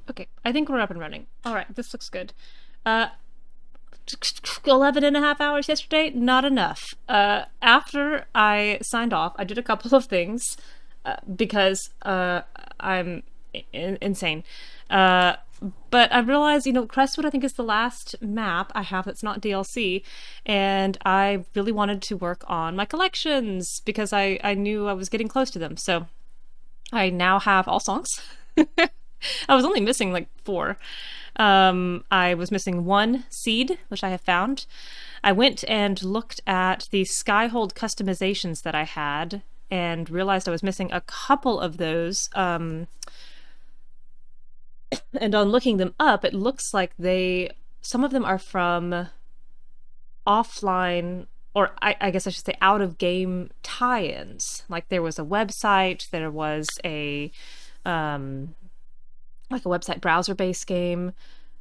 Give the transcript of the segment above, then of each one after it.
Okay, I think we're up and running. All right, this looks good. Uh, 11 and a half hours yesterday, not enough. After I signed off, I did a couple of things because I'm insane. Uh, but I realized, Crestwood, I think, is the last map I have that's not DLC, and I really wanted to work on my collections because I knew I was getting close to them. So I now have all songs. I was only missing like four. I was missing one seed, which I have found. I went and looked at the Skyhold customizations that I had and realized I was missing a couple of those. And on looking them up, it looks like some of them are from offline, or I guess I should say out of game tie-ins. Like there was a website, there was like a website browser-based game.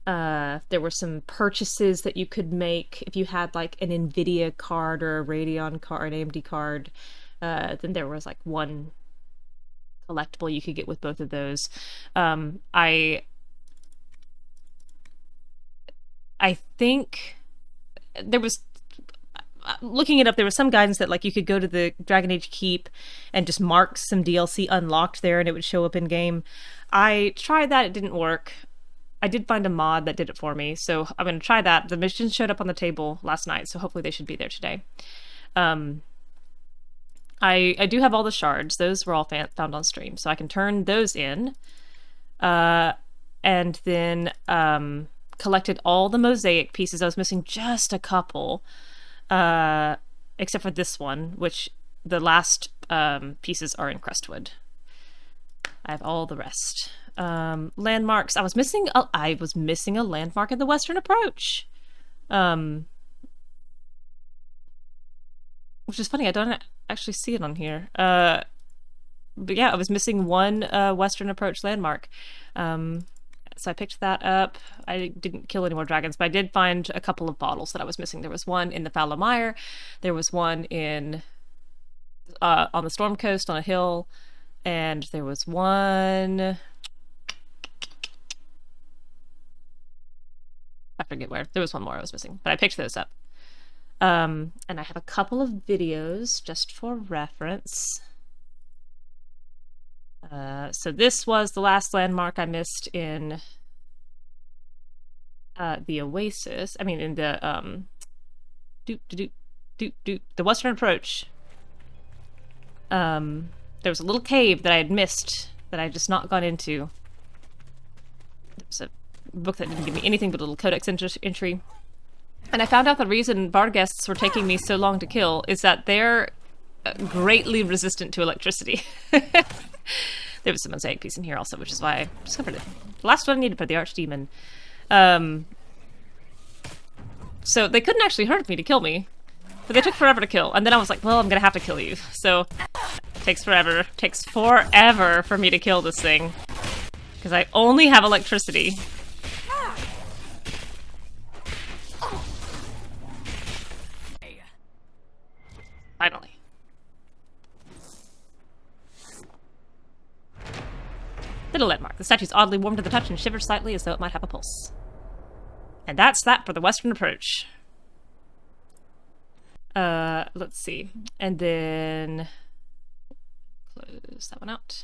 There were some purchases that you could make if you had like an NVIDIA card or a Radeon card, an AMD card. Then there was like one collectible you could get with both of those. I think there was, looking it up, there was some guidance that like you could go to the Dragon Age Keep and just mark some DLC unlocked there and it would show up in game. I tried that, it didn't work. I did find a mod that did it for me, so I'm going to try that. The missions showed up on the table last night, so hopefully they should be there today. I do have all the shards. Those were all found on stream, so I can turn those in. And then collected all the mosaic pieces. I was missing just a couple, except for this one, which the last pieces are in Crestwood. I have all the rest. Landmarks. I was missing a landmark in the Western Approach. Which is funny, I don't actually see it on here. But yeah, I was missing one Western Approach landmark. So I picked that up. I didn't kill any more dragons, but I did find a couple of bottles that I was missing. There was one in the Fallow Mire. There was one in on the Storm Coast on a hill. And there was one... I forget where. There was one more I was missing, but I picked those up. And I have a couple of videos just for reference. So this was the last landmark I missed in the Oasis. I mean, in the the Western Approach. There was a little cave that I had missed that I had just not gone into. There was a book that didn't give me anything but a little codex entry. And I found out the reason Barghests were taking me so long to kill is that they're greatly resistant to electricity. There was a mosaic piece in here also, which is why I discovered it. The last one I needed for the Archdemon. So they couldn't actually hurt me to kill me, but they took forever to kill. And then I was like, well, I'm gonna have to kill you. So it takes forever. Takes forever for me to kill this thing. Because I only have electricity. Finally. Little landmark. The statue's oddly warm to the touch and shivers slightly as though it might have a pulse. And that's that for the Western Approach. Let's see. And then... close that one out.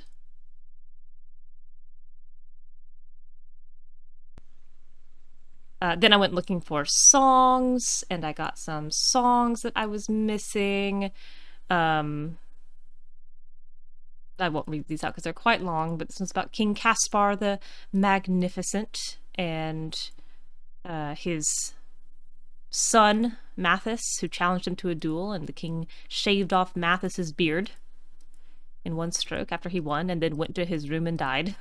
Then I went looking for songs, and I got some songs that I was missing. I won't read these out because they're quite long, but this one's about King Caspar the Magnificent and his son, Mathis, who challenged him to a duel, and the king shaved off Mathis's beard in one stroke after he won, and then went to his room and died.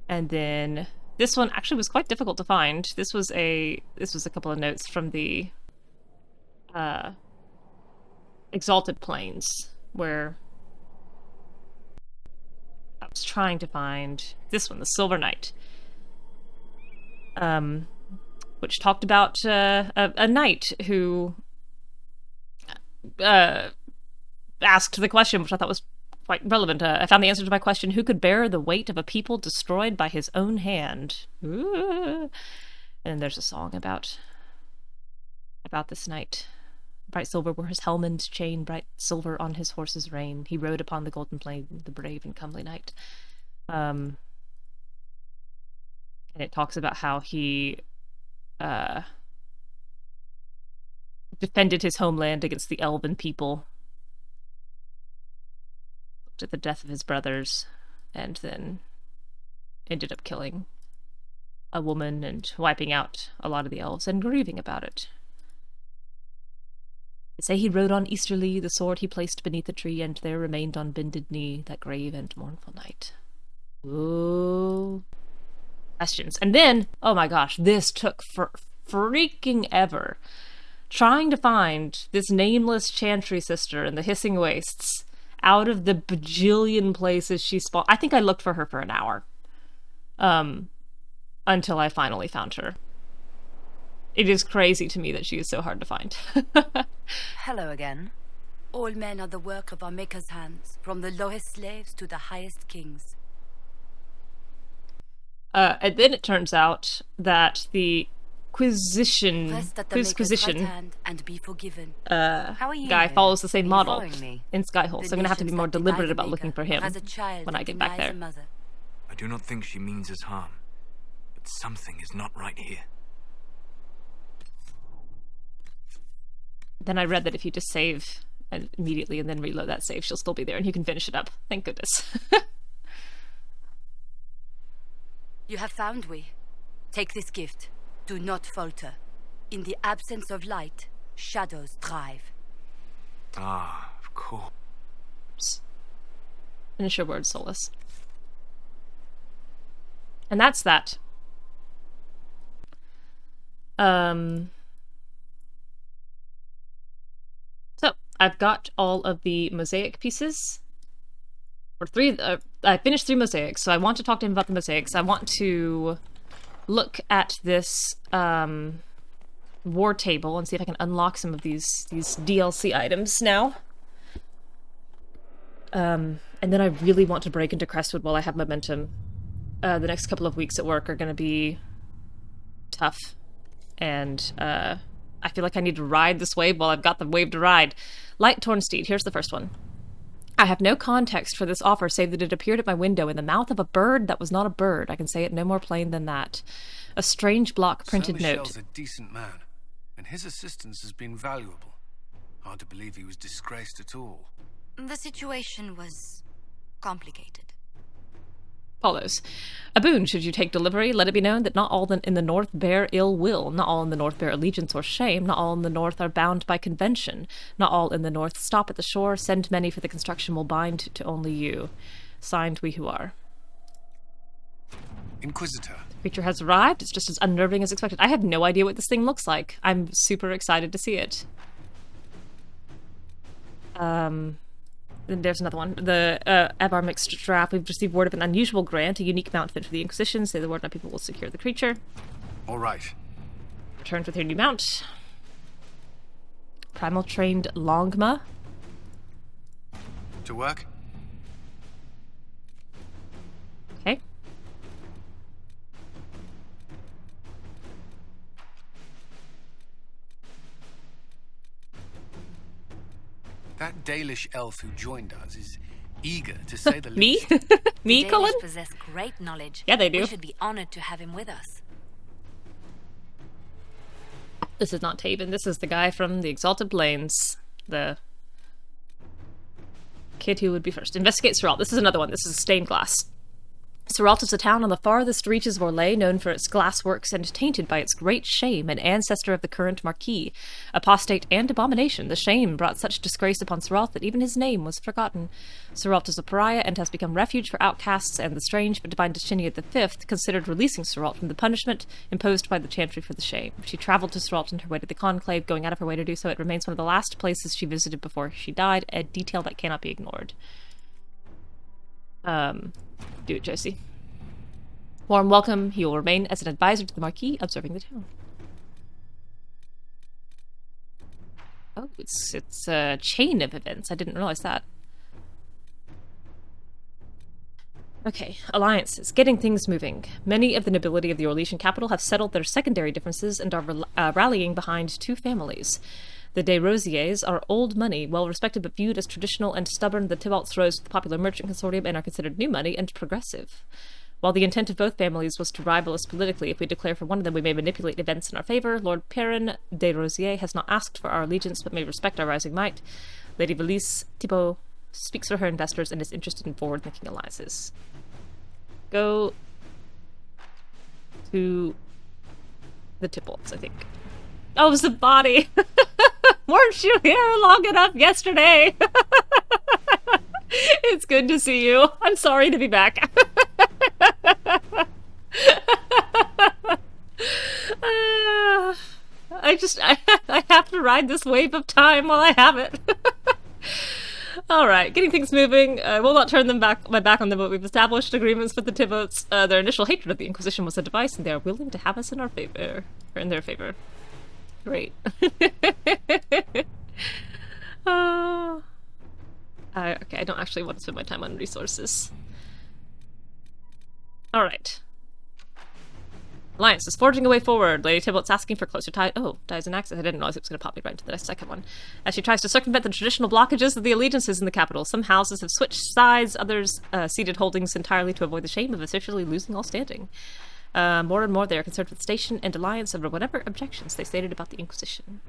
And then this one actually was quite difficult to find. This was a couple of notes from the Exalted Plains, where I was trying to find this one, the Silver Knight, which talked about a knight who asked the question, which I thought was quite relevant. I found the answer to my question: who could bear the weight of a people destroyed by his own hand? Ooh. And there's a song about this knight. Bright silver were his helm's chain, bright silver on his horse's rein. He rode upon the golden plain, the brave and comely knight. And it talks about how he defended his homeland against the elven people, looked at the death of his brothers, and then ended up killing a woman and wiping out a lot of the elves and grieving about it. They say he rode on easterly, the sword he placed beneath a tree, and there remained on bended knee that grave and mournful night. Ooh. Questions. And then, oh my gosh, this took for freaking ever. Trying to find this nameless chantry sister in the Hissing Wastes out of the bajillion places she spawned. I think I looked for her for an hour. Until I finally found her. It is crazy to me that she is so hard to find. Hello again. All men are the work of our Maker's hands, from the lowest slaves to the highest kings. And then it turns out that the Inquisition and be forgiven. Guy follows the same model in Skyhold, so I'm going to have to be more deliberate about looking for him when I get back there. I do not think she means us harm, but something is not right here. Then I read that if you just save immediately and then reload that save, she'll still be there and you can finish it up. Thank goodness. You have found we. Take this gift. Do not falter. In the absence of light, shadows thrive. Ah, of course. Finish your words, Solas. And that's that. So, I've got all of the mosaic pieces. I finished 3 mosaics, so I want to talk to him about the mosaics. I want to look at this war table and see if I can unlock some of these DLC items now. And then I really want to break into Crestwood while I have momentum. The next couple of weeks at work are going to be tough, and I feel like I need to ride this wave while I've got the wave to ride. Light Torn Steed, here's the first one. I have no context for this offer save that it appeared at my window in the mouth of a bird that was not a bird. I can say it no more plain than that. A strange block printed note. Michel's a decent man, and his assistance has been valuable. Hard to believe he was disgraced at all. The situation was complicated. Follows. A boon, should you take delivery, let it be known that not all in the North bear ill will, not all in the North bear allegiance or shame, not all in the North are bound by convention, not all in the North stop at the shore, send many for the construction will bind to only you. Signed, we who are. Inquisitor. The creature has arrived, it's just as unnerving as expected. I have no idea what this thing looks like. I'm super excited to see it. There's another one. The Abar mixed draft. We've received word of an unusual grant, a unique mount fit for the Inquisition. Say the word, my people will secure the creature. All right. Returned with your new mount. Primal trained Longma. To work? Okay. That Dalish elf who joined us is eager, to say the Me? least. Me, The Colin? Danish possess great knowledge. Yeah, they do. We should be honored to have him with us. This is not Taven. This is the guy from the Exalted Plains. The kid who would be first. Investigate Seralt. This is another one. This is stained glass. Seralt is a town on the farthest reaches of Orlais, known for its glassworks and tainted by its great shame, an ancestor of the current Marquis. Apostate and abomination, the shame brought such disgrace upon Seralt that even his name was forgotten. Seralt is a pariah and has become refuge for outcasts, and the strange but divine Destiniad V considered releasing Seralt from the punishment imposed by the Chantry for the shame. She traveled to Seralt on her way to the Conclave, going out of her way to do so. It remains one of the last places she visited before she died, a detail that cannot be ignored. Do it, Josie. Warm welcome. He will remain as an advisor to the Marquis, observing the town. Oh. it's a chain of events. I didn't realize that. Okay, alliances. Getting things moving. Many of the nobility of the Orlesian capital have settled their secondary differences and are rallying behind two families. The de Rosiers are old money, well-respected but viewed as traditional and stubborn. The Tybalts rose to the popular merchant consortium and are considered new money and progressive. While the intent of both families was to rival us politically, if we declare for one of them, we may manipulate events in our favor. Lord Perrin de Rosier has not asked for our allegiance, but may respect our rising might. Lady Valise Thibault speaks for her investors and is interested in forward-thinking alliances. Go to the Tybalts, I think. Oh, it was the body! Weren't you here long enough yesterday? It's good to see you. I'm sorry to be back. I have to ride this wave of time while I have it. Alright, getting things moving. I will not turn my back on them, but we've established agreements with the Tybalts. Their initial hatred of the Inquisition was a device, and they are willing to have us in our favor. Or in their favor. Great. Okay, I don't actually want to spend my time on resources. Alright. Alliance is forging a way forward. Lady Tybalt's asking for closer ties. Oh, ties and access. I didn't realize it was going to pop me right into the second one. As she tries to circumvent the traditional blockages of the allegiances in the capital. Some houses have switched sides, others ceded holdings entirely to avoid the shame of officially losing all standing. More and more they are concerned with station and alliance over whatever objections they stated about the Inquisition.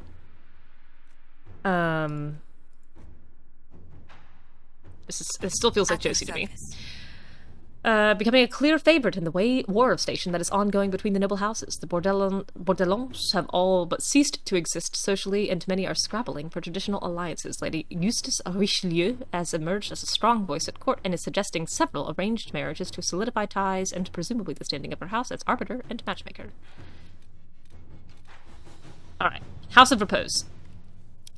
This still feels like Josie to me. Becoming a clear favorite in the war of station that is ongoing between the noble houses. The Bordelons have all but ceased to exist socially, and many are scrabbling for traditional alliances. Lady Eustace Richelieu has emerged as a strong voice at court and is suggesting several arranged marriages to solidify ties and presumably the standing of her house as arbiter and matchmaker. Alright, House of Repose.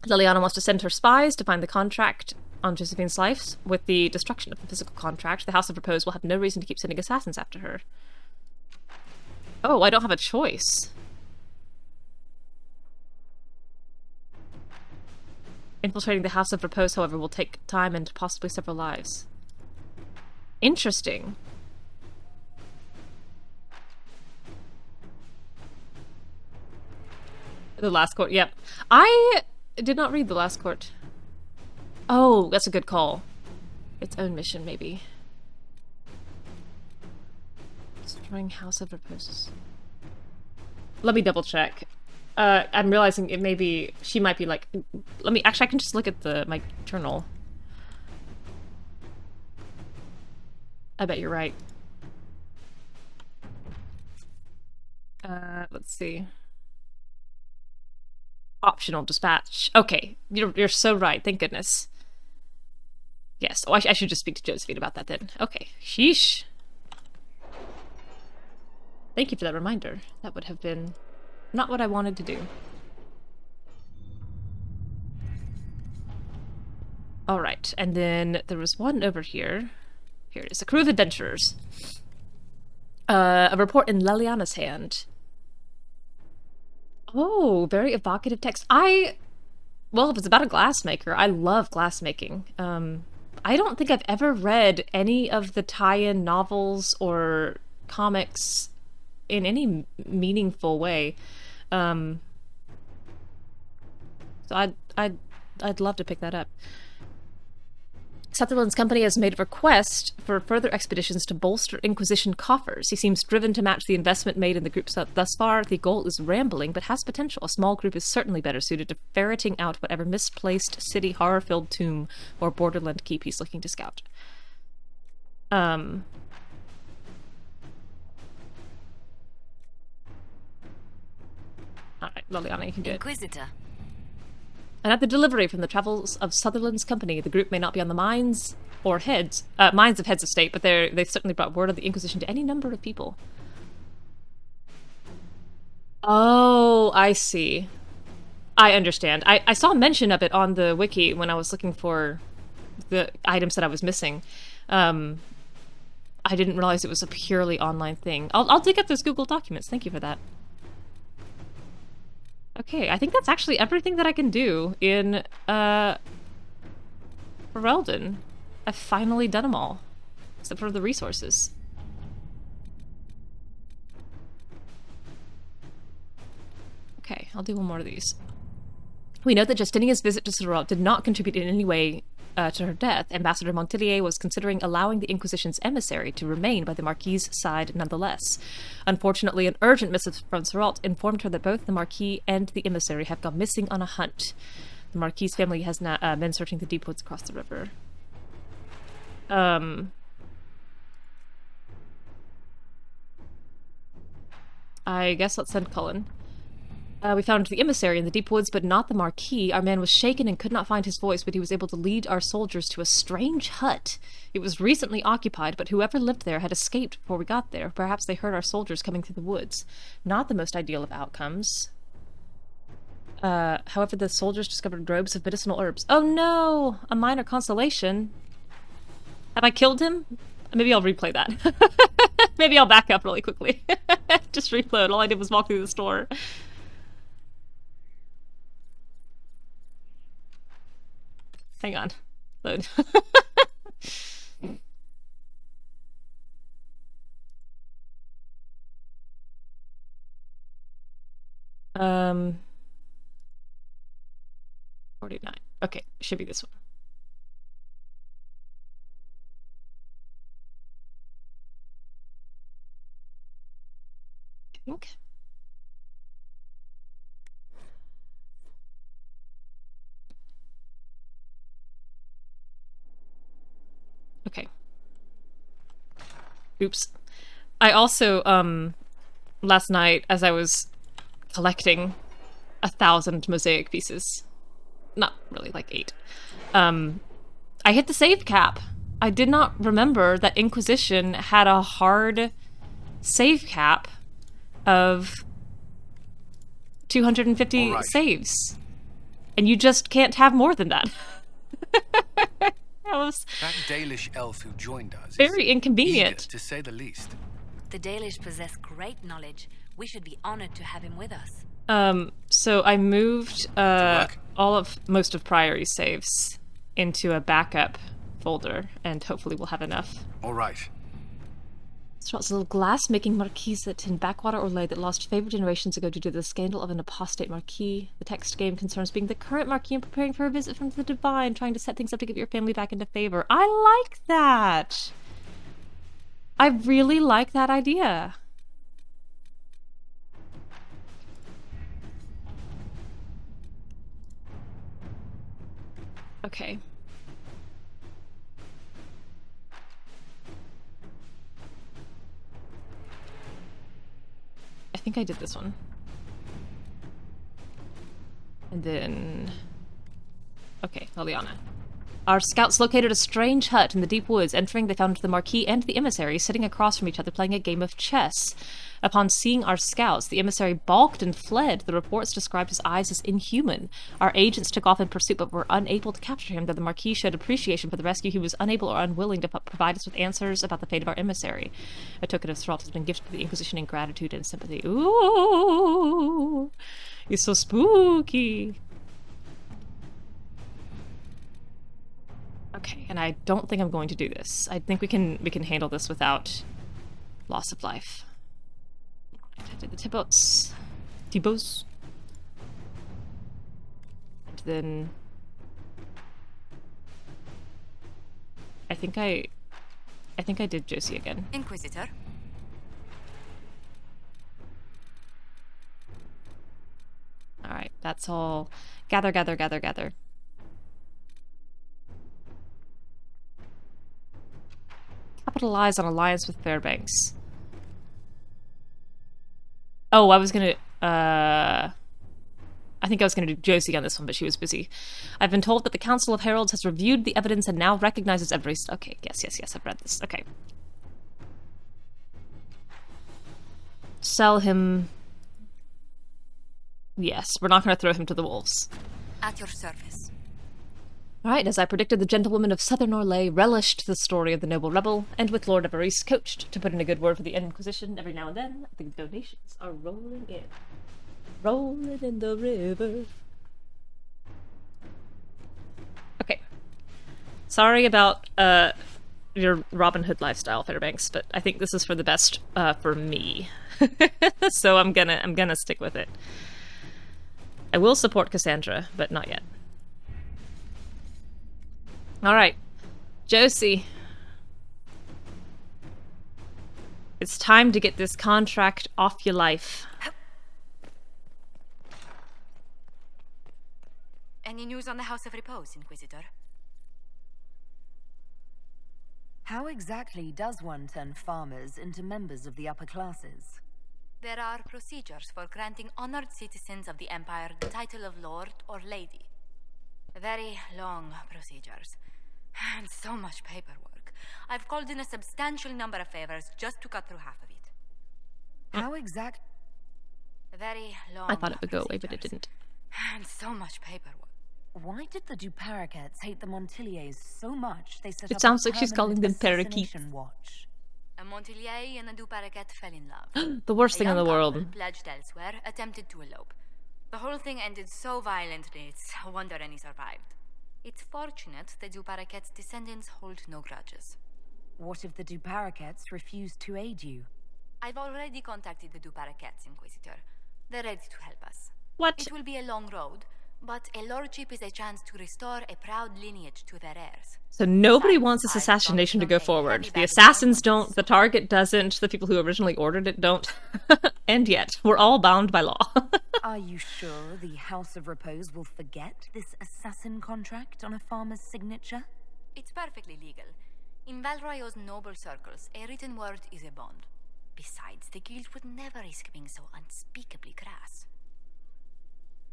Liliana wants to send her spies to find the contract on Josephine's life. With the destruction of the physical contract, the House of Repose will have no reason to keep sending assassins after her. Oh, I don't have a choice. Infiltrating the House of Repose, however, will take time and possibly several lives. Interesting. The last court, yep. I did not read the last court. Oh, that's a good call. Its own mission, maybe. Destroying House of Repose. Let me double check. I'm realizing it may be... She might be like... Actually, I can just look at my journal. I bet you're right. Let's see. Optional dispatch. Okay, you're so right. Thank goodness. Yes. Oh, I should just speak to Josephine about that then. Okay. Sheesh. Thank you for that reminder. That would have been not what I wanted to do. Alright, and then there was one over here. Here it is. A crew of adventurers. A report in Liliana's hand. Oh, very evocative text. Well, if it's about a glassmaker, I love glassmaking. I don't think I've ever read any of the tie-in novels or comics in any meaningful way. So I'd love to pick that up. Sutherland's company has made a request for further expeditions to bolster Inquisition coffers. He seems driven to match the investment made in the group thus far. The goal is rambling, but has potential. A small group is certainly better suited to ferreting out whatever misplaced city horror-filled tomb or borderland keep he's looking to scout. Alright, Liliana, you can do it. Inquisitor. And at the delivery from the travels of Sutherland's company, the group may not be on the minds of heads of state, but they've certainly brought word of the Inquisition to any number of people. Oh, I see. I understand. I saw mention of it on the wiki when I was looking for the items that I was missing. I didn't realize it was a purely online thing. I'll dig up those Google documents. Thank you for that. Okay, I think that's actually everything that I can do in, Ferelden. I've finally done them all. Except for the resources. Okay, I'll do one more of these. We know that Justinia's visit to Sutherland did not contribute in any way to her death. Ambassador Montilier was considering allowing the Inquisition's emissary to remain by the Marquis's side nonetheless. Unfortunately, an urgent missive from Sutherland informed her that both the Marquis and the emissary have gone missing on a hunt. The Marquis's family has now been searching the deep woods across the river. I guess let's send Cullen. We found the emissary in the deep woods, but not the Marquis. Our man was shaken and could not find his voice, but he was able to lead our soldiers to a strange hut. It was recently occupied, but whoever lived there had escaped before we got there. Perhaps they heard our soldiers coming through the woods. Not the most ideal of outcomes. However, the soldiers discovered groves of medicinal herbs. Oh no! A minor consolation. Have I killed him? Maybe I'll replay that. Maybe I'll back up really quickly. Just reload. All I did was walk through the store. Hang on. Load. Um, 49. Okay, should be this one. I think. Okay. Oops. I also, last night, as I was collecting 1,000 mosaic pieces, not really, like 8, I hit the save cap. I did not remember that Inquisition had a hard save cap of 250 saves. And you just can't have more than that. That Dalish elf who joined us very inconvenient, to say the least. The Dalish possess great knowledge. We should be honored to have him with us. So I moved most of Priory's saves into a backup folder, and hopefully we'll have enough. All right. Strott's little glass-making marquisate in Backwater Orlais that lost favor generations ago due to the scandal of an apostate marquis. The text game concerns being the current marquis and preparing for a visit from the divine, trying to set things up to get your family back into favor. I like that! I really like that idea. Okay. I think I did this one. And then... Okay, Liliana. Our scouts located a strange hut in the deep woods. Entering, they found the Marquis and the emissary sitting across from each other playing a game of chess. Upon seeing our scouts, the emissary balked and fled. The reports described his eyes as inhuman. Our agents took off in pursuit but were unable to capture him. Though the Marquis showed appreciation for the rescue, he was unable or unwilling to provide us with answers about the fate of our emissary. A token of Sutherland has been gifted to the Inquisition in gratitude and sympathy. Ooh! It's so spooky! Okay, and I don't think I'm going to do this. I think we can handle this without loss of life. I did the Tibots. And then I think I did Josie again. Inquisitor. Alright, that's all. Gather. Capitalize on alliance with Fairbanks. Oh, I think I was gonna do Josie on this one, but she was busy. I've been told that the Council of Heralds has reviewed the evidence and now recognizes every... Okay, yes, I've read this. Okay. Sell him... Yes, we're not gonna throw him to the wolves. At your service. Alright, as I predicted, the gentlewomen of Southern Orlais relished the story of the noble rebel, and with Lord Everise coached to put in a good word for the Inquisition every now and then, the donations are rolling in. Rolling in the river. Okay. Sorry about your Robin Hood lifestyle, Fairbanks, but I think this is for the best for me. So I'm gonna stick with it. I will support Cassandra, but not yet. Alright. Josie. It's time to get this contract off your life. Any news on the House of Repose, Inquisitor? How exactly does one turn farmers into members of the upper classes? There are procedures for granting honored citizens of the Empire the title of Lord or Lady. Very long procedures. And so much paperwork. I've called in a substantial number of favors just to cut through half of it. How exact? Very long I thought it would go away, but it didn't. And so much paperwork. Why did the Duparaquets hate the Montiliers so much they set It up sounds a like she's calling them permanent parakeets. assassination watch? A Montilier and a Duparaquet fell in love. The worst thing in the world. Couple, pledged elsewhere, attempted to elope. The whole thing ended so violently, it's a wonder any survived. It's fortunate the Duparaquets' descendants hold no grudges. What if the Duparaquets refuse to aid you? I've already contacted the Duparaquets, Inquisitor. They're ready to help us. What? It will be a long road, but a lordship is a chance to restore a proud lineage to their heirs. So nobody Besides, wants this I've assassination to got go some forward. heavy The baggage assassins downwards. don't, the target doesn't, the people who originally ordered it don't. And yet, we're all bound by law. Are you sure the House of Repose will forget this assassin contract on a farmer's signature? It's perfectly legal. In Valroyo's noble circles, a written word is a bond. Besides, the guild would never risk being so unspeakably crass.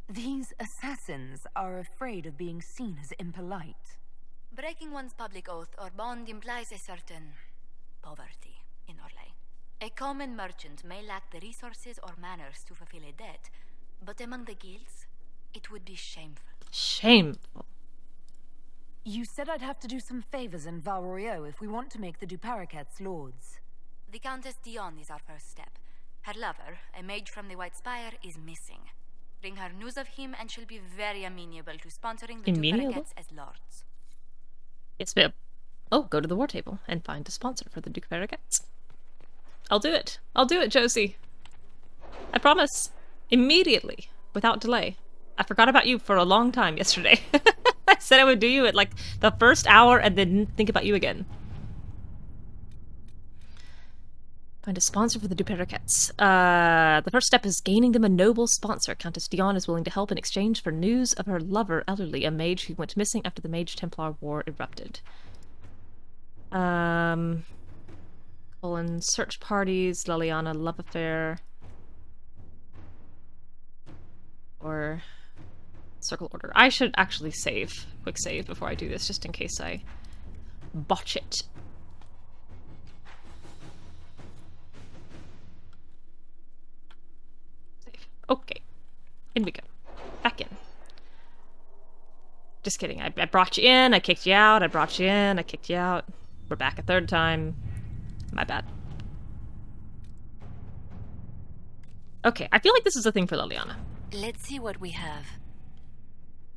These assassins are afraid of being seen as impolite. Breaking one's public oath or bond implies a certain poverty in Orlais. A common merchant may lack the resources or manners to fulfill a debt, but among the guilds, it would be shameful. Shameful. You said I'd have to do some favors in Valroyo if we want to make the Duparaquets lords. The Countess Dion is our first step. Her lover, a mage from the White Spire, is missing. Bring her news of him and she'll be very amenable to sponsoring the Amenable? Duparaquets as lords. Yes, ma'am. Oh, go to the war table and find a sponsor for the Duparaquets. I'll do it. I'll do it, Josie. I promise. Immediately. Without delay. I forgot about you for a long time yesterday. I said I would do you at like the first hour and then think about you again. Find a sponsor for the Duparaquets. The first step is gaining them a noble sponsor. Countess Dion is willing to help in exchange for news of her lover, Elderly, a mage who went missing after the Mage Templar War erupted. Search parties, Liliana, love affair. Or circle order. I should actually save. Quick save before I do this, just in case I botch it. Save. Okay. In we go. Back in. Just kidding. I brought you in, I kicked you out, I brought you in, I kicked you out. We're back a third time. My bad. Okay, I feel like this is a thing for Liliana. Let's see what we have.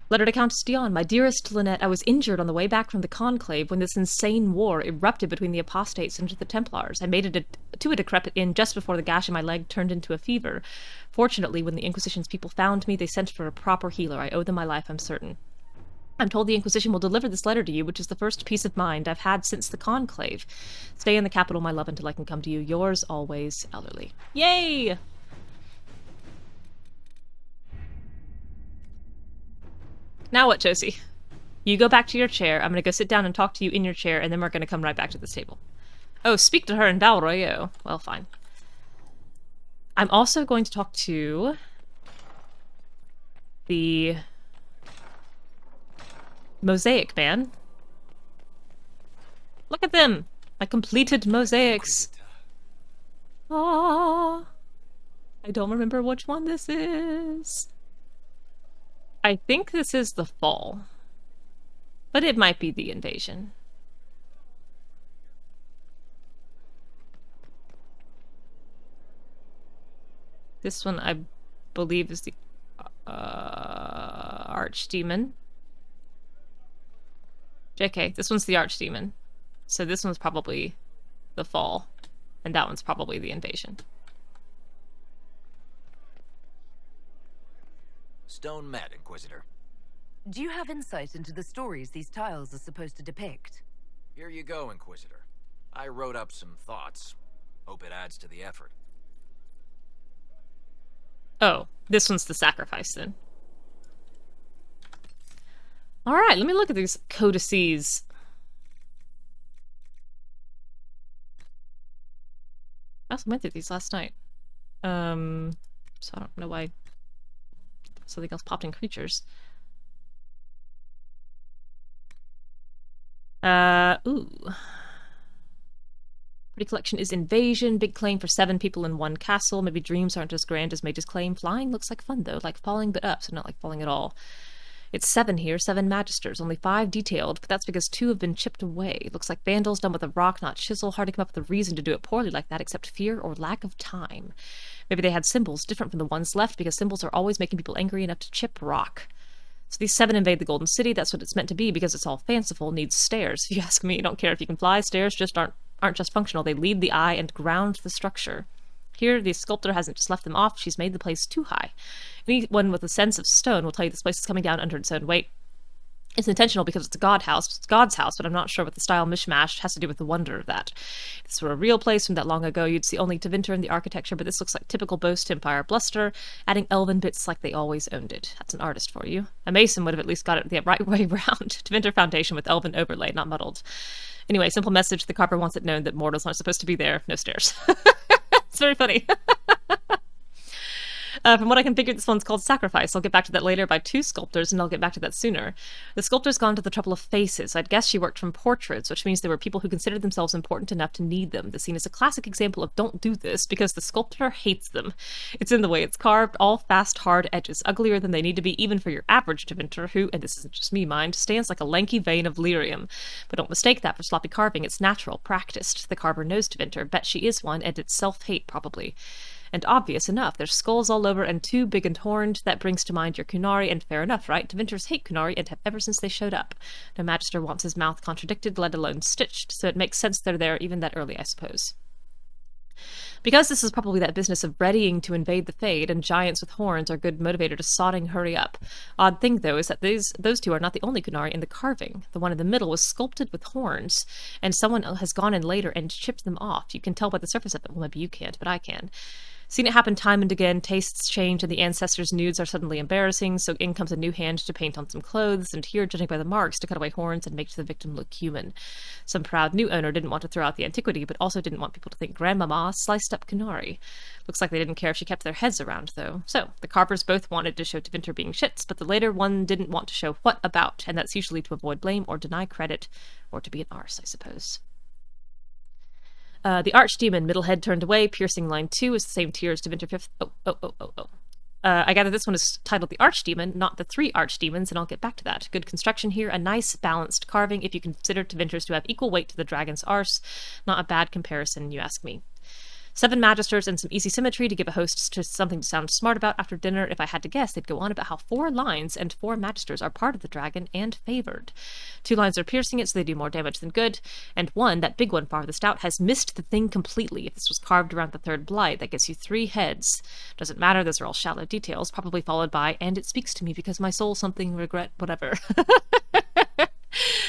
Letter to Countess Dion. My dearest Lynette, I was injured on the way back from the Conclave when this insane war erupted between the Apostates and the Templars. I made it to a decrepit inn just before the gash in my leg turned into a fever. Fortunately, when the Inquisition's people found me, they sent for a proper healer. I owe them my life, I'm certain. I'm told the Inquisition will deliver this letter to you, which is the first peace of mind I've had since the Conclave. Stay in the capital, my love, until I can come to you. Yours always, Elderly. Yay! Now what, Josie? You go back to your chair. I'm going to go sit down and talk to you in your chair, and then we're going to come right back to this table. Oh, speak to her in Valroyo. Well, fine. I'm also going to talk to the Mosaic Man. Look at them! My completed mosaics. Ah, I don't remember which one this is. I think this is the fall. But it might be the invasion. This one, I believe is the archdemon. JK, this one's the archdemon. So this one's probably the fall. And that one's probably the invasion. Stone met, Inquisitor. Do you have insight into the stories these tiles are supposed to depict? Here you go, Inquisitor. I wrote up some thoughts. Hope it adds to the effort. Oh, this one's the sacrifice then. Alright, let me look at these codices. I also went through these last night. So I don't know why something else popped in creatures. Ooh. Pretty collection is invasion. Big claim for 7 people in 1 castle. Maybe dreams aren't as grand as Mage's claim. Flying looks like fun though, like falling but up, so not like falling at all. It's 7 here, 7 magisters, only 5 detailed, but that's because 2 have been chipped away. Looks like vandals done with a rock, not chisel. Hard to come up with a reason to do it poorly like that, except fear or lack of time. Maybe they had symbols different from the ones left, because symbols are always making people angry enough to chip rock. So these 7 invade the Golden City. That's what it's meant to be, because it's all fanciful, needs stairs. If you ask me, I don't care if you can fly. Stairs just aren't just functional. They lead the eye and ground the structure. Here, the sculptor hasn't just left them off. She's made the place too high. Anyone with a sense of stone will tell you this place is coming down under its own weight. It's intentional because it's a God's house, but I'm not sure what the style mishmash has to do with the wonder of that. If this were a real place from that long ago, you'd see only Tevinter in the architecture, but this looks like typical Boast Empire bluster, adding elven bits like they always owned it. That's an artist for you. A mason would have at least got it the right way round. Tevinter foundation with elven overlay, not muddled. Anyway, simple message, the carver wants it known that mortals aren't supposed to be there. No stairs. It's very funny. From what I can figure, this one's called Sacrifice. I'll get back to that later by 2 sculptors, and I'll get back to that sooner. The sculptor's gone to the trouble of faces. I'd guess she worked from portraits, which means there were people who considered themselves important enough to need them. The scene is a classic example of don't do this, because the sculptor hates them. It's in the way it's carved, all fast, hard edges, uglier than they need to be even for your average Tevinter, who, and this isn't just me, mind, stands like a lanky vein of lyrium. But don't mistake that for sloppy carving. It's natural, practiced. The carver knows Tevinter. Bet she is one, and it's self-hate, probably. And obvious enough, there's skulls all over and 2 big and horned. That brings to mind your Kunari, and fair enough, right? Tevinters hate Kunari and have ever since they showed up. No magister wants his mouth contradicted, let alone stitched, so it makes sense they're there even that early, I suppose. Because this is probably that business of readying to invade the Fade, and giants with horns are good motivator to sodding hurry up. Odd thing, though, is that those 2 are not the only Kunari in the carving. The one in the middle was sculpted with horns, and someone has gone in later and chipped them off. You can tell by the surface of it. Well, maybe you can't, but I can. Seen it happen time and again. Tastes change, and the ancestors' nudes are suddenly embarrassing, so in comes a new hand to paint on some clothes, and here, judging by the marks, to cut away horns and make the victim look human. Some proud new owner didn't want to throw out the antiquity, but also didn't want people to think Grandmama sliced up Kunari. Looks like they didn't care if she kept their heads around, though. So, the carvers both wanted to show Tevinter being shits, but the later one didn't want to show what about, and that's usually to avoid blame or deny credit, or to be an arse, I suppose. The Archdemon, middle head turned away, piercing line 2 is the same tier as Tevinter 5th. I gather this one is titled the Archdemon, not the 3 Archdemons, and I'll get back to that. Good construction here, a nice, balanced carving if you consider Tevinters to have equal weight to the dragon's arse. Not a bad comparison, you ask me. 7 magisters and some easy symmetry to give a host to something to sound smart about after dinner. If I had to guess, they'd go on about how 4 lines and 4 magisters are part of the dragon and favored. 2 lines are piercing it, so they do more damage than good, and 1, that big one farthest out, has missed the thing completely. If this was carved around the 3rd blight, that gives you 3 heads. Doesn't matter, those are all shallow details, probably followed by, and it speaks to me because my soul something regret whatever.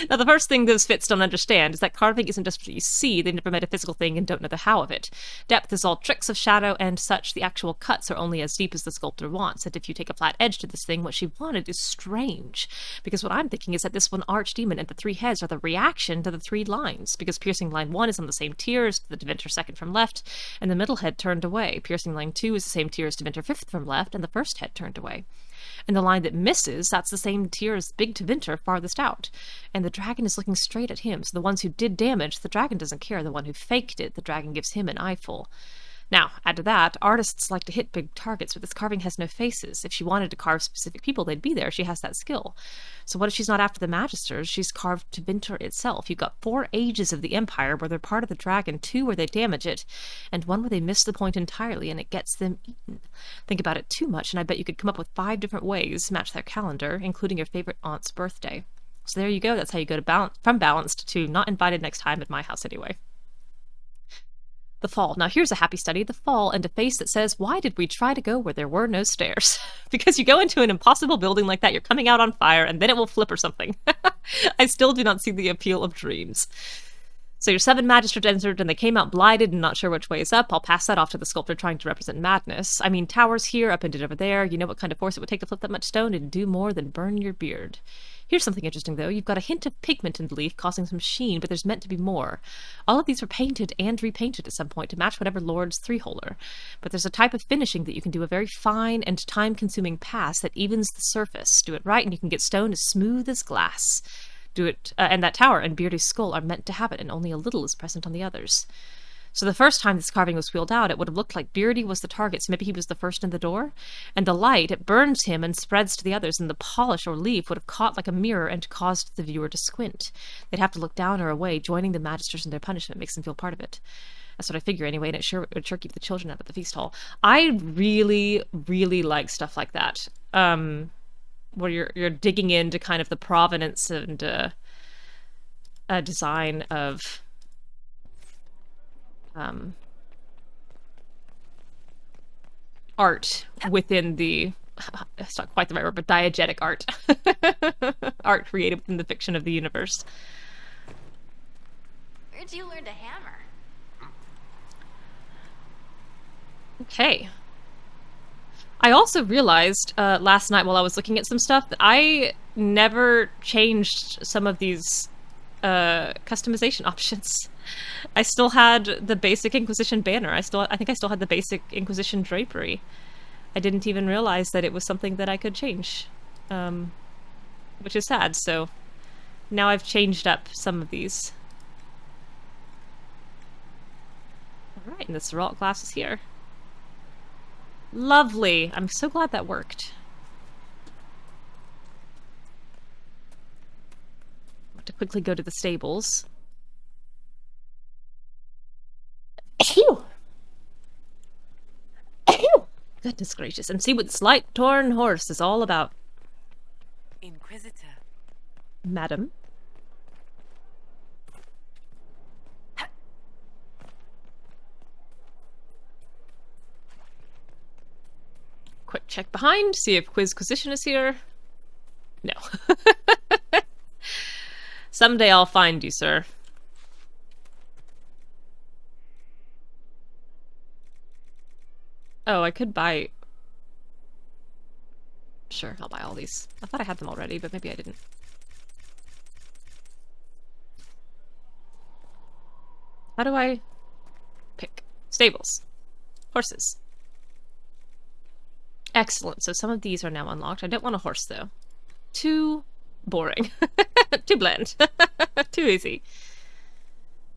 Now, the first thing those fits don't understand is that carving isn't just what you see. They've never met a physical thing and don't know the how of it. Depth is all tricks of shadow and such. The actual cuts are only as deep as the sculptor wants, and if you take a flat edge to this thing, what she wanted is strange. Because what I'm thinking is that this one Archdemon and the 3 heads are the reaction to the 3 lines, because piercing line 1 is on the same tier as the Tevinter 2nd from left, and the middle head turned away. Piercing line 2 is the same tier as Tevinter 5th from left, and the first head turned away. And the line that misses, that's the same tier as Big Tevinter farthest out. And the dragon is looking straight at him, so the ones who did damage, the dragon doesn't care. The one who faked it, the dragon gives him an eyeful. Now, add to that, artists like to hit big targets, but this carving has no faces. If she wanted to carve specific people, they'd be there. She has that skill. So what if she's not after the Magisters? She's carved to Vinter itself. You've got 4 ages of the Empire where they're part of the dragon, 2 where they damage it, and 1 where they miss the point entirely and it gets them eaten. Think about it too much, and I bet you could come up with 5 different ways to match their calendar, including your favorite aunt's birthday. So there you go. That's how you go to from balanced to not invited next time at my house anyway. The fall. Now here's a happy study. The fall, and a face that says, why did we try to go where there were no stairs? Because you go into an impossible building like that, you're coming out on fire, and then it will flip or something. I still do not see the appeal of dreams. So your 7 magistrates entered, and they came out blighted and not sure which way is up. I'll pass that off to the sculptor trying to represent madness. I mean, towers here, up and over there. You know what kind of force it would take to flip that much stone? It'd do more than burn your beard. Here's something interesting, though. You've got a hint of pigment in the leaf, causing some sheen, but there's meant to be more. All of these were painted and repainted at some point to match whatever lord's 3-holer. But there's a type of finishing that you can do a very fine and time-consuming pass that evens the surface. Do it right, and you can get stone as smooth as glass. Do it, and that tower and Beardy's skull are meant to have it, and only a little is present on the others. So the first time this carving was wheeled out, it would have looked like Beardy was the target, so maybe he was the first in the door. And the light, it burns him and spreads to the others, and the polish or leaf would have caught like a mirror and caused the viewer to squint. They'd have to look down or away, joining the magisters in their punishment makes them feel part of it. That's what I figure anyway, and it would sure keep the children out of the feast hall. I really, really like stuff like that. Where you're digging into kind of the provenance and design of art within the, it's not quite the right word, but diegetic art. Art created within the fiction of the universe. Where'd you learn to hammer? Okay. I also realized last night while I was looking at some stuff that I never changed some of these customization options. I still had the basic Inquisition banner. I think I still had the basic Inquisition drapery. I didn't even realize that it was something that I could change, which is sad. So now I've changed up some of these. All right, and the Ceralt glass is here. Lovely. I'm so glad that worked. I have to quickly go to the stables. Phew. Phew. Goodness gracious. And see what this light-torn horse is all about. Inquisitor. Madam. Quick check behind, see if Quizquisition is here. No. Someday I'll find you, sir. Oh, I could buy... Sure, I'll buy all these. I thought I had them already, but maybe I didn't. How do I pick? Stables. Horses. Excellent. So some of these are now unlocked. I don't want a horse, though. Too boring. Too bland. Too easy.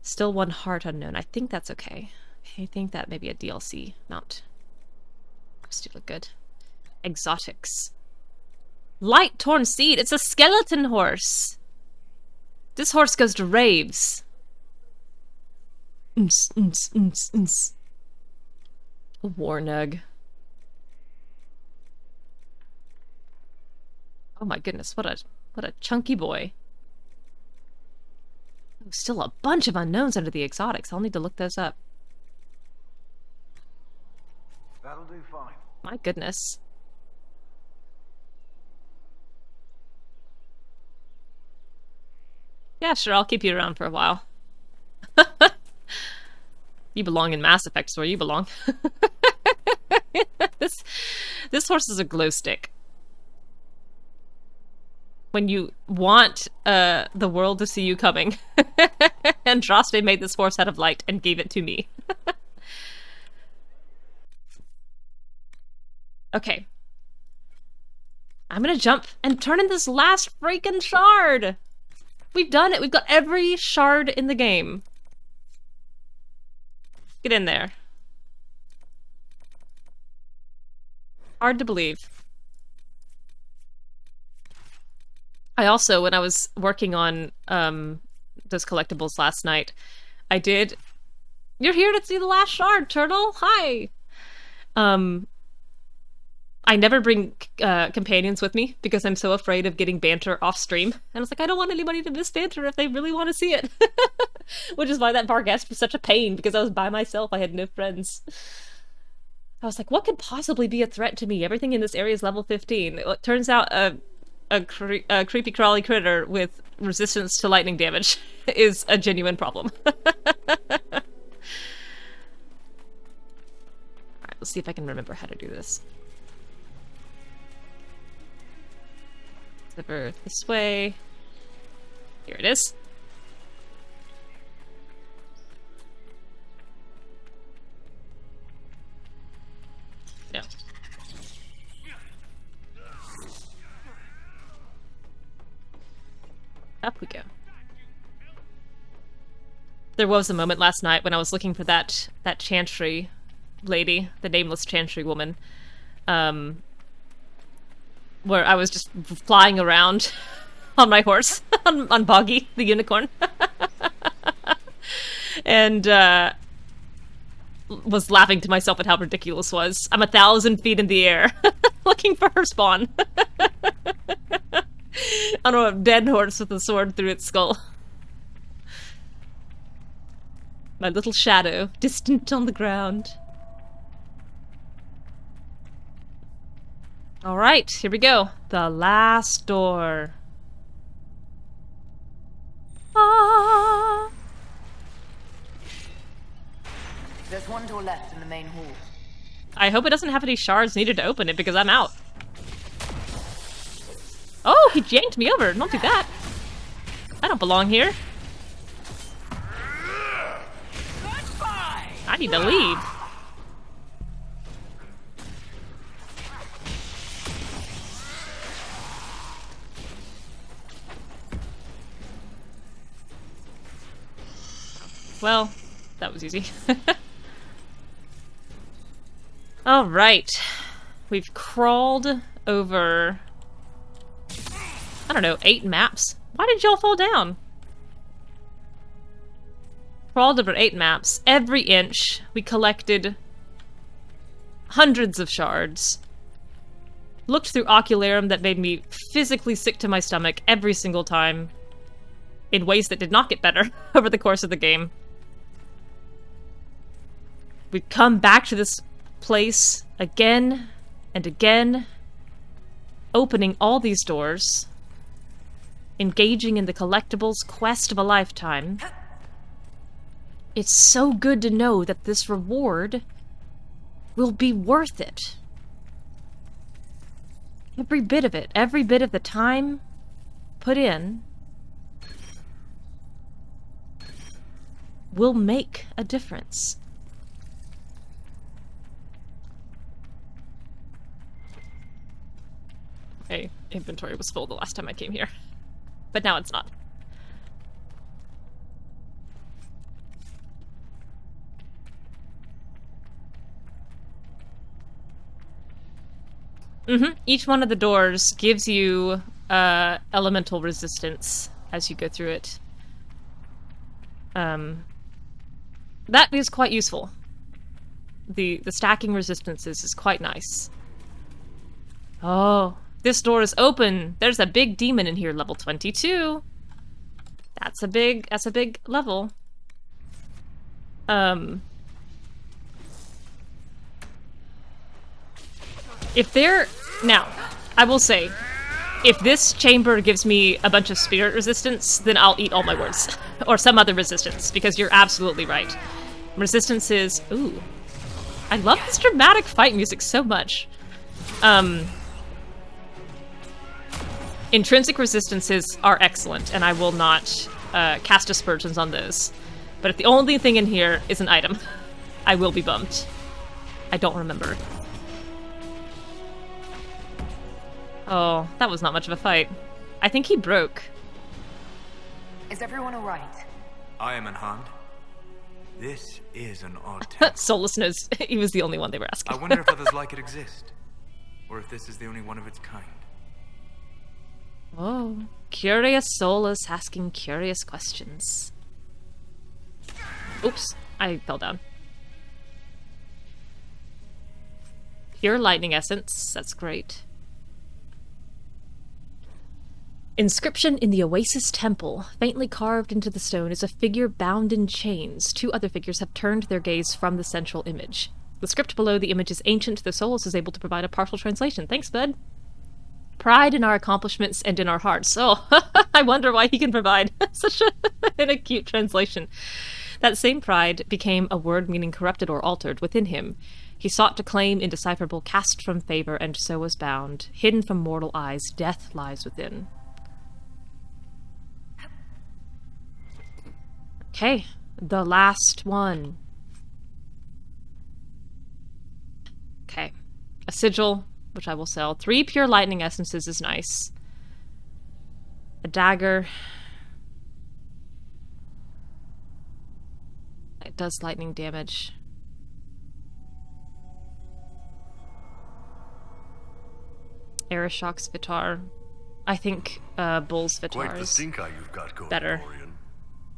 Still 1 heart unknown. I think that's okay. I think that may be a DLC mount. Still look good. Exotics. Light torn seed. It's a skeleton horse. This horse goes to raves. A warnug. Oh my goodness, what a chunky boy. Still a bunch of unknowns under the exotics. I'll need to look those up. That'll do fine. My goodness. Yeah, sure, I'll keep you around for a while. You belong in Mass Effect, is where you belong. This horse is a glow stick. When you want the world to see you coming. Andraste made this horse out of light and gave it to me. Okay. I'm gonna jump and turn in this last freaking shard! We've done it! We've got every shard in the game. Get in there. Hard to believe. I also, when I was working on those collectibles last night, I did... You're here to see the last shard, Turtle! Hi! I never bring companions with me because I'm so afraid of getting banter off stream. And I was like, I don't want anybody to miss banter if they really want to see it. Which is why that bar guest was such a pain, because I was by myself. I had no friends. I was like, what could possibly be a threat to me? Everything in this area is level 15. It turns out a creepy crawly critter with resistance to lightning damage is a genuine problem. Alright, let's see if I can remember how to do this. Over this way. Here it is. No. Up we go. There was a moment last night when I was looking for that chantry lady, the nameless chantry woman, where I was just flying around on my horse, on Boggy, the unicorn. And was laughing to myself at how ridiculous it was. I'm 1,000 feet in the air, looking for her spawn. On a dead horse with a sword through its skull. My little shadow, distant on the ground. Alright, here we go. The last door. Ah! There's one door left in the main hall. I hope it doesn't have any shards needed to open it, because I'm out. Oh, he yanked me over. Don't do that. I don't belong here. I need to leave. Well, that was easy. Alright. We've crawled over... I don't know, 8 maps? Why did y'all fall down? Crawled over 8 maps. Every inch. We collected hundreds of shards. Looked through ocularum that made me physically sick to my stomach every single time. In ways that did not get better over the course of the game. We'd come back to this place again and again, opening all these doors, engaging in the collectibles quest of a lifetime. It's so good to know that this reward will be worth it. Every bit of it, every bit of the time put in will make a difference. My inventory was full the last time I came here, but now it's not. Each one of the doors gives you elemental resistance as you go through it. That is quite useful. The stacking resistances is quite nice. Oh, this door is open. There's a big demon in here, level 22. That's a big level. If there... Now, I will say, if this chamber gives me a bunch of spirit resistance, then I'll eat all my words. Or some other resistance, because you're absolutely right. Resistance is... Ooh. I love this dramatic fight music so much. Intrinsic resistances are excellent, and I will not cast aspersions on those. But if the only thing in here is an item, I will be bummed. I don't remember. Oh, that was not much of a fight. I think he broke. Is everyone alright? I am unharmed. This is an odd temple. Solas knows he was the only one they were asking. I wonder if others like it exist. or if this is the only one of its kind. Oh, curious Solas asking curious questions. Oops, I fell down. Pure lightning essence, that's great. Inscription in the Oasis Temple. Faintly carved into the stone is a figure bound in chains. Two other figures have turned their gaze from the central image. The script below the image is ancient, though Solas is able to provide a partial translation. Thanks, bud. Pride in our accomplishments and in our hearts. Oh, I wonder why he can provide such an acute translation. That same pride became a word meaning corrupted or altered within him. He sought to claim indecipherable, cast from favor, and so was bound. Hidden from mortal eyes, death lies within. Okay, the last one. Okay, a sigil, which I will sell. 3 pure lightning essences is nice. A dagger. It does lightning damage. Aeroshock's Vitar. I think Bull's Vitar Quite the is stinker you've got going, better. Dorian.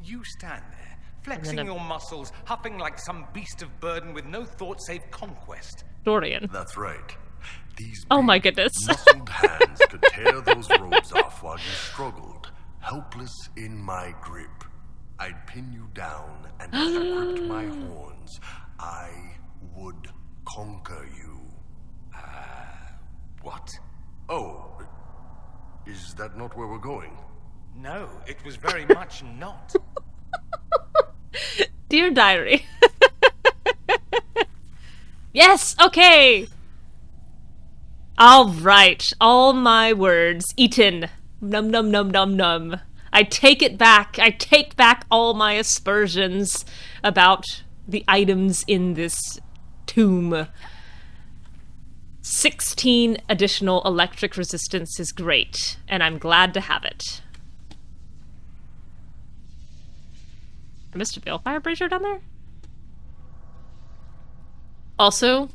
You stand there, flexing your muscles, huffing like some beast of burden with no thought save conquest. Dorian. That's right. These Oh my big, goodness. muscled hands could tear those robes off while you struggled, helpless in my grip. I'd pin you down, and as I gripped my horns, I would conquer you. What? Oh, is that not where we're going? No, it was very much not. Dear Diary. Yes, okay. All right, all my words eaten. Num num num num num. I take it back. I take back all my aspersions about the items in this tomb. 16 additional electric resistance is great, and I'm glad to have it. I missed a Balefire Brazier down there? Also,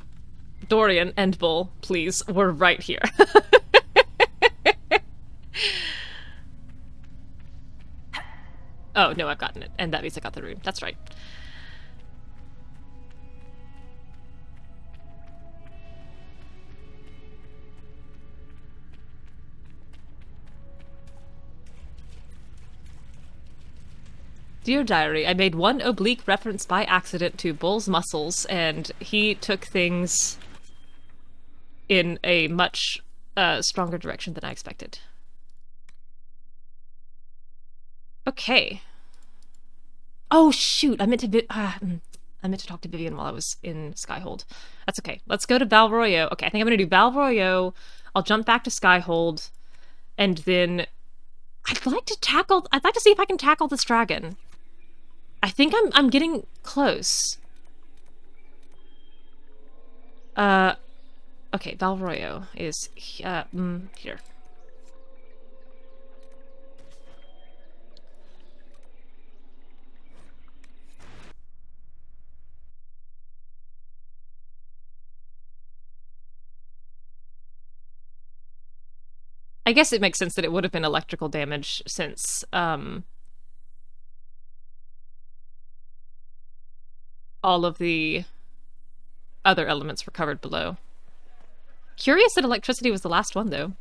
Dorian and Bull, please, we're right here. Oh, no, I've gotten it. And that means I got the rune. That's right. Dear Diary, I made one oblique reference by accident to Bull's muscles, and he took things in a much stronger direction than I expected. Okay. Oh shoot! I meant to talk to Vivienne while I was in Skyhold. That's okay. Let's go to Valroyo. Okay, I think I'm gonna do Valroyo. I'll jump back to Skyhold, and then I'd like to see if I can tackle this dragon. I think I'm getting close. Okay, Valroyo is here. I guess it makes sense that it would have been electrical damage since all of the other elements were covered below. Curious that electricity was the last one, though.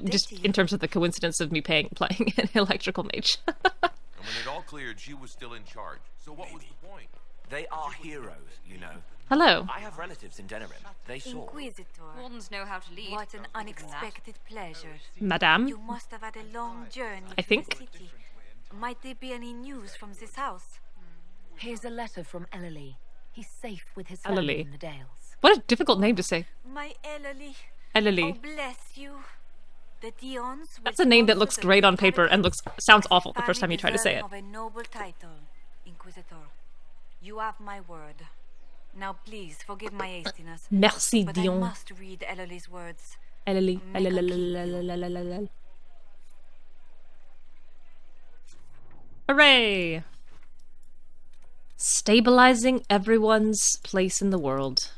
Just in terms of the coincidence of me playing an electrical mage. And when it all cleared, she was still in charge. So what was the point? They are heroes, you know. Hello. I have relatives in Denerim. They saw. Inquisitor. Wardens know how to lead. What an unexpected pleasure. Madame. You must have had a long journey I to think. the city. Might there be any news from this house? Here's a letter from Ellery. He's safe with his Ellery. family in the Dales. What a difficult name to say. My Ellery. Ellery. Oh, bless you. The Dions will That's a name that looks sponsor great the on paper and sounds awful the first time you try to say it. Of a noble title, Inquisitor. You have my word. Now please forgive my hastiness. Merci, but Dion. I must read Ellery's words. Ellery. Hooray! Stabilizing everyone's place in the world.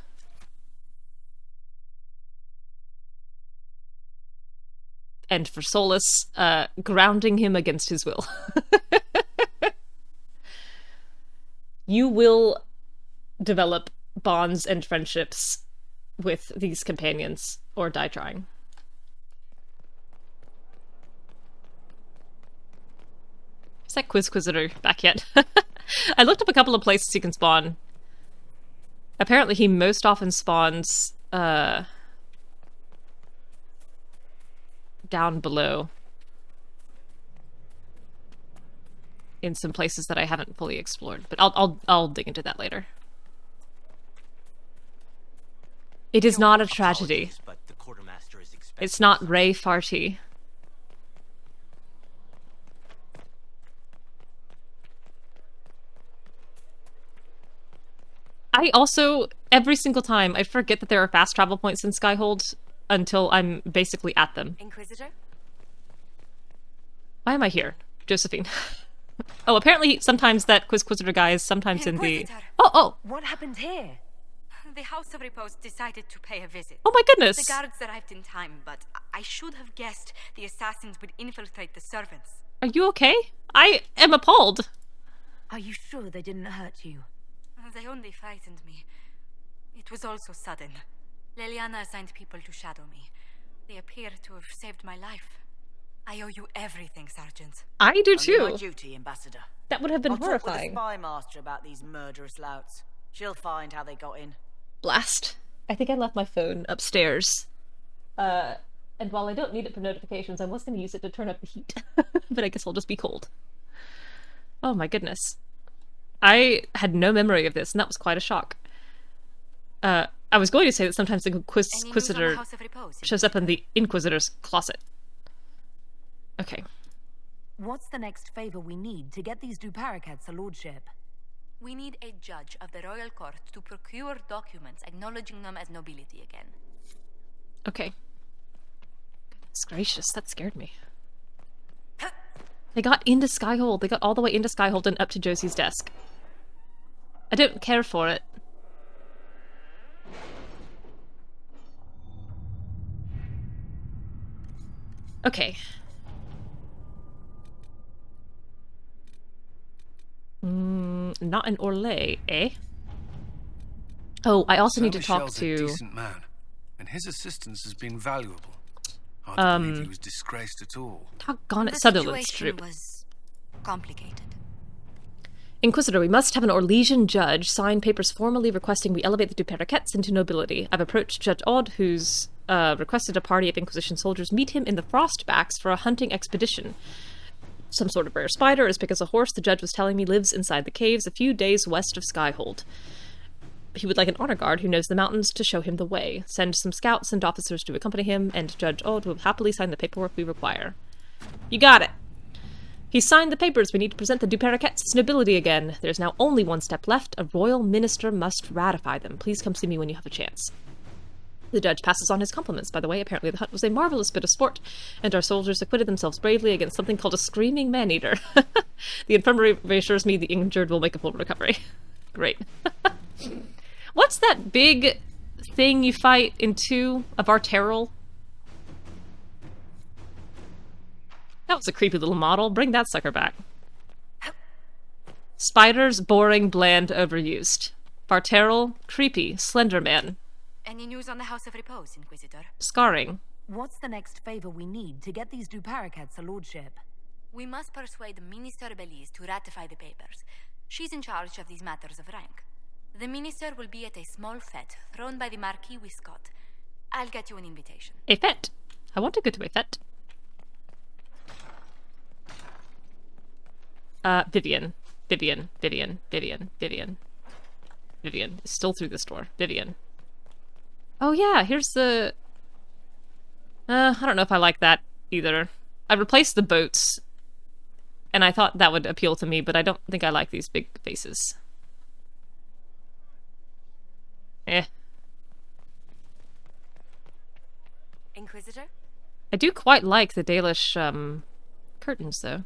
and for Solas, grounding him against his will. You will develop bonds and friendships with these companions, or die trying. Is that Quizquisitor back yet? I looked up a couple of places he can spawn. Apparently he most often spawns down below. In some places that I haven't fully explored, but I'll dig into that later. It is not a tragedy. It's not Ray Farty. I also, every single time, I forget that there are fast travel points in Skyhold until I'm basically at them. Inquisitor? Why am I here? Josephine. Oh, apparently sometimes that Quizquisitor guy is sometimes in the... Oh! What happened here? The House of Repose decided to pay a visit. Oh my goodness! The guards arrived in time, but I should have guessed the assassins would infiltrate the servants. Are you okay? I am appalled. Are you sure they didn't hurt you? They only frightened me. It was all so sudden. Leliana assigned people to shadow me. They appear to have saved my life. I owe you everything, Sergeant. I do too. Only my duty, Ambassador. That would have been I'll horrifying. talk with the spy master about these murderous louts. She'll find how they got in. Blast. I think I left my phone upstairs. And while I don't need it for notifications, I was going to use it to turn up the heat. But I guess I'll just be cold. Oh my goodness. I had no memory of this, and that was quite a shock. I was going to say that sometimes the Quizquisitor shows up in the Inquisitor's closet. Okay. What's the next favor we need to get these Duparacats a lordship? We need a judge of the royal court to procure documents acknowledging them as nobility again. Okay. Goodness gracious, that scared me. They got into Skyhold. They got all the way into Skyhold and up to Josie's desk. I don't care for it. Okay. Not an Orlais, eh? Oh, I also need to talk to... a decent man, and his assistance has been valuable. Hard to believe he was disgraced at all. Doggone it, Sutherland's troop. Was complicated. Inquisitor, we must have an Orlesian judge sign papers formally requesting we elevate the Duperroquets into nobility. I've approached Judge Odd, who's requested a party of Inquisition soldiers meet him in the Frostbacks for a hunting expedition. Some sort of rare spider, as big as a horse, the judge was telling me lives inside the caves a few days west of Skyhold. He would like an honor guard who knows the mountains to show him the way. Send some scouts and officers to accompany him, and Judge Odd will happily sign the paperwork we require. You got it! He signed the papers. We need to present the Duperroquets as nobility again. There's now only one step left. A royal minister must ratify them. Please come see me when you have a chance. The judge passes on his compliments. By the way, apparently the hunt was a marvelous bit of sport, and our soldiers acquitted themselves bravely against something called a screaming man-eater. The infirmary reassures me the injured will make a full recovery. Great. What's that big thing you fight in 2 of Arterral? That was a creepy little model. Bring that sucker back. Spiders, boring, bland, overused. Barterral, creepy, slender man. Any news on the House of Repose, Inquisitor? Scarring. What's the next favor we need to get these Duparacats a lordship? We must persuade Minister Belize to ratify the papers. She's in charge of these matters of rank. The minister will be at a small fete thrown by the Marquis Wiscott. I'll get you an invitation. A fete? I want to go to a fete. Vivienne. Vivienne. Vivienne. Vivienne. Vivienne. Vivienne is still through this door. Vivienne. Oh yeah, here's the... I don't know if I like that either. I replaced the boats, and I thought that would appeal to me, but I don't think I like these big faces. Inquisitor? I do quite like the Dalish, curtains, though.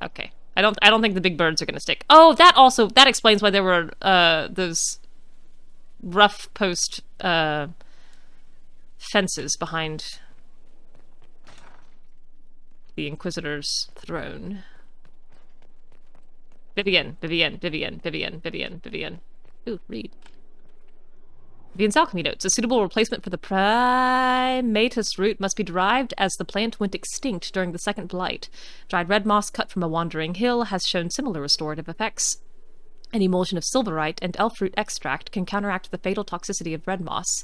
Okay. I don't think the big birds are gonna stick. Oh, that explains why there were, those rough post, fences behind the Inquisitor's throne. Vivienne. Ooh, read. Vivienne's alchemy notes. A suitable replacement for the Primatus root must be derived as the plant went extinct during the Second Blight. Dried red moss cut from a wandering hill has shown similar restorative effects. An emulsion of silverite and elfroot extract can counteract the fatal toxicity of red moss.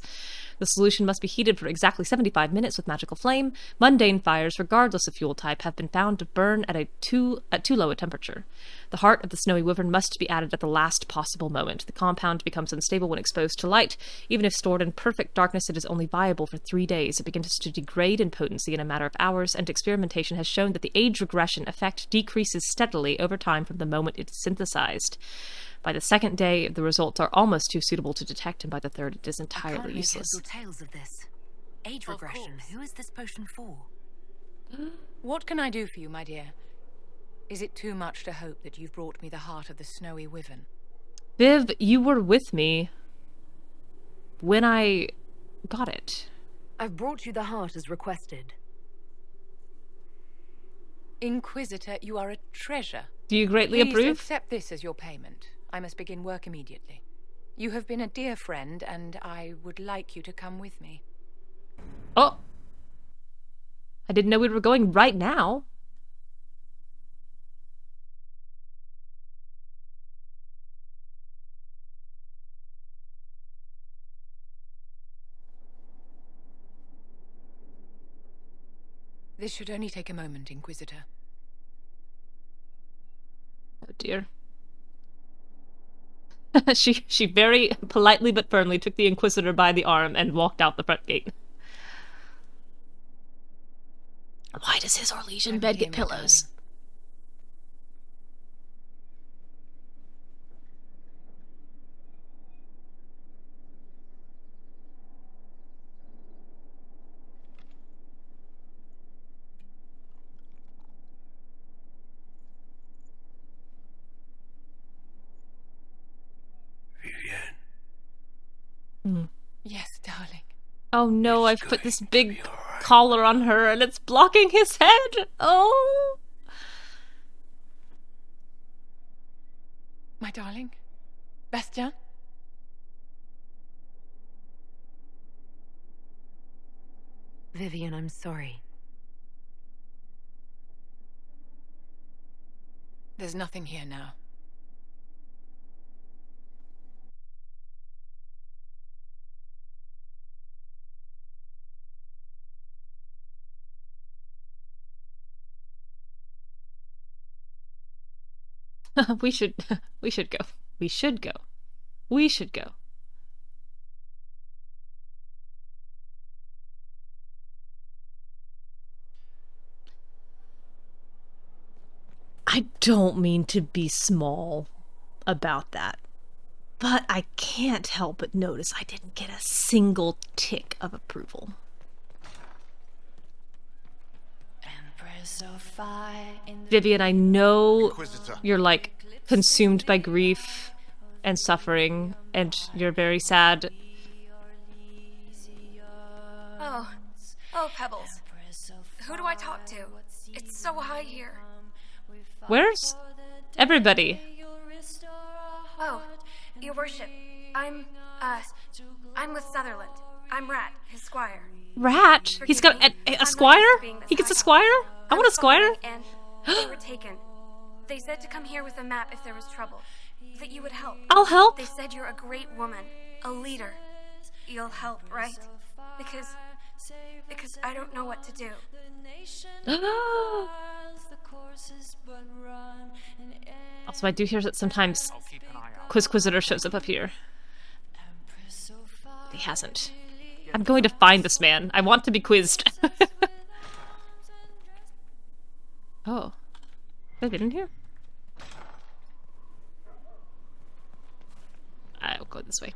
The solution must be heated for exactly 75 minutes with magical flame. Mundane fires, regardless of fuel type, have been found to burn at too low a temperature. The heart of the snowy wyvern must be added at the last possible moment. The compound becomes unstable when exposed to light. Even if stored in perfect darkness, it is only viable for 3 days. It begins to degrade in potency in a matter of hours, and experimentation has shown that the age regression effect decreases steadily over time from the moment it is synthesized. By the second day, the results are almost too suitable to detect, and by the third, it is entirely useless. Tales of this. Age regression. Who is this potion for? What can I do for you, my dear? Is it too much to hope that you've brought me the heart of the snowy wyvern? Viv, you were with me when I got it. I've brought you the heart as requested. Inquisitor, you are a treasure. Do you greatly Please approve? Accept this as your payment. I must begin work immediately. You have been a dear friend, and I would like you to come with me. Oh! I didn't know we were going right now. This should only take a moment, Inquisitor. Oh dear. She very politely but firmly took the Inquisitor by the arm and walked out the front gate. Why does his Orlesian bed get pillows? Yes, darling. Oh no, I've put this big collar on her and it's blocking his head. Oh. My darling? Bastien? Vivienne, I'm sorry. There's nothing here now. We should go. We should go. I don't mean to be small about that, but I can't help but notice I didn't get a single tick of approval. Vivienne, I know you're like consumed by grief and suffering, and you're very sad. Oh, Pebbles. Who do I talk to? It's so high here. Where's everybody? Oh, your worship. I'm with Sutherland. I'm Rat, his squire. Rat? He's got a squire? He gets a squire? I want a squire. And they were taken. They said to come here with a map if there was trouble. That you would help. I'll help. They said you're a great woman. A leader. You'll help, right? Because I don't know what to do. Also, I do hear that sometimes Quizquisitor shows up here. He hasn't. I'm going to find this man. I want to be quizzed. Oh. Did I get in here? I'll go this way.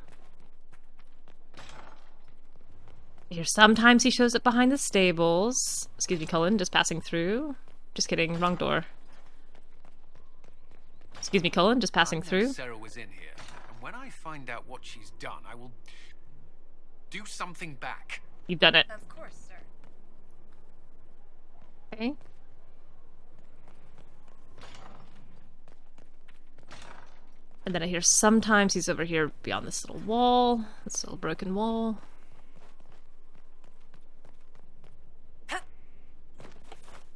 Here, sometimes he shows up behind the stables. Excuse me, Cullen, just passing through. Just kidding, wrong door. Excuse me, Cullen, just passing through. Sarah was in here, and when I find out what she's done, I will do something back. You've done it. Of course, sir. Okay. And then I hear sometimes he's over here beyond this little wall. This little broken wall.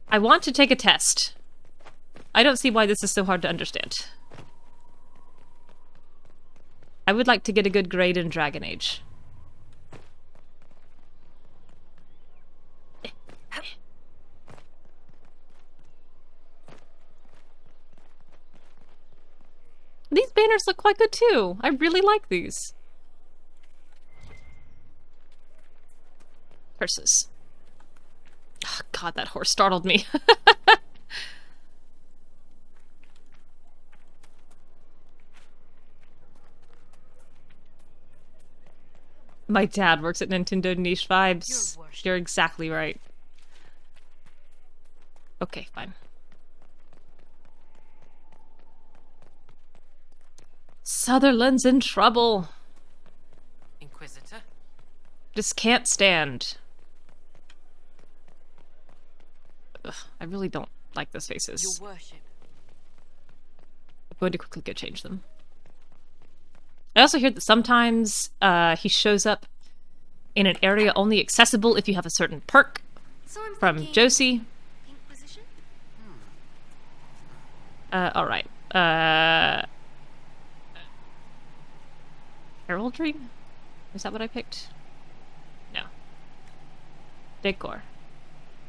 I want to take a test. I don't see why this is so hard to understand. I would like to get a good grade in Dragon Age. These banners look quite good too. I really like these. Curses. Oh, God, that horse startled me. My dad works at Nintendo Niche Vibes. You're exactly right. Okay, fine. Sutherland's in trouble. Inquisitor? Just can't stand. Ugh, I really don't like those faces. Your worship. I'm going to quickly go change them. I also hear that sometimes he shows up in an area only accessible if you have a certain perk. So I'm from thinking Josie. Inquisition? Alright. Heraldry? Is that what I picked? No. Decor.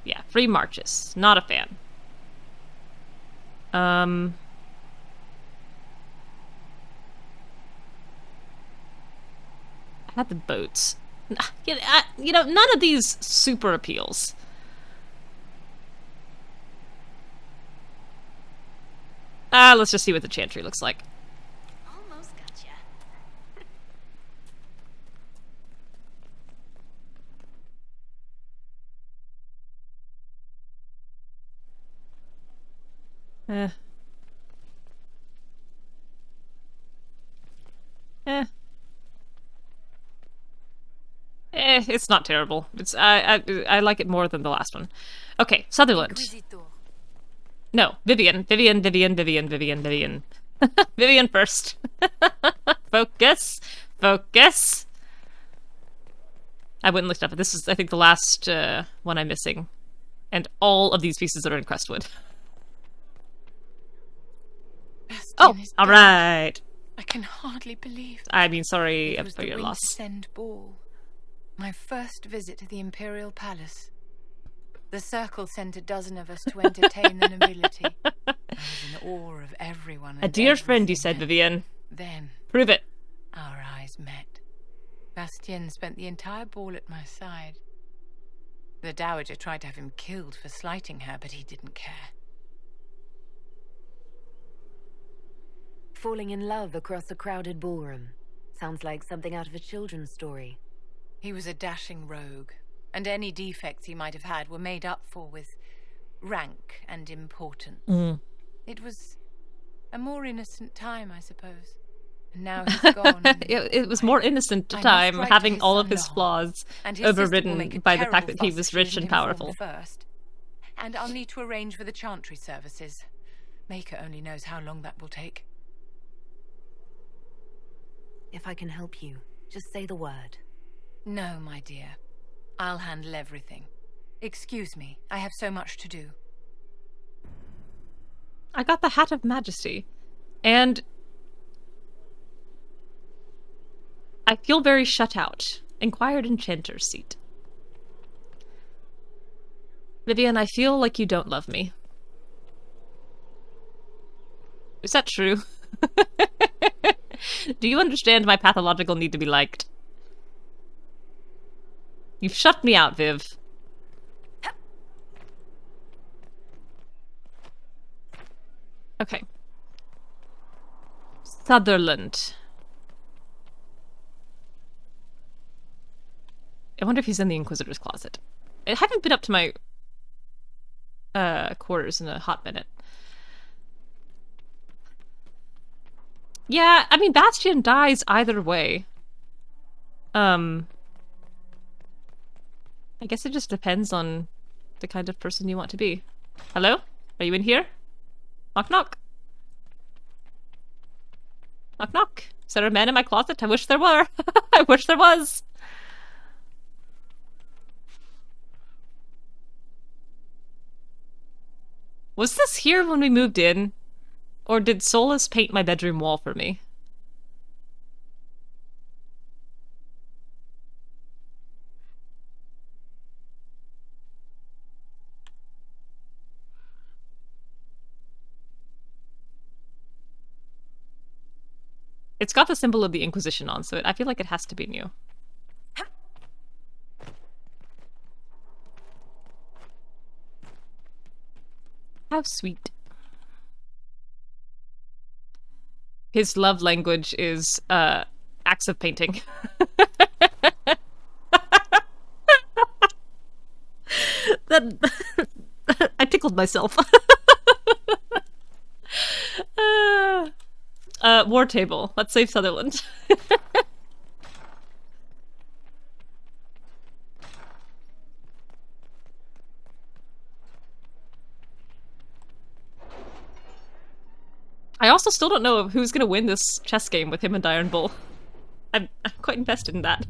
Yeah, free marches. Not a fan. I had the boats. You know, none of these super appeals. Let's just see what the chantry looks like. Almost gotcha. It's not terrible. It's I like it more than the last one. Okay, Sutherland. Inquisitor. No, Vivienne. Vivienne first. Focus. Focus. I went and looked up. This is, I think, the last one I'm missing. And all of these pieces that are in Crestwood. Oh, alright. I can hardly believe I mean, sorry it was for the your loss. Wintersend Ball. My first visit to the Imperial Palace. The Circle sent a dozen of us to entertain the nobility. I was in awe of everyone. A dear friend, you said, Vivienne. Then, prove it. Our eyes met. Bastien spent the entire ball at my side. The Dowager tried to have him killed for slighting her, but he didn't care. Falling in love across a crowded ballroom. Sounds like something out of a children's story. He was a dashing rogue, and any defects he might have had were made up for with rank and importance. It was a more innocent time, I suppose. And now he's gone. It was more innocent time, having all of his flaws overridden by the fact that he was rich and powerful. First. And I'll need to arrange for the chantry services. Maker only knows how long that will take. If I can help you, just say the word. No, my dear. I'll handle everything. Excuse me, I have so much to do. I got the Hat of Majesty, and I feel very shut out. Inquired Enchanter's Seat. Vivienne, I feel like you don't love me. Is that true? Do you understand my pathological need to be liked? You've shut me out, Viv. Okay. Sutherland. I wonder if he's in the Inquisitor's closet. I haven't been up to my quarters in a hot minute. Yeah, I mean, Bastien dies either way. I guess it just depends on the kind of person you want to be. Hello? Are you in here? Knock knock. Knock knock. Is there a man in my closet? I wish there were. I wish there was. Was this here when we moved in? Or did Solas paint my bedroom wall for me? It's got the symbol of the Inquisition on, so I feel like it has to be new. How sweet. His love language is acts of painting. That I tickled myself. War table. Let's save Sutherland. I also still don't know who's going to win this chess game with him and Iron Bull. I'm quite invested in that.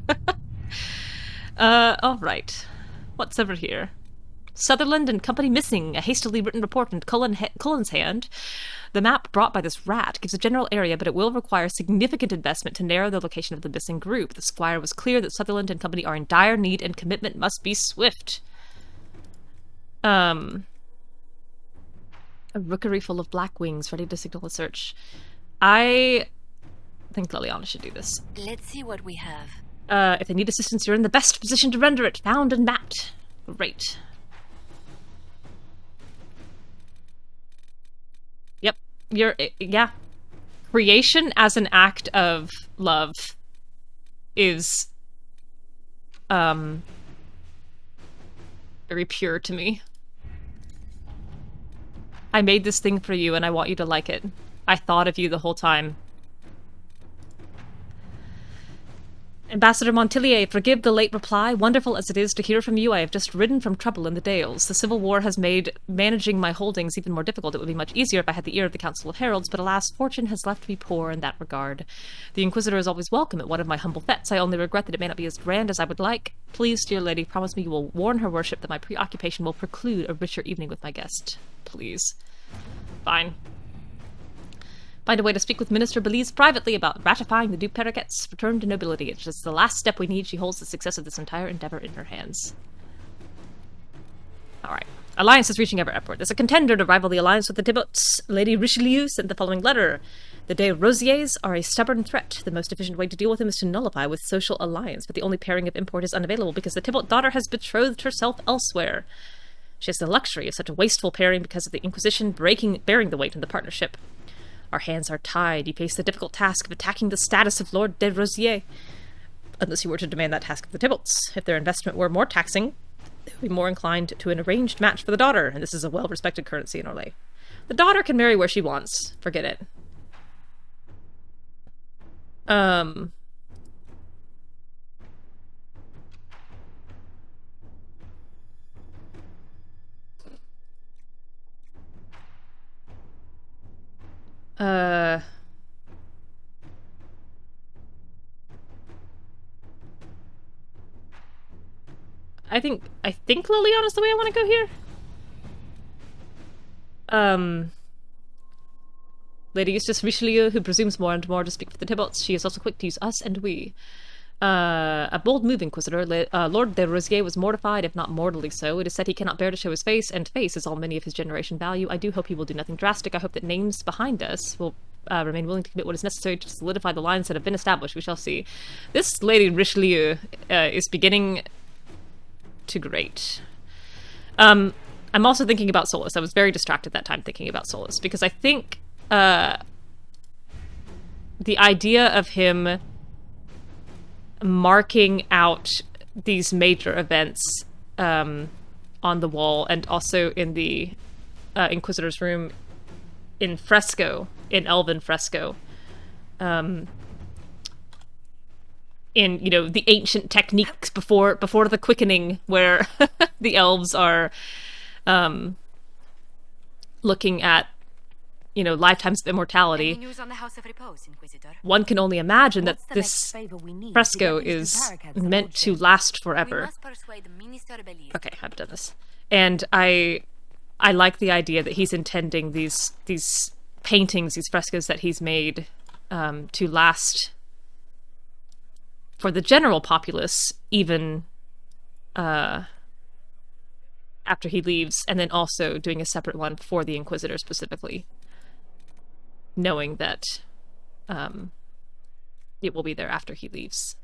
Alright. What's over here? Sutherland and company missing. A hastily written report in Cullen's hand. The map brought by this rat gives a general area, but it will require significant investment to narrow the location of the missing group. The squire was clear that Sutherland and company are in dire need and commitment must be swift. A rookery full of black wings ready to signal a search. I think Liliana should do this. Let's see what we have. If they need assistance, you're in the best position to render it. Found and mapped. Great. Yep. Yeah. Creation as an act of love is very pure to me. I made this thing for you and I want you to like it. I thought of you the whole time. Ambassador Montilier, forgive the late reply. Wonderful as it is to hear from you, I have just ridden from trouble in the Dales. The Civil War has made managing my holdings even more difficult. It would be much easier if I had the ear of the Council of Heralds, but alas, fortune has left me poor in that regard. The Inquisitor is always welcome at one of my humble fetes. I only regret that it may not be as grand as I would like. Please, dear lady, promise me you will warn her worship that my preoccupation will preclude a richer evening with my guest. Please. Fine. Find a way to speak with Minister Belize privately about ratifying the Duke Periquet's return to nobility. It's just the last step we need. She holds the success of this entire endeavor in her hands. Alright. Alliance is reaching ever upward. There's a contender to rival the alliance with the Thibaults. Lady Richelieu sent the following letter. The de Rosiers are a stubborn threat. The most efficient way to deal with them is to nullify with social alliance, but the only pairing of import is unavailable because the Thibault daughter has betrothed herself elsewhere. She has the luxury of such a wasteful pairing because of the Inquisition bearing the weight in the partnership. Our hands are tied. You face the difficult task of attacking the status of Lord de Rosier. Unless you were to demand that task of the Thibaults. If their investment were more taxing, they would be more inclined to an arranged match for the daughter, and this is a well-respected currency in Orlais. The daughter can marry where she wants. Forget it. I think Liliana's the way I want to go here. Lady Eustace Richelieu, who presumes more and more to speak for the Thibaults. She is also quick to use us and we. A bold move, Inquisitor. Lord de Rosier was mortified, if not mortally so. It is said he cannot bear to show his face, and face is all many of his generation value. I do hope he will do nothing drastic. I hope that names behind us will remain willing to commit what is necessary to solidify the lines that have been established. We shall see. This Lady Richelieu is beginning to grate. I'm also thinking about Solas. I was very distracted that time thinking about Solas, because I think the idea of him marking out these major events on the wall and also in the Inquisitor's room in fresco, in elven fresco, in, you know, the ancient techniques before the quickening, where the elves are looking at, you know, lifetimes of immortality. Any news on the House of Repose, Inquisitor? One can only imagine that this fresco is meant to last forever. We must persuade Minister Belize. Okay, I've done this. And I like the idea that he's intending these paintings, these frescoes that he's made to last for the general populace, even after he leaves, and then also doing a separate one for the Inquisitor specifically, knowing that it will be there after he leaves.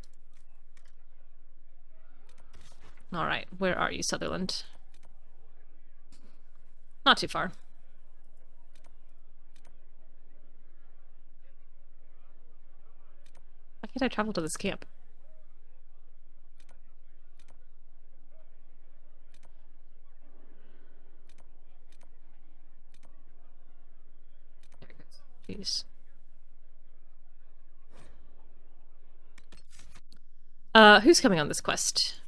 Alright, where are you, Sutherland? Not too far. Why can't I travel to this camp? There it goes. Please. Who's coming on this quest?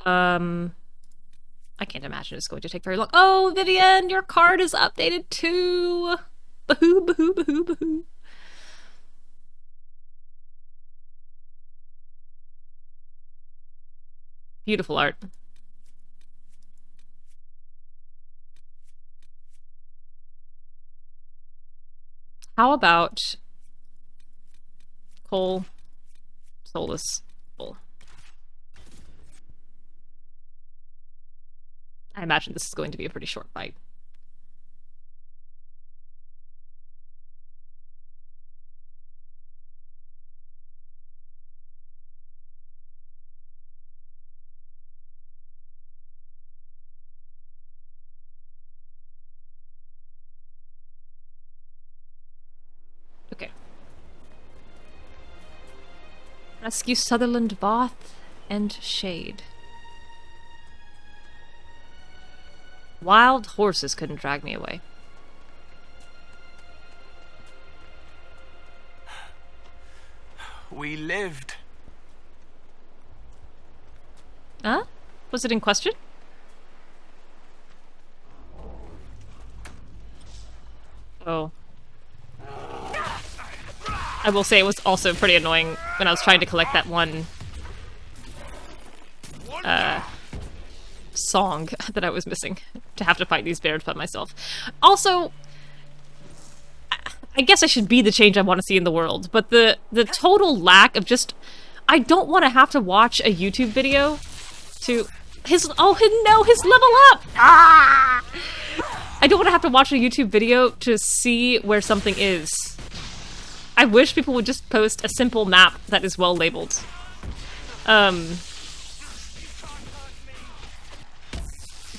I can't imagine it's going to take very long. Oh, Vivienne, your card is updated too! Bahoo, bahoo, bahoo, bahoo. Beautiful art. How about Cole, Solas, Bull? I imagine this is going to be a pretty short fight. Okay. Rescue Sutherland, Voth, and Shade. Wild horses couldn't drag me away. We lived. Huh? Was it in question? Oh. I will say it was also pretty annoying when I was trying to collect that one song that I was missing to have to fight these bears by myself. Also, I guess I should be the change I want to see in the world, but the total lack of just... I don't want to have to watch a YouTube video to... his level up! Ah! I don't want to have to watch a YouTube video to see where something is. I wish people would just post a simple map that is well labeled.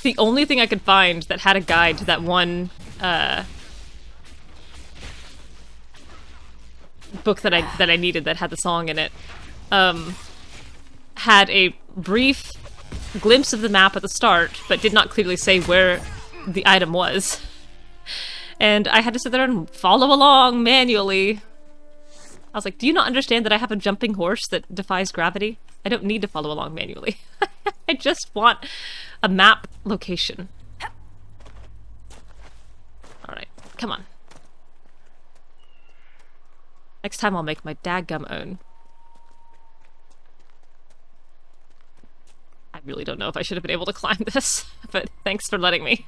The only thing I could find that had a guide to that one book that I needed that had the song in it had a brief glimpse of the map at the start, but did not clearly say where the item was. And I had to sit there and follow along manually. I was like, do you not understand that I have a jumping horse that defies gravity? I don't need to follow along manually. I just want a map location. Alright, come on. Next time I'll make my dadgum own. I really don't know if I should have been able to climb this, but thanks for letting me.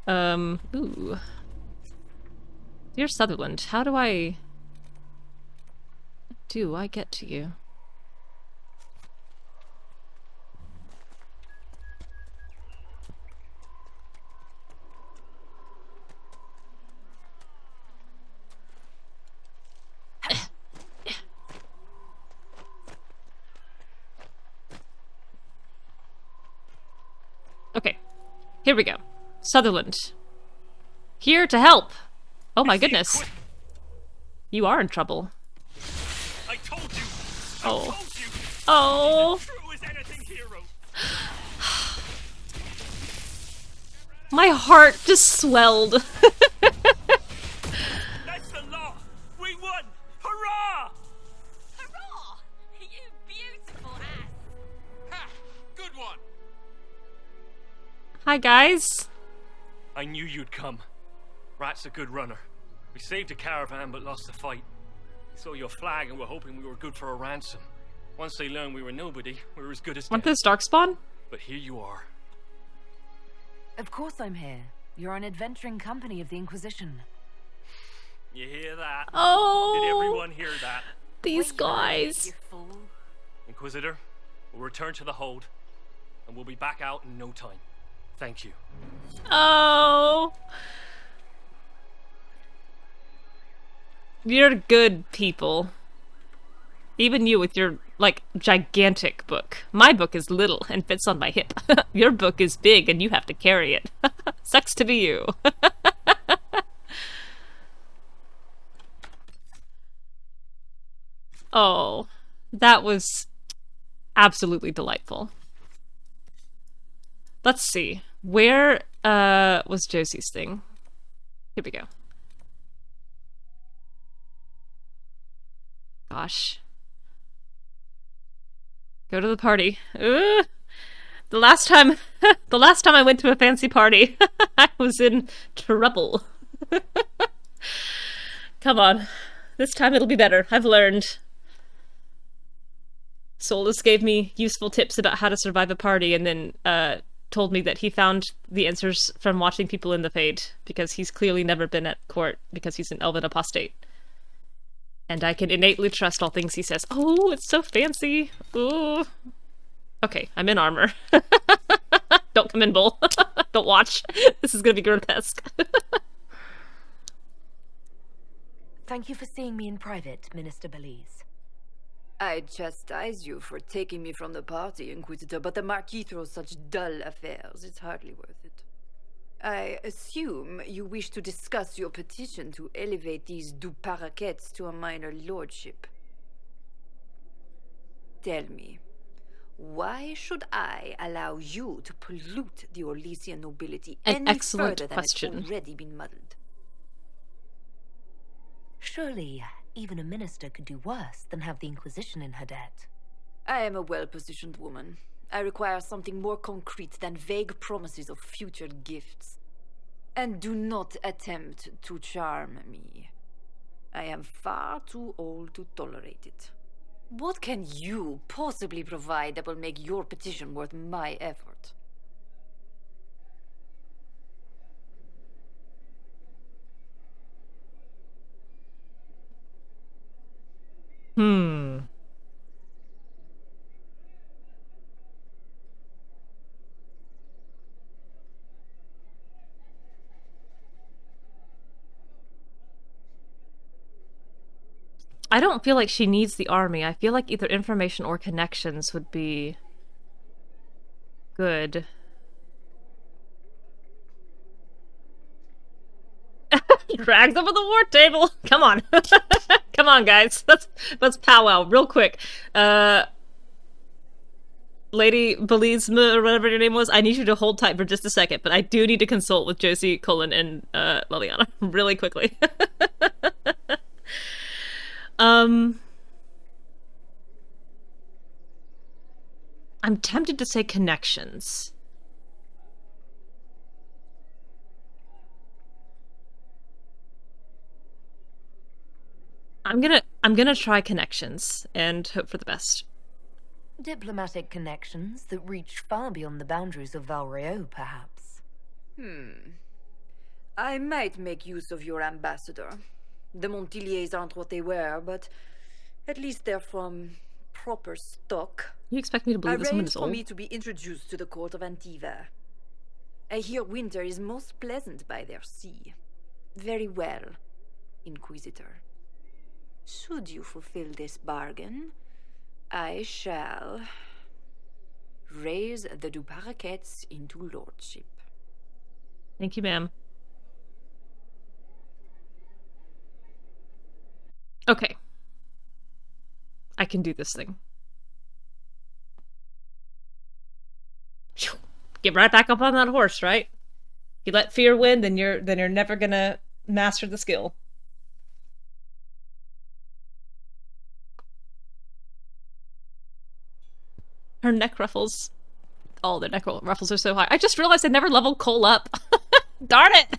Ooh. Dear Sutherland, how do I get to you? Okay, here we go. Sutherland. Here to help! Oh my goodness. You are in trouble. I told you. Oh. Oh. My heart just swelled. That's the law. Hi, guys. I knew you'd come. Rat's a good runner. We saved a caravan but lost the fight. We saw your flag and were hoping we were good for a ransom. Once they learned we were nobody, we were as good as Weren't dead. those Darkspawn? But here you are. Of course I'm here. You're an adventuring company of the Inquisition. You hear that? Oh! Did everyone hear that? These guys. You fool. Inquisitor, we'll return to the hold, and we'll be back out in no time. Thank you. Oh. You're good people. Even you with your, like, gigantic book. My book is little and fits on my hip. Your book is big and you have to carry it. Sucks to be you. Oh, that was absolutely delightful. Let's see. Where was Josie's thing? Here we go. Gosh. Go to the party. Ugh. The last time I went to a fancy party, I was in trouble. Come on. This time it'll be better. I've learned. Solas gave me useful tips about how to survive a party and then told me that he found the answers from watching people in the Fade, because he's clearly never been at court because he's an elven apostate. And I can innately trust all things he says. Oh, it's so fancy. Ooh. Okay, I'm in armor. Don't come in, Bull. Don't watch. This is gonna be grotesque. Thank you for seeing me in private, Minister Belize. I chastise you for taking me from the party, Inquisitor, but the Marquis throws such dull affairs. It's hardly worth it. I assume you wish to discuss your petition to elevate these du Paraquets to a minor lordship. Tell me, why should I allow you to pollute the Orlesian nobility An any excellent further question. than it's already been muddled? Surely, even a minister could do worse than have the Inquisition in her debt. I am a well-positioned woman. I require something more concrete than vague promises of future gifts. And do not attempt to charm me. I am far too old to tolerate it. What can you possibly provide that will make your petition worth my effort? I don't feel like she needs the army. I feel like either information or connections would be good. Drags over the war table. Come on. Come on, guys. Let's powwow real quick. Lady Belize, or whatever your name was, I need you to hold tight for just a second, but I do need to consult with Josie, Colin, and Liliana really quickly. I'm tempted to say connections. I'm gonna try connections and hope for the best. Diplomatic connections that reach far beyond the boundaries of Valreo, perhaps. I might make use of your ambassador. The Montiliers aren't what they were, but at least they're from proper stock. You expect me to believe this woman is Arranged old? for me to be introduced to the court of Antiva. I hear winter is most pleasant by their sea. Very well, Inquisitor. Should you fulfill this bargain, I shall raise the du Paraquets into lordship. Thank you, ma'am. Okay. I can do this thing. Phew. Get right back up on that horse, right? You let fear win, then you're never gonna master the skill. Her neck ruffles. all the necro ruffles are so high. I just realized I never leveled Cole up. Darn it!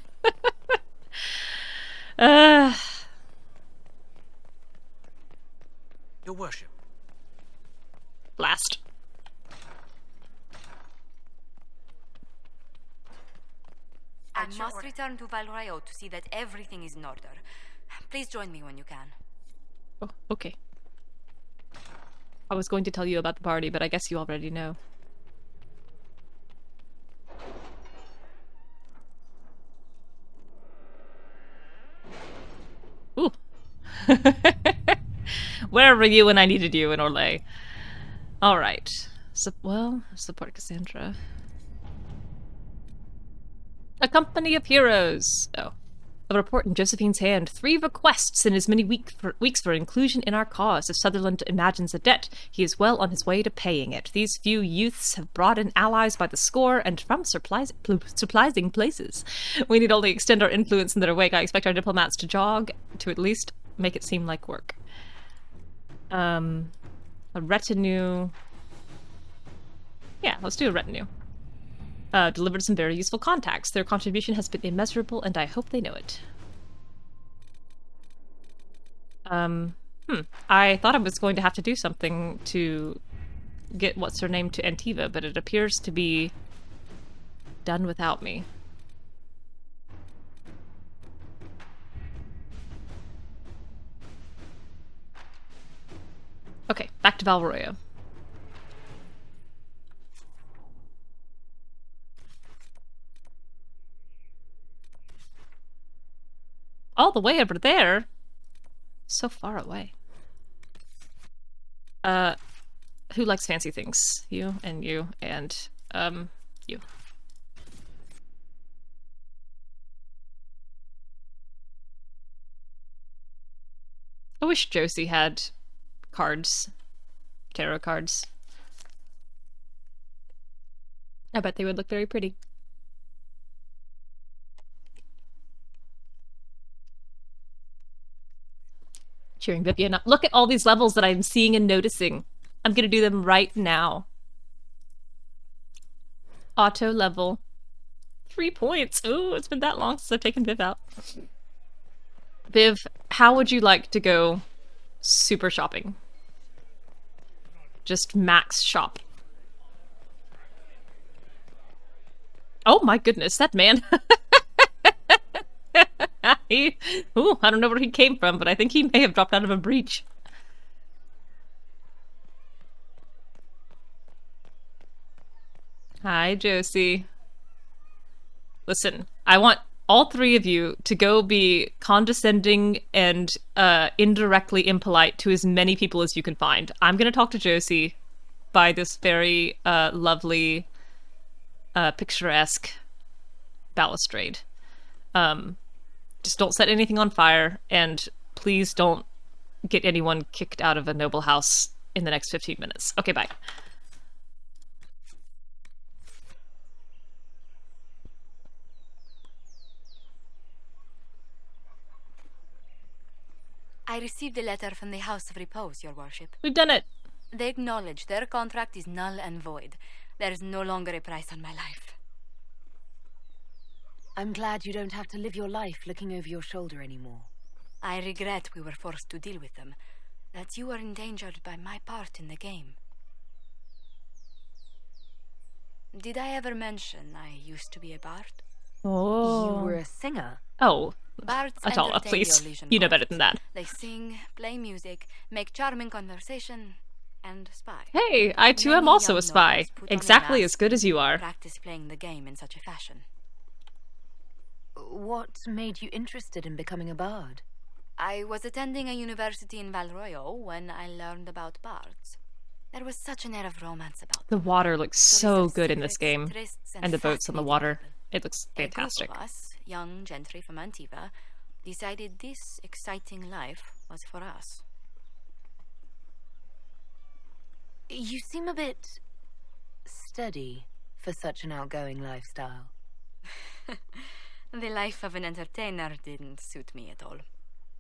Your worship. Blast. I must return to Valrayo to see that everything is in order. Please join me when you can. Oh, okay. I was going to tell you about the party, but I guess you already know. Ooh. Where were you when I needed you in Orlais? Alright. Support Cassandra. A company of heroes. Oh. A report in Josephine's hand. 3 requests in as many weeks for inclusion in our cause. If Sutherland imagines a debt, he is well on his way to paying it. These few youths have brought in allies by the score and from surprising places. We need only extend our influence in their wake. I expect our diplomats to jog to at least make it seem like work. A retinue. Yeah, let's do a retinue. Delivered some very useful contacts. Their contribution has been immeasurable, and I hope they know it. I thought I was going to have to do something to get what's-her-name to Antiva, but it appears to be done without me. Okay, back to Valroya. All the way over there? So far away. Who likes fancy things? You and you and, you. I wish Josie had cards. Tarot cards. I bet they would look very pretty. Cheering Vivienne up. Look at all these levels that I'm seeing and noticing. I'm gonna do them right now. Auto level. 3 points. Ooh, it's been that long since I've taken Viv out. Viv, how would you like to go super shopping? Just max shop. Oh my goodness, that man. I don't know where he came from, but I think he may have dropped out of a breach. Hi, Josie. Listen, I want all 3 of you to go be condescending and indirectly impolite to as many people as you can find. I'm gonna talk to Josie by this very lovely, picturesque balustrade. Just don't set anything on fire, and please don't get anyone kicked out of a noble house in the next 15 minutes. Okay, bye. I received a letter from the House of Repose, Your Worship. We've done it. They acknowledge their contract is null and void. There is no longer a price on my life. I'm glad you don't have to live your life looking over your shoulder anymore. I regret we were forced to deal with them, that you were endangered by my part in the game. Did I ever mention I used to be a bard? Oh. You were a singer? Oh. Bards Atala, please. You know better than that. They sing, play music, make charming conversation, and spy. Hey, I too am also a spy. Exactly as good as you are. Practice playing the game in such a fashion. What made you interested in becoming a bard? I was attending a university in Valroyo when I learned about bards. There was such an air of romance about them. The water looks so good in this game. And the boats on the water. It looks fantastic. A group of us, young gentry from Antiva, decided this exciting life was for us. You seem a bit steady for such an outgoing lifestyle. The life of an entertainer didn't suit me at all.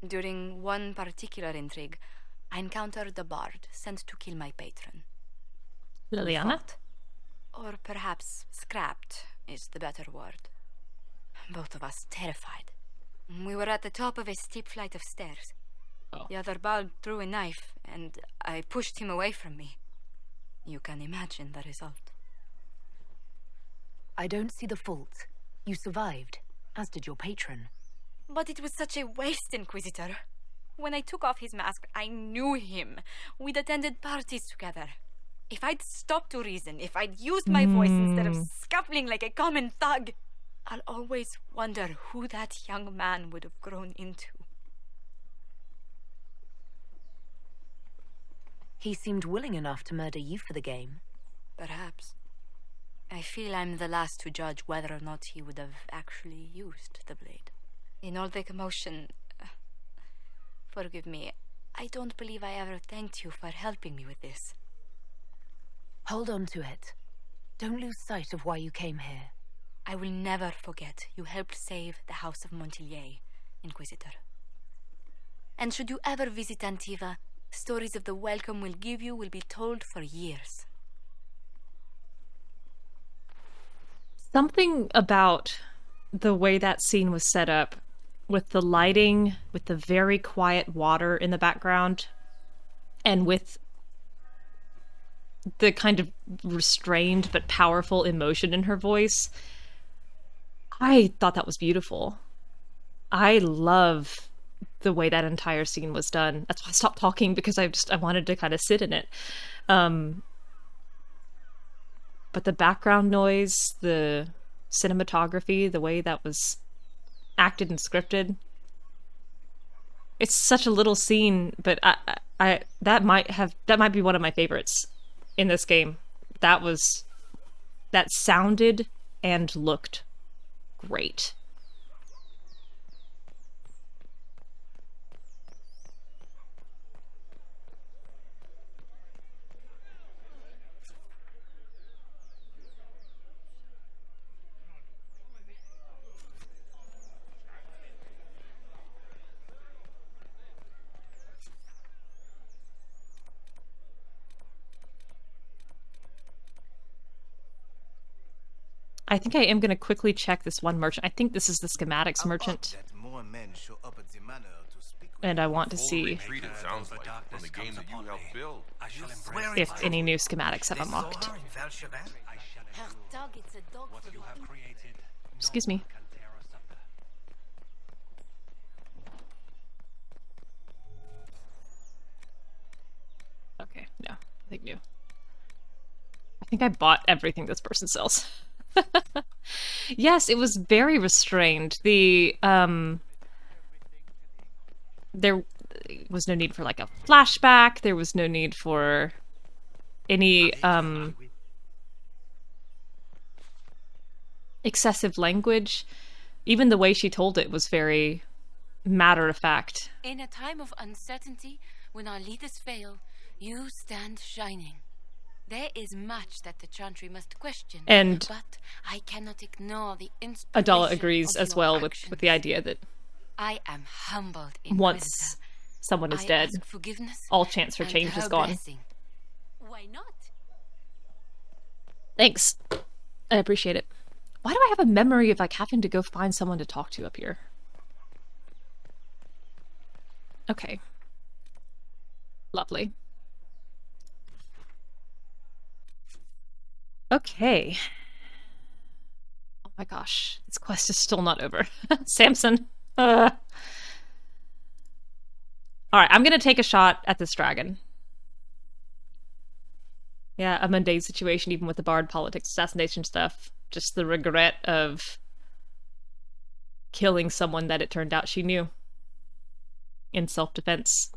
During one particular intrigue, I encountered a bard sent to kill my patron. Liliana? Or perhaps scrapped is the better word. Both of us terrified. We were at the top of a steep flight of stairs. Oh. The other bard threw a knife, and I pushed him away from me. You can imagine the result. I don't see the fault. You survived, as did your patron. But it was such a waste, Inquisitor. When I took off his mask, I knew him. We'd attended parties together. If I'd stopped to reason, if I'd used my voice instead of scuffling like a common thug, I'll always wonder who that young man would have grown into. He seemed willing enough to murder you for the game. Perhaps. I feel I'm the last to judge whether or not he would have actually used the blade. In all the commotion... forgive me, I don't believe I ever thanked you for helping me with this. Hold on to it. Don't lose sight of why you came here. I will never forget you helped save the House of Montilyet, Inquisitor. And should you ever visit Antiva, stories of the welcome we'll give you will be told for years. Something about the way that scene was set up, with the lighting, with the very quiet water in the background, and with the kind of restrained but powerful emotion in her voice, I thought that was beautiful. I love the way that entire scene was done. That's why I stopped talking, because I wanted to kind of sit in it. But the background noise, the cinematography, the way that was acted and scripted, it's such a little scene, but that might be one of my favorites in this game. That sounded and looked great. I think I am going to quickly check this one merchant. I think this is the schematics merchant. And I want to see if any new schematics have unlocked. Excuse me. Okay, no, nothing new. I think I bought everything this person sells. Yes, it was very restrained. There was no need for like a flashback. There was no need for any excessive language. Even the way she told it was very matter of fact. In a time of uncertainty, when our leaders fail, you stand shining. There is much that the Chantry must question, and but I cannot ignore the inspiration. Adala agrees as well with the idea that I am humbled. Once someone is dead, all chance for change is gone. Blessing. Why not? Thanks. I appreciate it. Why do I have a memory of like having to go find someone to talk to up here? Okay. Lovely. Okay. Oh my gosh. This quest is still not over. Samson. Alright, I'm gonna take a shot at this dragon. Yeah, a mundane situation even with the bard politics, assassination stuff. Just the regret of killing someone that it turned out she knew. In self-defense.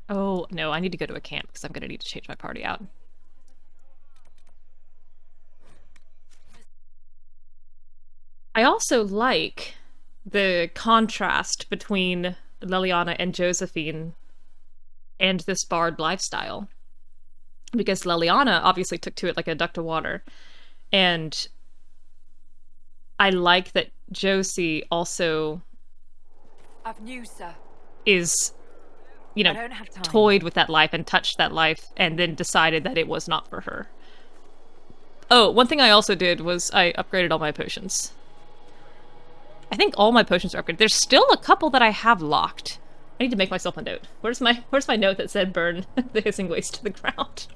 Oh, no, I need to go to a camp because I'm going to need to change my party out. I also like the contrast between Leliana and Josephine and this bard lifestyle. because Leliana obviously took to it like a duck to water. And I like that Josie also I've news, sir. is, you know, I don't have time. toyed with that life and touched that life and then decided that it was not for her. Oh, one thing I also did was I upgraded all my potions. I think all my potions are upgraded. There's still a couple that I have locked. I need to make myself a note. Where's my note that said burn the hissing waste to the ground?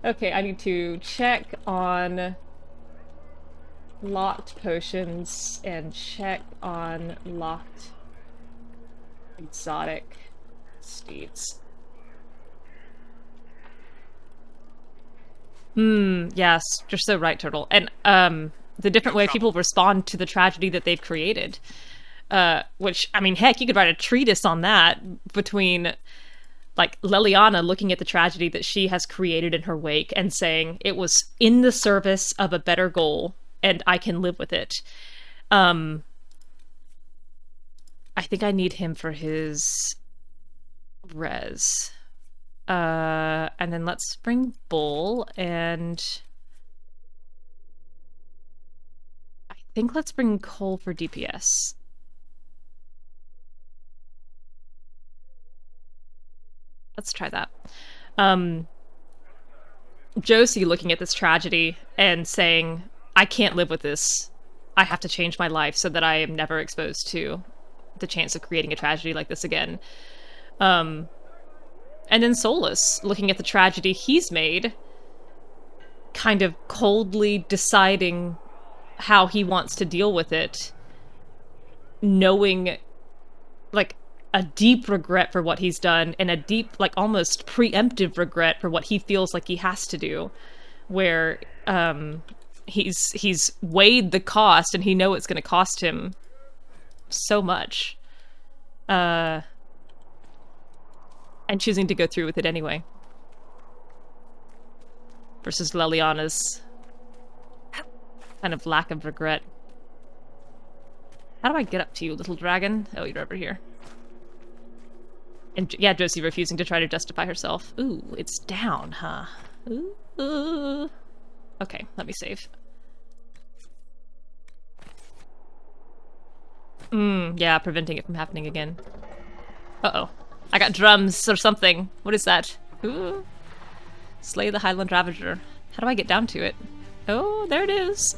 Okay, I need to check on locked potions and check on locked exotic steeds. Yes, you're so right, Turtle. And the different way people respond to the tragedy that they've created. Which, I mean, heck, you could write a treatise on that, between, like, Leliana looking at the tragedy that she has created in her wake and saying, it was in the service of a better goal, and I can live with it. I think I need him for his res. And then let's bring Bull, and I think let's bring Cole for DPS. Let's try that. Josie looking at this tragedy and saying, I can't live with this. I have to change my life so that I am never exposed to the chance of creating a tragedy like this again. And then Solas looking at the tragedy he's made, kind of coldly deciding how he wants to deal with it, knowing, like, a deep regret for what he's done, and a deep, like, almost preemptive regret for what he feels like he has to do, where he's weighed the cost, and he knows it's going to cost him so much, and choosing to go through with it anyway, versus Leliana's kind of lack of regret. How do I get up to you, little dragon? Oh, you're over here. And yeah, Josie refusing to try to justify herself. Ooh, it's down, huh? Ooh. Okay, let me save. Yeah, preventing it from happening again. Uh-oh. I got drums or something. What is that? Ooh. Slay the Highland Ravager. How do I get down to it? Oh, there it is.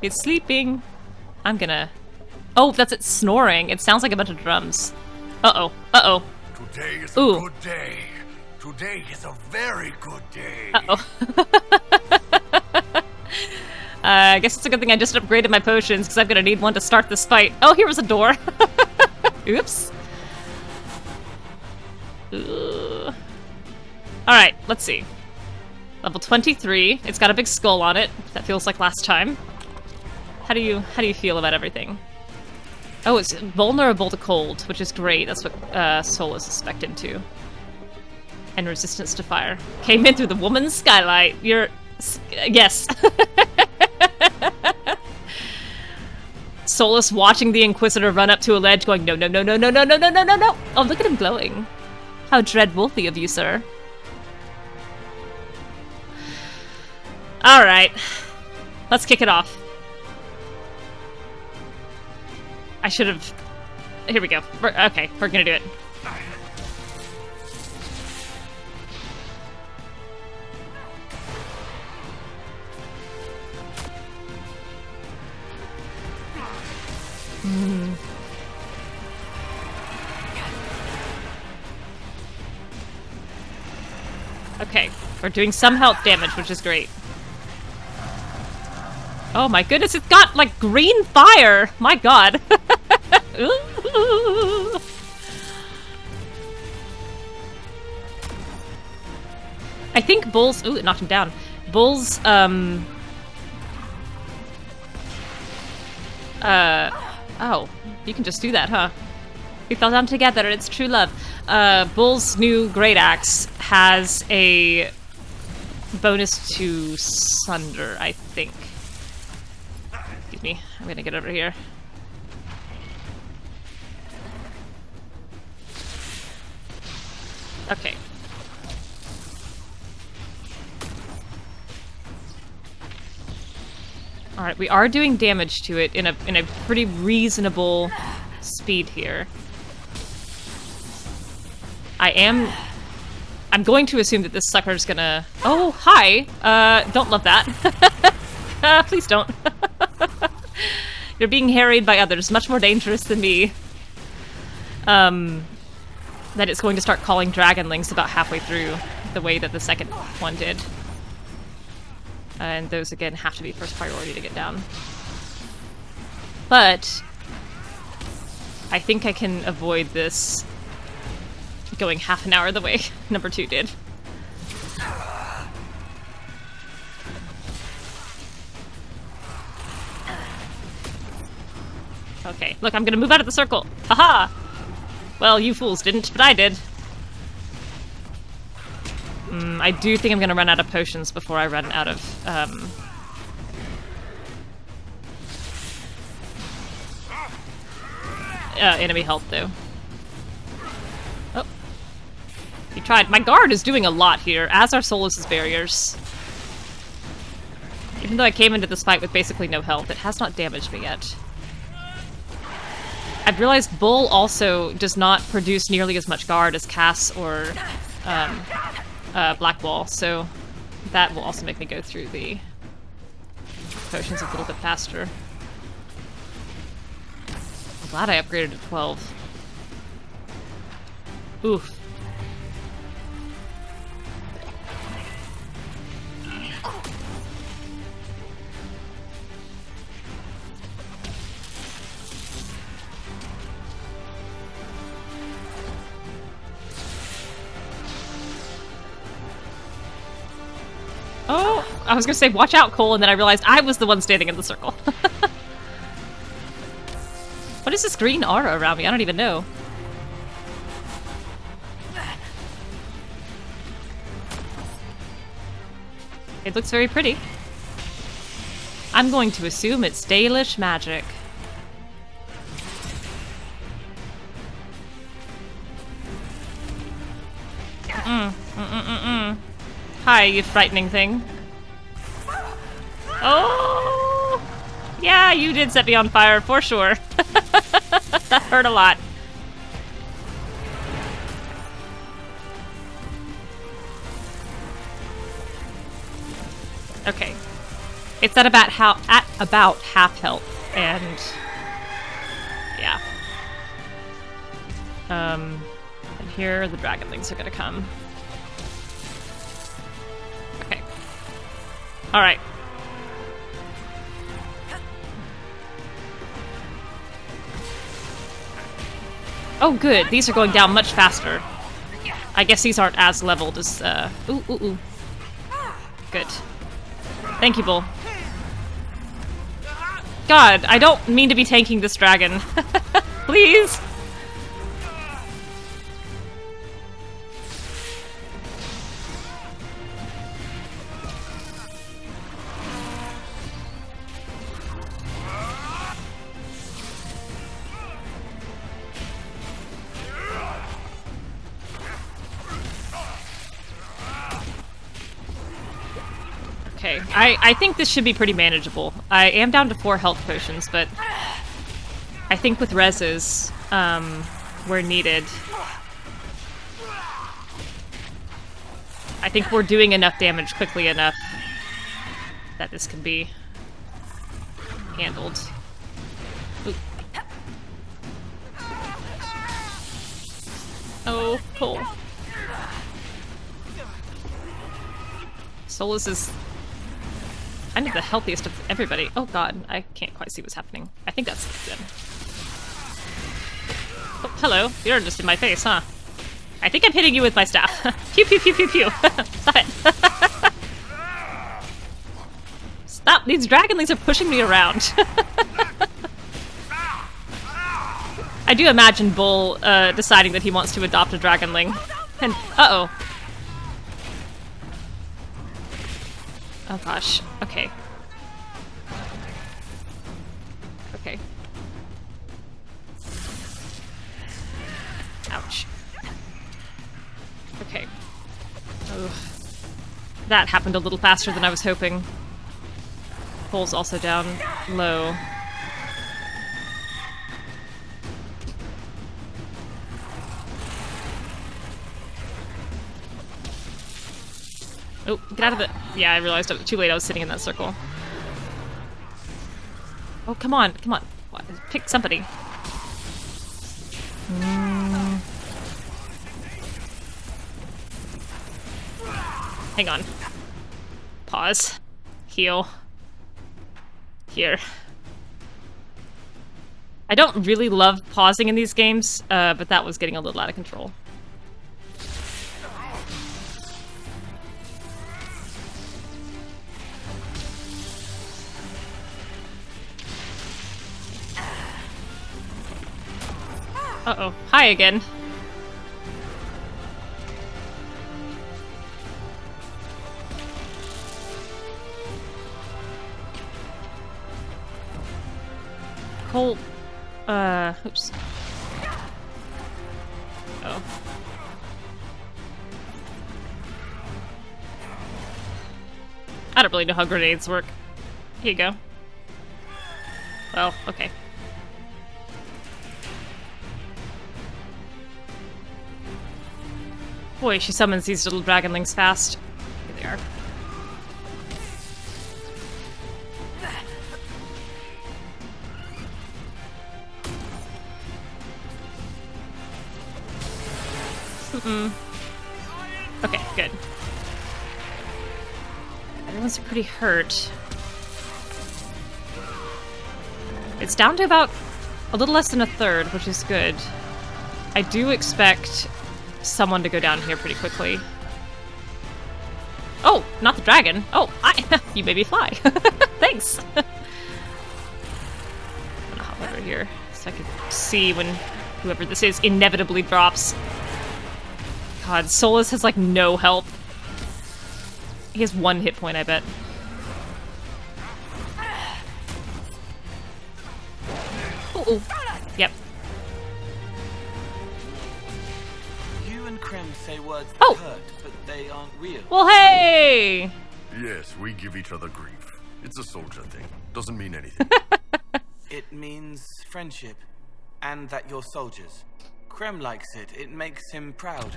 It's sleeping. I'm gonna... Oh, that's it snoring. It sounds like a bunch of drums. Uh-oh. Uh-oh. Today is a good day. Today is a very good day. Uh-oh. I guess it's a good thing I just upgraded my potions, because I'm gonna need one to start this fight. Oh, here was a door. Oops. Alright, let's see. Level 23. It's got a big skull on it. That feels like last time. How do you feel about everything? Oh, it's vulnerable to cold, which is great. That's what Solas is spec'd into. And resistance to fire. Came in through the woman's skylight. You're... Yes. Solas watching the Inquisitor run up to a ledge going, no, no, no, no, no, no, no, no, no, no, no. Oh, look at him glowing. How dreadwolfy of you, sir. Alright. Let's kick it off. I should have... Here we go. Okay, we're gonna do it. Okay, we're doing some health damage, which is great. Oh my goodness, it's got, like, green fire! My god! I think Bull's... Ooh, it knocked him down. Bull's, Oh, you can just do that, huh? We fell down together, it's true love. Bull's new Great Axe has a bonus to Sunder, I think. Excuse me, I'm gonna get over here. Okay. Alright, we are doing damage to it in a pretty reasonable speed here. I'm going to assume that this sucker's gonna... Oh, hi! Don't love that. Please don't. You're being harried by others, much more dangerous than me. That it's going to start calling dragonlings about halfway through, the way that the second one did. And those, again, have to be first priority to get down. But I think I can avoid this going half an hour the way number 2 did. Okay, look, I'm gonna move out of the circle. Haha! Well, you fools didn't, but I did. I do think I'm gonna run out of potions before I run out of, enemy health, though. Oh. You tried. My guard is doing a lot here, as are Solas' barriers. Even though I came into this fight with basically no health, it has not damaged me yet. I've realized Bull also does not produce nearly as much guard as Cass or Blackwall, so that will also make me go through the potions a little bit faster. I'm glad I upgraded to 12. Oof. Oh, I was gonna say, watch out, Cole, and then I realized I was the one standing in the circle. What is this green aura around me? I don't even know. It looks very pretty. I'm going to assume it's Dalish magic. Hi, you frightening thing. Oh! Yeah, you did set me on fire, for sure. That hurt a lot. Okay. It's at about half health, and yeah. And here the dragonlings are gonna come. Okay. Alright. Oh good, these are going down much faster. I guess these aren't as leveled as, ooh. Good. Thank you, Bull. God, I don't mean to be tanking this dragon. Please! Okay, I think this should be pretty manageable. I am down to 4 health potions, but I think with reses, where needed, I think we're doing enough damage quickly enough that this can be handled. Ooh. Oh, cool. Solas is kind of the healthiest of everybody. Oh god, I can't quite see what's happening. I think that's good. Oh, hello. You're just in my face, huh? I think I'm hitting you with my staff. Pew pew pew pew pew. Stop it. Stop! These dragonlings are pushing me around. I do imagine Bull deciding that he wants to adopt a dragonling. And uh-oh. Oh gosh. Okay. Okay. Ouch. Okay. Oh. That happened a little faster than I was hoping. Cole's also down low. Oh, get out of it. Yeah, I realized it was too late. I was sitting in that circle. Oh, come on. Come on. Pick somebody. Hang on. Pause. Heal. Here. I don't really love pausing in these games, but that was getting a little out of control. Uh-oh. Hi again. Cole... oops. Oh. I don't really know how grenades work. Here you go. Well, okay. Boy, she summons these little dragonlings fast. Here they are. Okay, good. Everyone's pretty hurt. It's down to about a little less than a third, which is good. I do expect someone to go down here pretty quickly. Oh, not the dragon. Oh, you made me fly. Thanks. I'm gonna hop over here so I can see when whoever this is inevitably drops. God, Solas has like no help. He has 1 hit point, I bet. Ooh. Yep. You and Krem say words that hurt, but they aren't real. Well, hey! Yes, we give each other grief. It's a soldier thing. Doesn't mean anything. It means friendship, and that you're soldiers. Krem likes it. It makes him proud.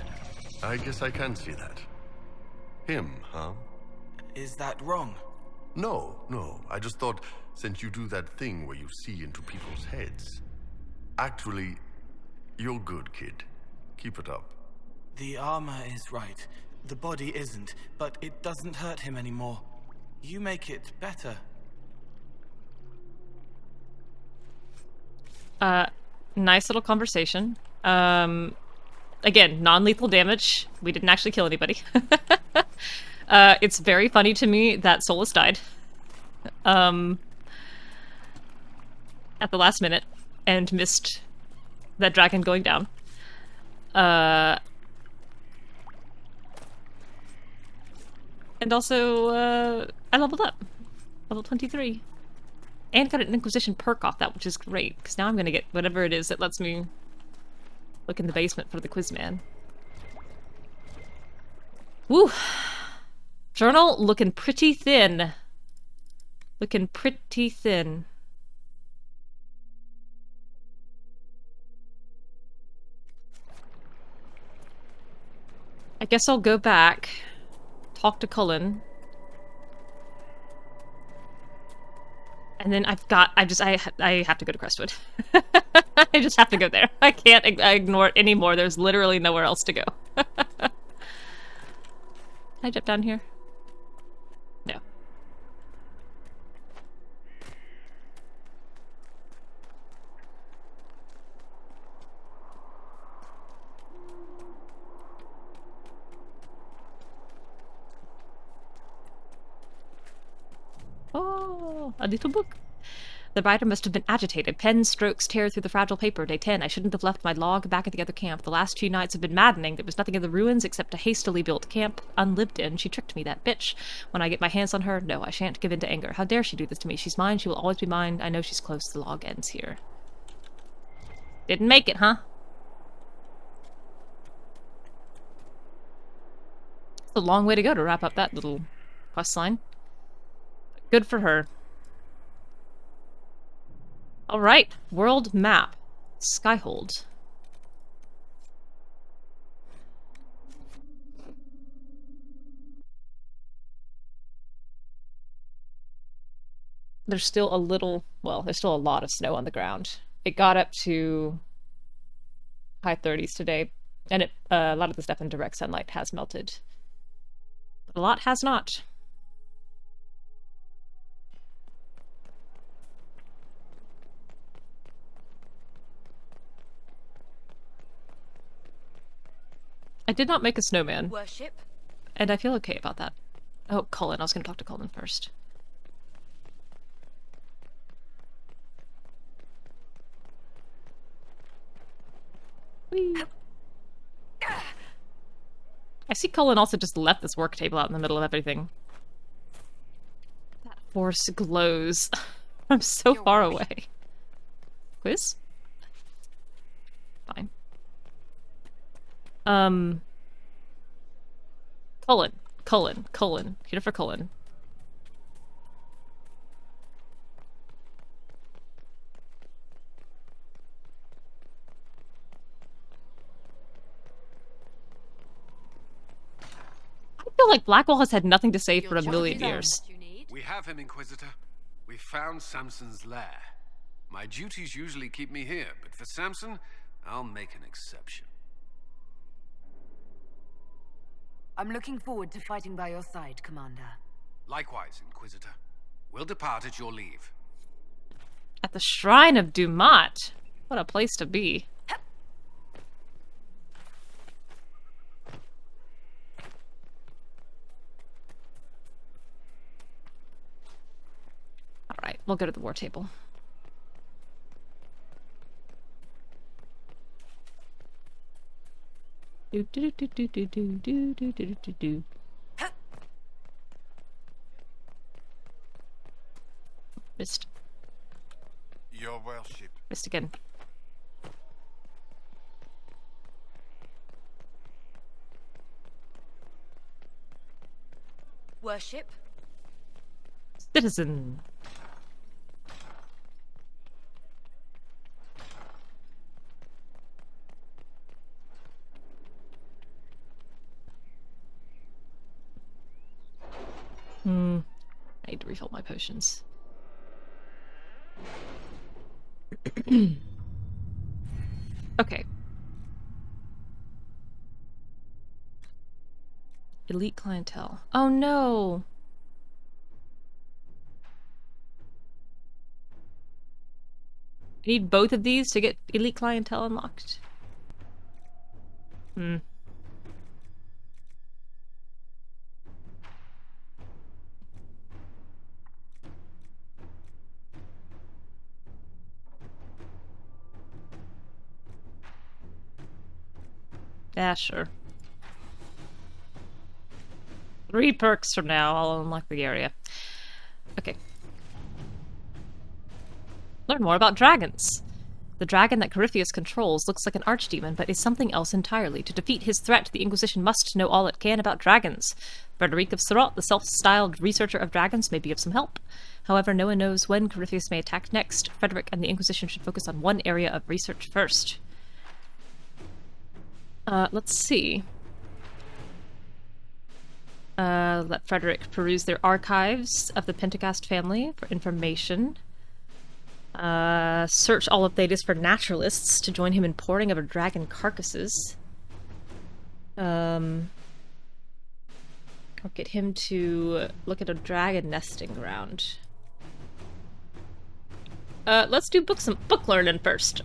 I guess I can see that. Him, huh? Is that wrong? No, no. I just thought, since you do that thing where you see into people's heads. Actually, you're good, kid. Keep it up. The armor is right. The body isn't, but it doesn't hurt him anymore. You make it better. Nice little conversation. Again, non-lethal damage. We didn't actually kill anybody. It's very funny to me that Solas died. At the last minute and missed that dragon going down. And also, I leveled up. Level 23. And got an Inquisition perk off that, which is great, because now I'm going to get whatever it is that lets me look in the basement for the Quizman. Woo! Journal looking pretty thin. Looking pretty thin. I guess I'll go back, talk to Cullen. And then I have to go to Crestwood. I just have to go there. I can't ignore it anymore. There's literally nowhere else to go. Can I jump down here? No. Oh, a little book. The writer must have been agitated. Pen strokes tear through the fragile paper. Day 10. I shouldn't have left my log back at the other camp. The last 2 nights have been maddening. There was nothing in the ruins except a hastily built camp, unlived in. She tricked me, that bitch. When I get my hands on her, no, I shan't give in to anger. How dare she do this to me? She's mine. She will always be mine. I know she's close. The log ends here. Didn't make it, huh? It's a long way to go to wrap up that little quest line. Good for her. Alright, world map. Skyhold. There's still a little, well, there's still a lot of snow on the ground. It got up to high 30s today, and a lot of the stuff in direct sunlight has melted. But a lot has not. I did not make a snowman. Worship. And I feel okay about that. Oh, Cullen. I was going to talk to Cullen first. Whee. I see Cullen also just left this work table out in the middle of everything. That force glows. I'm so far away. Quiz? Fine. Cullen. Here for Cullen. I feel like Blackwall has had nothing to say for a million years. We have him, Inquisitor. We found Samson's lair. My duties usually keep me here, but for Samson, I'll make an exception. I'm looking forward to fighting by your side, Commander. Likewise, Inquisitor. We'll depart at your leave. At the Shrine of Dumat. What a place to be. Alright, we'll go to the war table. Missed. Your worship. Missed again. Worship. Citizen. I need to refill my potions. Okay. Elite clientele. Oh no! I need both of these to get elite clientele unlocked. Yeah, sure. 3 perks from now, I'll unlock the area. Okay. Learn more about dragons. The dragon that Corypheus controls looks like an archdemon, but is something else entirely. To defeat his threat, the Inquisition must know all it can about dragons. Frederic of Surratt, the self-styled researcher of dragons, may be of some help. However, no one knows when Corypheus may attack next. Frederic and the Inquisition should focus on one area of research first. Let's see. Let Frederic peruse their archives of the Pentagast family for information. Search all of Thedas for naturalists to join him in pouring over dragon carcasses. I'll get him to look at a dragon nesting ground. Let's do book learning first.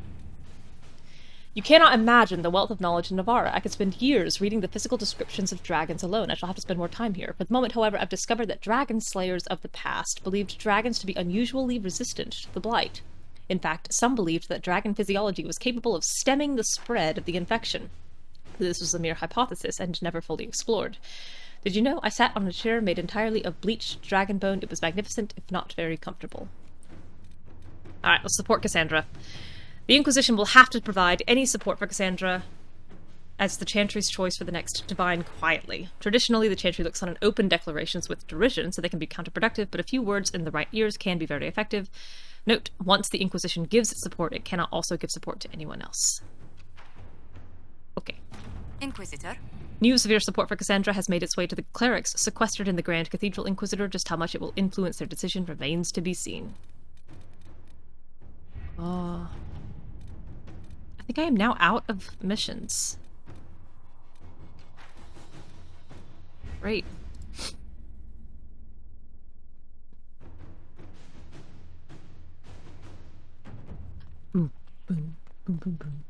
You cannot imagine the wealth of knowledge in Navarra. I could spend years reading the physical descriptions of dragons alone. I shall have to spend more time here. For the moment, however, I've discovered that dragon slayers of the past believed dragons to be unusually resistant to the blight. In fact, some believed that dragon physiology was capable of stemming the spread of the infection. This was a mere hypothesis and never fully explored. Did you know I sat on a chair made entirely of bleached dragon bone? It was magnificent, if not very comfortable. Alright, let's support Cassandra. The Inquisition will have to provide any support for Cassandra as the Chantry's choice for the next Divine quietly. Traditionally, the Chantry looks on an open declarations with derision, so they can be counterproductive, but a few words in the right ears can be very effective. Note, once the Inquisition gives support, it cannot also give support to anyone else. Okay. Inquisitor? News of your support for Cassandra has made its way to the clerics sequestered in the Grand Cathedral Inquisitor. Just how much it will influence their decision remains to be seen. I think I am now out of missions. Great. Boom, boom, boom, boom, boom.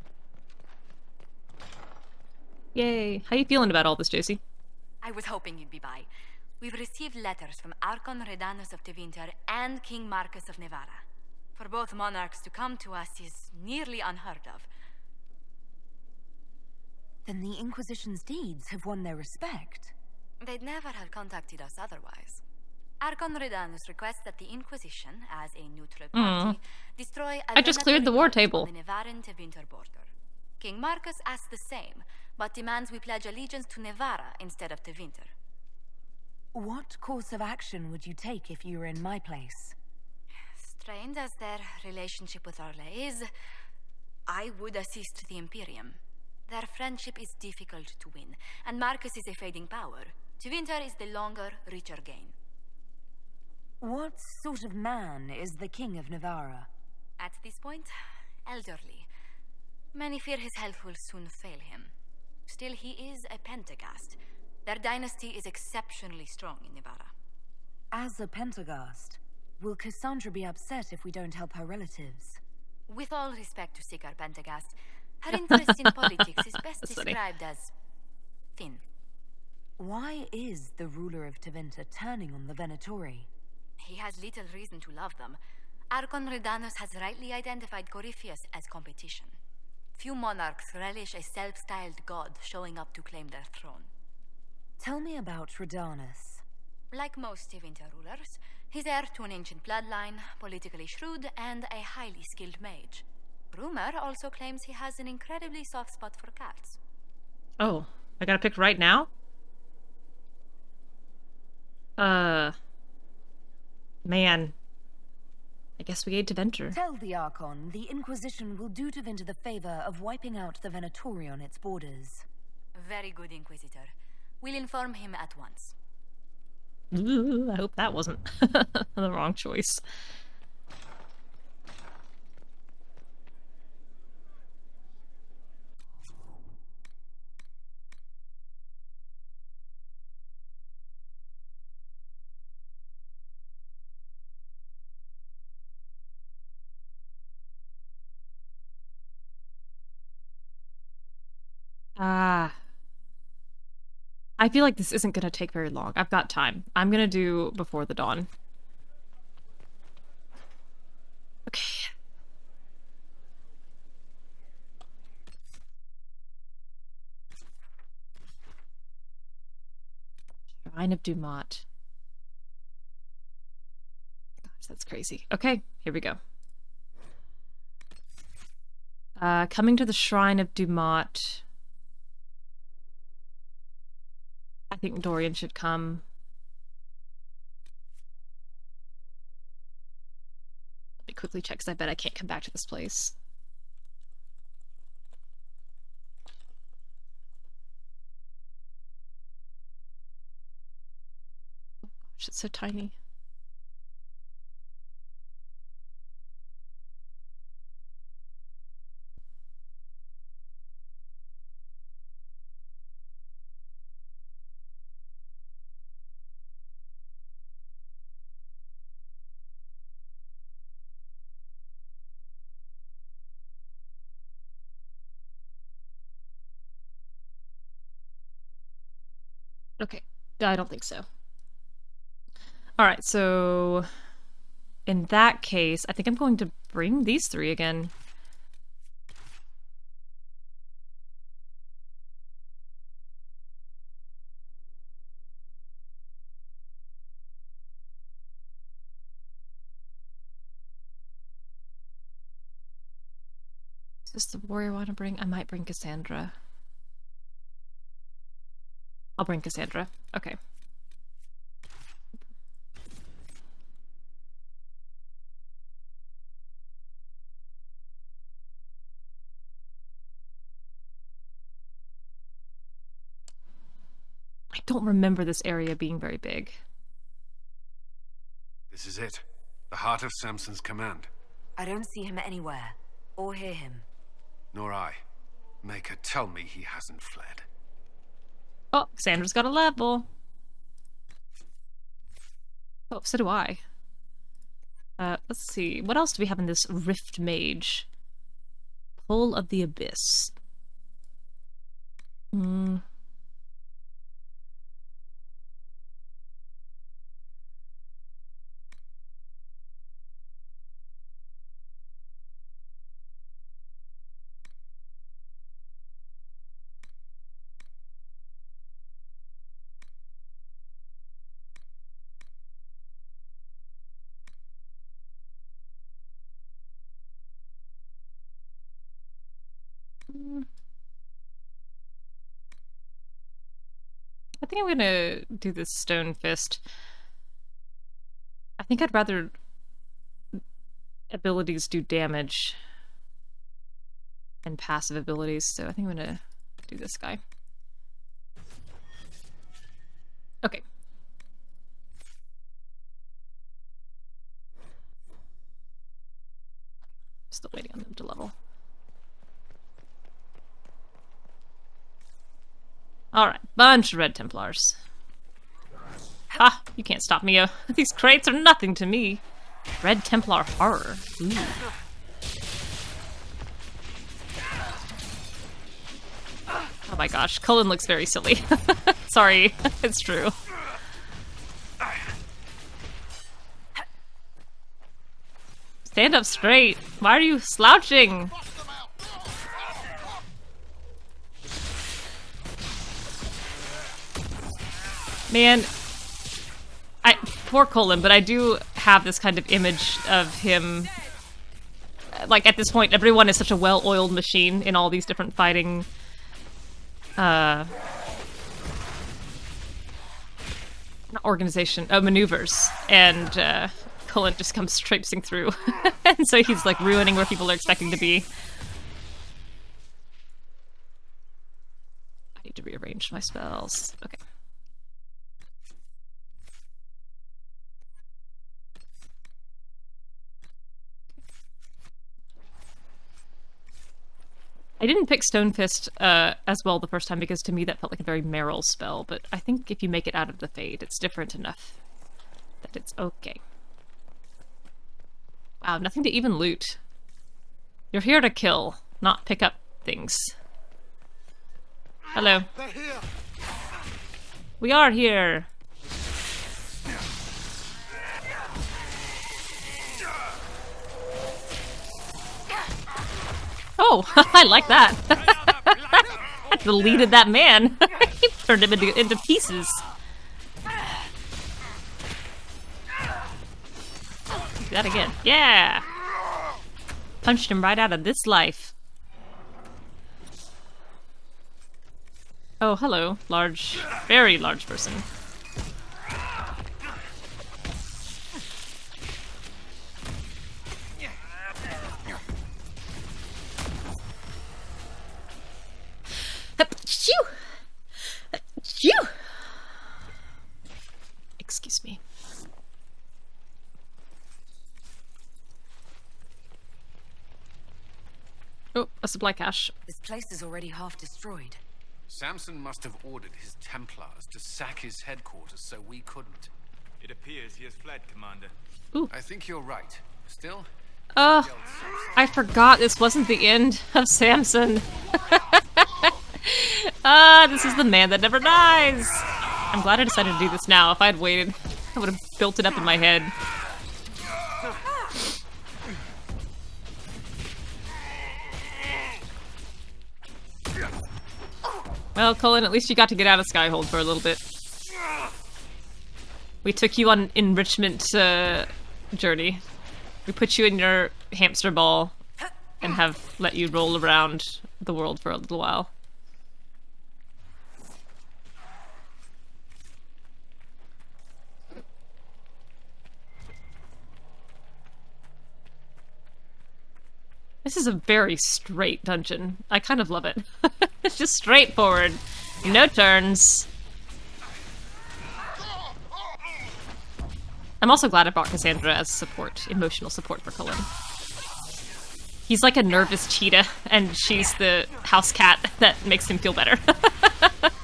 Yay. How you feeling about all this, Josie? I was hoping you'd be by. We've received letters from Archon Redanus of Tevinter and King Marcus of Nevada. For both monarchs to come to us is nearly unheard of. Then the Inquisition's deeds have won their respect. They'd never have contacted us otherwise. Archon Redanus requests that the Inquisition, as a neutral party, destroy a I just cleared the war table. on the Nevaran-Tevinter border. King Marcus asks the same, but demands we pledge allegiance to Nevada instead of Tevinter. What course of action would you take if you were in my place? Strained as their relationship with Orlais is, I would assist the Imperium. Their friendship is difficult to win, and Marcus is a fading power. Tevinter is the longer, richer gain. What sort of man is the King of Navarra? At this point, elderly. Many fear his health will soon fail him. Still, he is a Pentagast. Their dynasty is exceptionally strong in Navarra. As a Pentagast, will Cassandra be upset if we don't help her relatives? With all respect to Sikar Pentagast, her interest in politics is best described as thin. Why is the ruler of Tevinter turning on the Venatori? He has little reason to love them. Archon Redanus has rightly identified Corypheus as competition. Few monarchs relish a self-styled god showing up to claim their throne. Tell me about Redanus. Like most Tevinter rulers, he's heir to an ancient bloodline, politically shrewd, and a highly skilled mage. Rumor also claims he has an incredibly soft spot for cats. Oh, I gotta pick right now? Man. I guess we aid Tevinter. Tell the Archon the Inquisition will do Tevinter the favor of wiping out the Venatori on its borders. Very good, Inquisitor. We'll inform him at once. Ooh, I hope that wasn't the wrong choice. I feel like this isn't gonna take very long. I've got time. I'm gonna do Before the Dawn. Okay. Shrine of Dumont. Gosh, that's crazy. Okay, here we go. Coming to the Shrine of Dumont. I think Dorian should come. Let me quickly check, because I bet I can't come back to this place. Oh gosh, it's so tiny. Okay, I don't think so. Alright, so in that case, I think I'm going to bring these three again. Is this the warrior I want to bring? I might bring Cassandra. I'll bring Cassandra. Okay. don't remember this area being very big. This is it. The heart of Samson's command. I don't see him anywhere, or hear him. Nor I. Maker, tell me he hasn't fled. Oh, Sandra's got a level. Oh, so do I. Let's see. What else do we have in this Rift Mage? Pole of the Abyss. I think I'm gonna do this Stone Fist. I think I'd rather abilities do damage and passive abilities, so I think I'm gonna do this guy. Okay. Still waiting on them to level. Alright, bunch of Red Templars. Ha! You can't stop me. These crates are nothing to me. Red Templar horror. Ooh. Oh my gosh, Cullen looks very silly. Sorry, it's true. Stand up straight. Why are you slouching? Man, poor Cullen, but I do have this kind of image of him. Like, at this point, everyone is such a well-oiled machine in all these different fighting not organization, maneuvers, and Cullen just comes traipsing through. And so he's like ruining where people are expecting to be. I need to rearrange my spells. Okay. I didn't pick Stone Fist as well the first time because to me that felt like a very Meryl spell, but I think if you make it out of the Fade, it's different enough that it's okay. Wow, nothing to even loot. You're here to kill, not pick up things. Hello. We are here. Oh, I like that. That deleted that man. He turned him into pieces. Do that again. Yeah! Punched him right out of this life. Oh, hello. Large, very large person. Excuse me. Oh, a supply cache. This place is already half destroyed. Samson must have ordered his Templars to sack his headquarters so we couldn't. It appears he has fled, Commander. Ooh. I think you're right. Still? I forgot this wasn't the end of Samson. This is the man that never dies. I'm glad I decided to do this now. If I had waited, I would have built it up in my head. Well, Cullen, at least you got to get out of Skyhold for a little bit. We took you on an enrichment journey. We put you in your hamster ball and have let you roll around the world for a little while. This is a very straight dungeon. I kind of love it. It's just straightforward. No turns. I'm also glad I brought Cassandra as support, emotional support for Cullen. He's like a nervous cheetah, and she's the house cat that makes him feel better.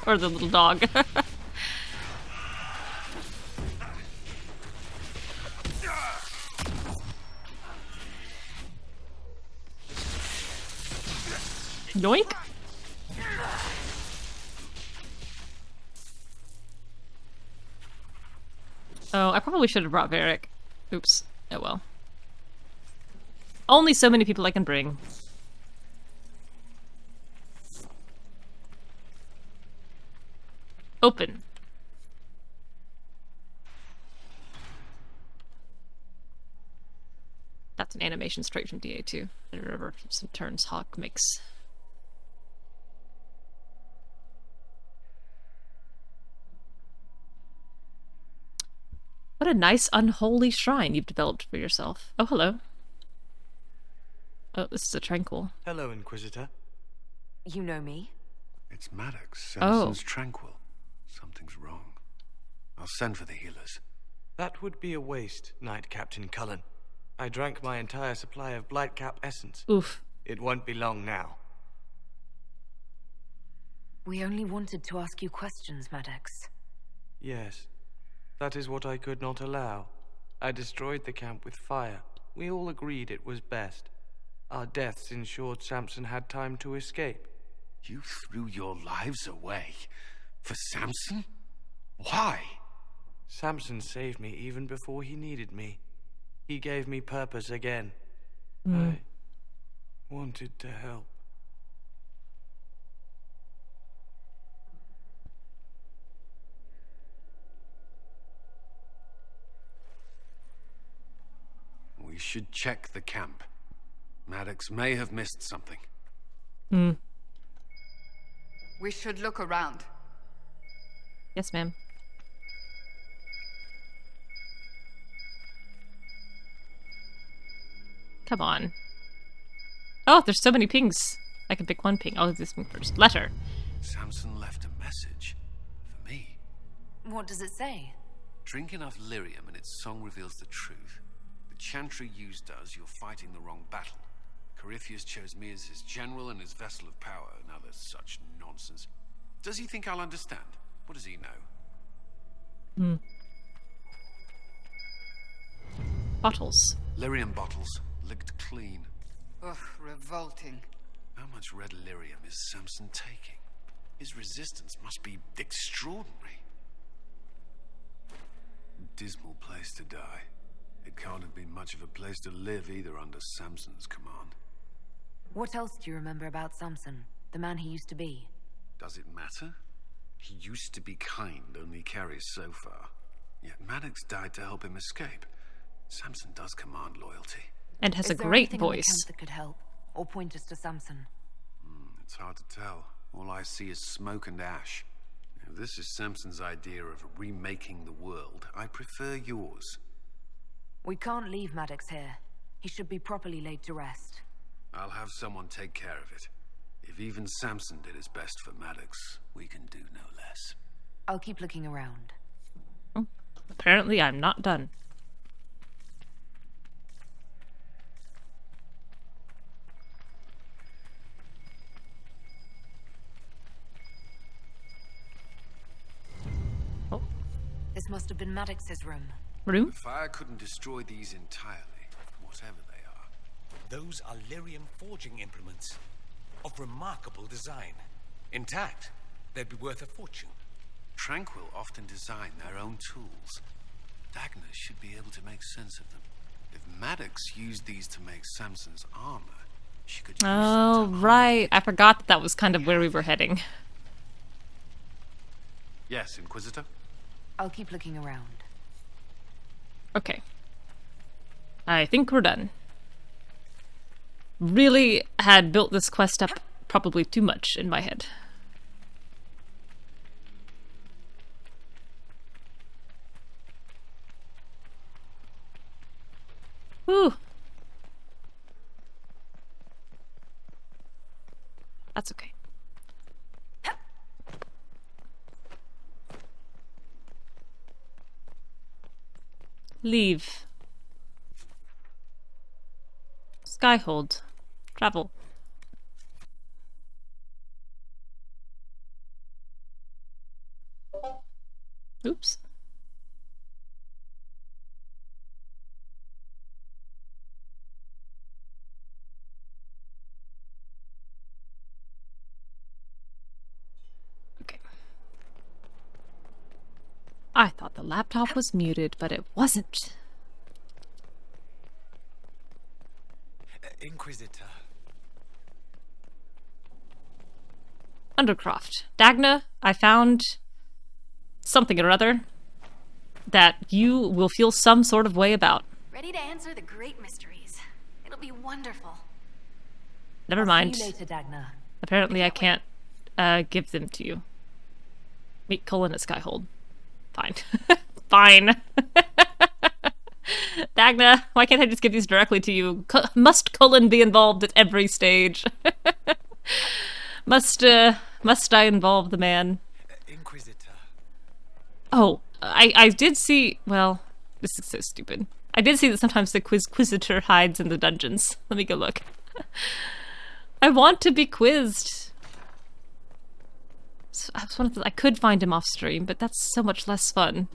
Or the little dog. Yoink! Oh, I probably should have brought Varric. Oops. Oh well. Only so many people I can bring. Open. That's an animation straight from DA2. I remember some turns Hawk makes. What a nice unholy shrine you've developed for yourself. Oh, hello. Oh, this is a tranquil. Hello, Inquisitor. You know me? It's Maddox, Samson's tranquil. Something's wrong. I'll send for the healers. That would be a waste, Knight Captain Cullen. I drank my entire supply of Blightcap essence. Oof. It won't be long now. We only wanted to ask you questions, Maddox. Yes. That is what I could not allow. I destroyed the camp with fire. We all agreed it was best. Our deaths ensured Samson had time to escape. You threw your lives away? For Samson? Why? Samson saved me even before he needed me. He gave me purpose again. I wanted to help. We should check the camp. Maddox may have missed something. We should look around. Yes, ma'am. Come on. Oh, there's so many pings. I can pick one ping. Oh, this ping first. Letter. Samson left a message. For me. What does it say? Drink enough lyrium and its song reveals the truth. The chantry used does, you're fighting the wrong battle. Corypheus chose me as his general and his vessel of power, and other such nonsense. Does he think I'll understand? What does he know? Bottles. Lyrium bottles, licked clean. Ugh, revolting. How much red lyrium is Samson taking? His resistance must be extraordinary. Dismal place to die. It can't have been much of a place to live either under Samson's command. What else do you remember about Samson, the man he used to be? Does it matter? He used to be kind, only carries so far. Yet Maddox died to help him escape. Samson does command loyalty. And has a Is there great anything in the voice. camp that could help, or point us to Samson? It's hard to tell. All I see is smoke and ash. If this is Samson's idea of remaking the world, I prefer yours. We can't leave Maddox here. He should be properly laid to rest. I'll have someone take care of it. If even Samson did his best for Maddox, we can do no less. I'll keep looking around. Apparently I'm not done. This must have been Maddox's room. Room? The fire couldn't destroy these entirely, whatever they are. Those are lyrium forging implements of remarkable design. Intact, they'd be worth a fortune. Tranquil often design their own tools. Dagna should be able to make sense of them. If Maddox used these to make Samson's armor, she could use Oh, them to right. I forgot that was kind of where we were heading. Yes, Inquisitor? I'll keep looking around. Okay. I think we're done. Really had built this quest up probably too much in my head. Whew. That's okay. Leave. Skyhold. Travel. Oops. Okay. I thought the laptop was muted, but it wasn't. Inquisitor. Undercroft. Dagna, I found something or other that you will feel some sort of way about. Ready to answer the great mysteries. It'll be wonderful. Never mind. See you later, Dagna. Apparently I can't give them to you. Meet Cullen at Skyhold. Fine. Fine. Dagna, why can't I just give these directly to you? Must Cullen be involved at every stage? Must I involve the man? Inquisitor. Oh, I did see... Well, this is so stupid. I did see that sometimes the Quizquisitor hides in the dungeons. Let me go look. I want to be quizzed. So I could find him off stream, but that's so much less fun.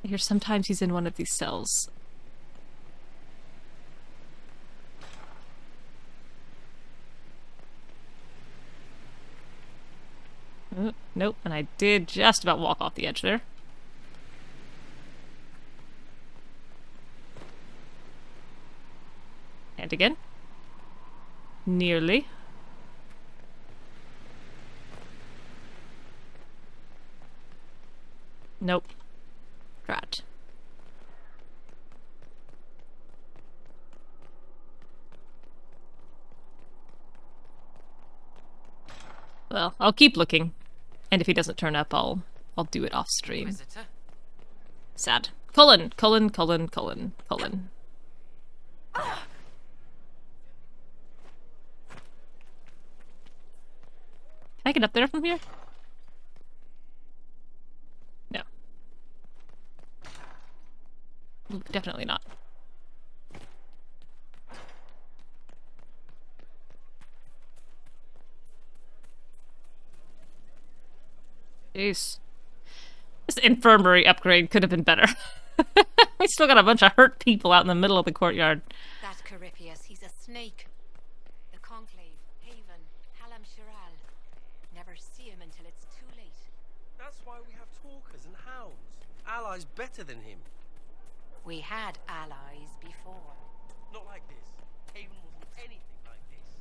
I hear sometimes he's in one of these cells. Nope, and I did just about walk off the edge there. And again. Nearly. Nope. Drat. Well, I'll keep looking. And if he doesn't turn up, I'll do it off stream. Visitor? Sad. Cullen. Can I get up there from here? No. Definitely not. Jeez. This infirmary upgrade could have been better. We still got a bunch of hurt people out in the middle of the courtyard. That Corypheus, he's a snake. The Conclave, Haven, Halam Shiral. Never see him until it's too late. That's why we have talkers and hounds. Allies better than him. We had allies before. Not like this. Haven wasn't anything like this.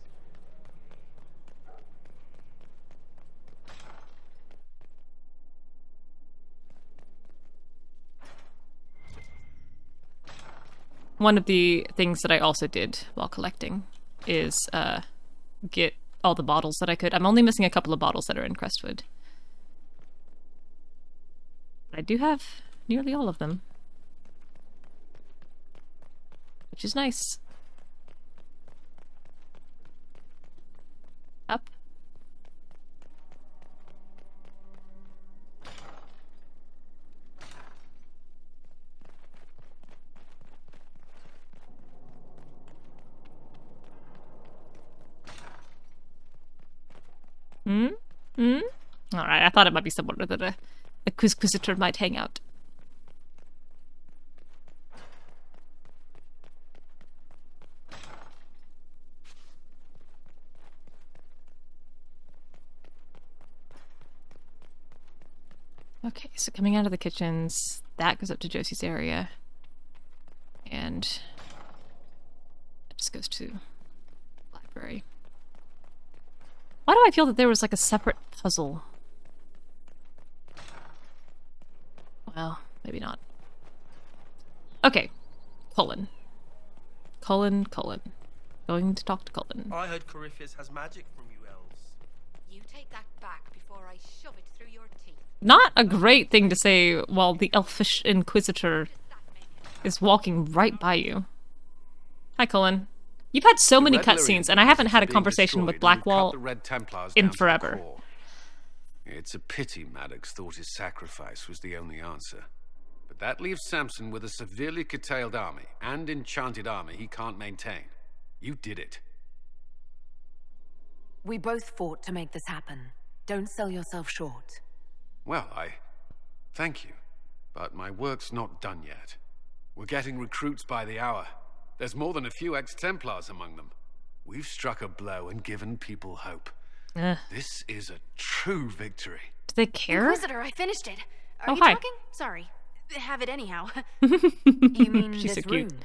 One of the things that I also did while collecting is get all the bottles that I could. I'm only missing a couple of bottles that are in Crestwood. I do have nearly all of them. Which is nice. Up. Alright, I thought it might be somewhere that a Quizquisitor might hang out. Okay, so coming out of the kitchens, that goes up to Josie's area. And it just goes to the library. Why do I feel that there was like a separate puzzle? Well, maybe not. Okay. Cullen. Going to talk to Cullen. I heard Corypheus has magic from you elves. You take that back before I shove it through your teeth. Not a great thing to say while the elfish inquisitor is walking right by you. Hi, Cullen. You've had so many cutscenes, and I haven't had a conversation with Blackwall in forever. It's a pity Maddox thought his sacrifice was the only answer. But that leaves Samson with a severely curtailed army, and enchanted armor he can't maintain. You did it. We both fought to make this happen. Don't sell yourself short. Well, thank you. But my work's not done yet. We're getting recruits by the hour. There's more than a few ex-Templars among them. We've struck a blow and given people hope. This is a true victory. Do they care? Inquisitor, I finished it. Are you hi. talking? Sorry. Have it anyhow. You mean She's this so cute. rune?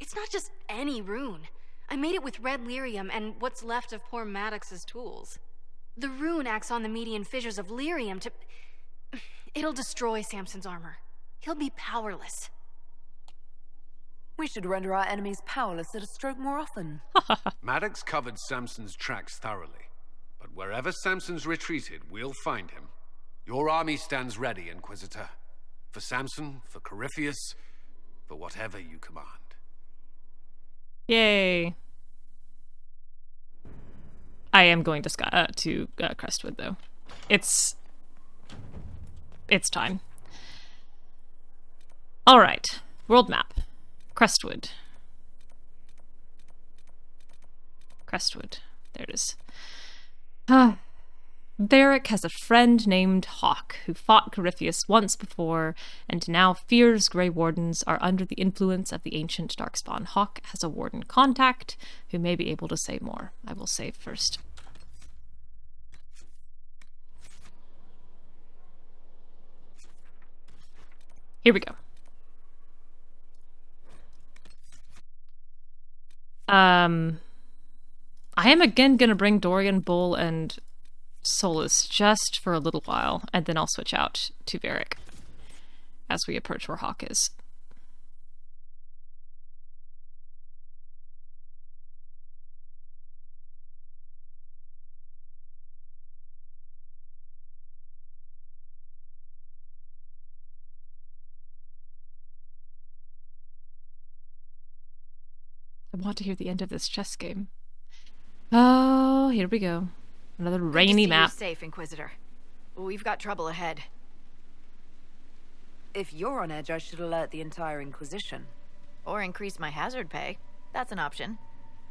It's not just any rune. I made it with red lyrium and what's left of poor Maddox's tools. The rune acts on the median fissures of lyrium to... It'll destroy Samson's armor. He'll be powerless. We should render our enemies powerless at a stroke more often. Maddox covered Samson's tracks thoroughly. But wherever Samson's retreated, we'll find him. Your army stands ready, Inquisitor. For Samson, for Corypheus, for whatever you command. Yay. I am going to Crestwood, though. It's time. All right. World map. Crestwood. Crestwood. There it is. Varric has a friend named Hawk, who fought Corypheus once before, and now fears Grey Wardens are under the influence of the ancient Darkspawn. Hawk has a Warden contact, who may be able to say more. I will save first. Here we go. I am again gonna bring Dorian, Bull, and Solas just for a little while, and then I'll switch out to Varric as we approach where Hawk is. I want to hear the end of this chess game. Oh, here we go. Another rainy map. You're safe, Inquisitor. We've got trouble ahead. If you're on edge, I should alert the entire Inquisition. Or increase my hazard pay. That's an option.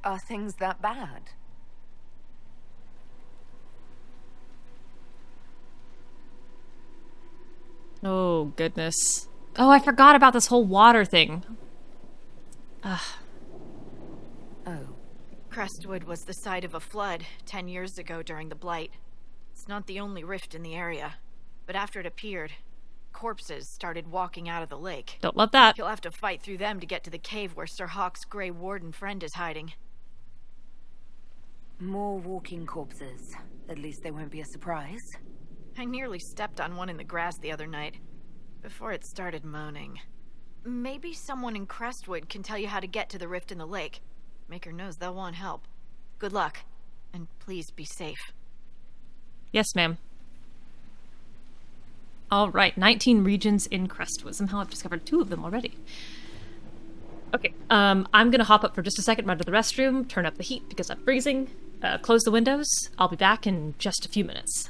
Are things that bad? Oh, goodness. Oh, I forgot about this whole water thing. Ugh. Oh. Crestwood was the site of a flood 10 years ago during the Blight. It's not the only rift in the area, but after it appeared, corpses started walking out of the lake. Don't love that. You'll have to fight through them to get to the cave where Sir Hawk's Grey Warden friend is hiding. More walking corpses. At least they won't be a surprise. I nearly stepped on one in the grass the other night, before it started moaning. Maybe someone in Crestwood can tell you how to get to the rift in the lake. Maker knows they'll want help. Good luck, and please be safe. Yes, ma'am. All right, 19 regions in Crestwood. Somehow I've discovered 2 of them already. Okay, I'm gonna hop up for just a second, run to the restroom, turn up the heat because I'm freezing, close the windows. I'll be back in just a few minutes.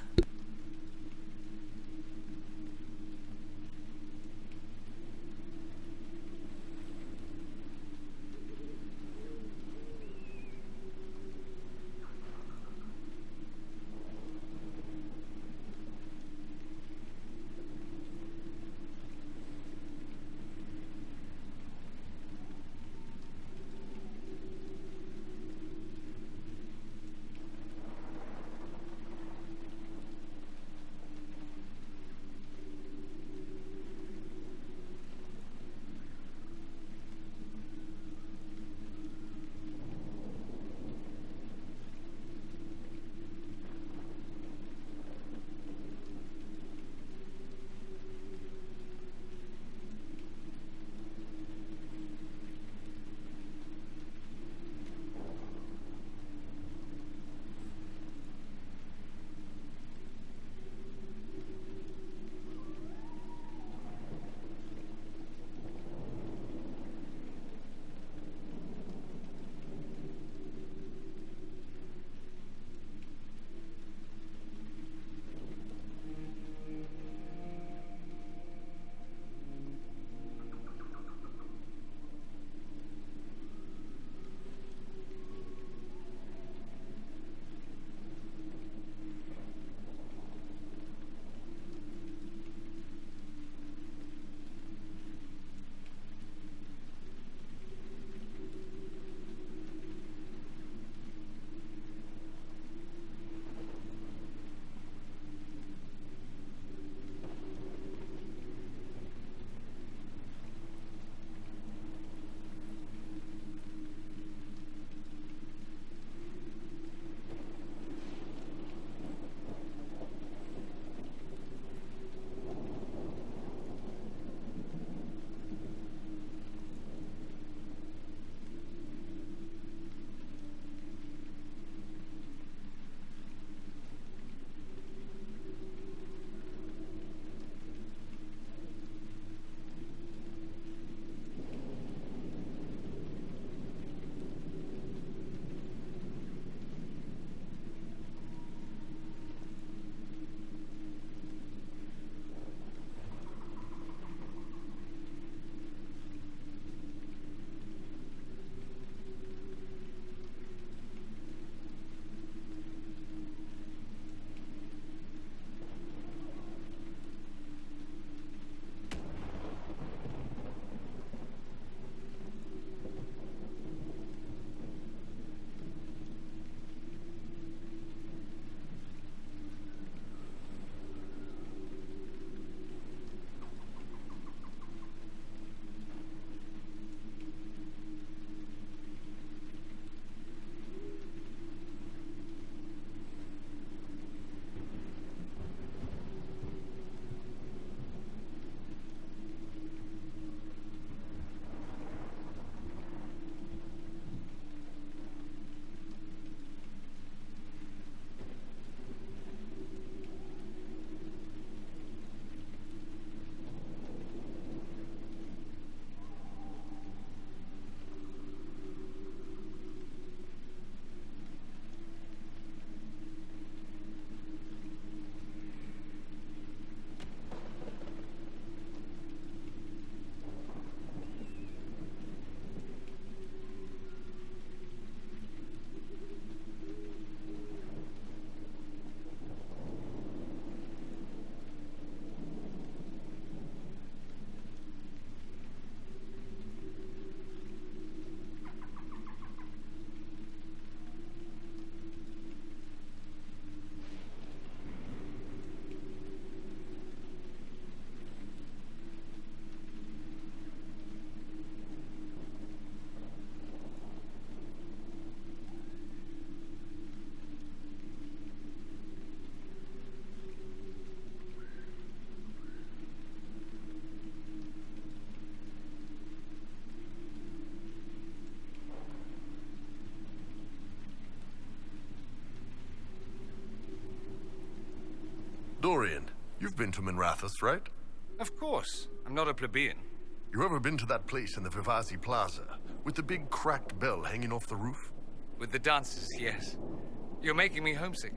Dorian, you've been to Minrathous, right? Of course. I'm not a plebeian. You ever been to that place in the Vivazi Plaza, with the big cracked bell hanging off the roof? With the dancers, yes. You're making me homesick.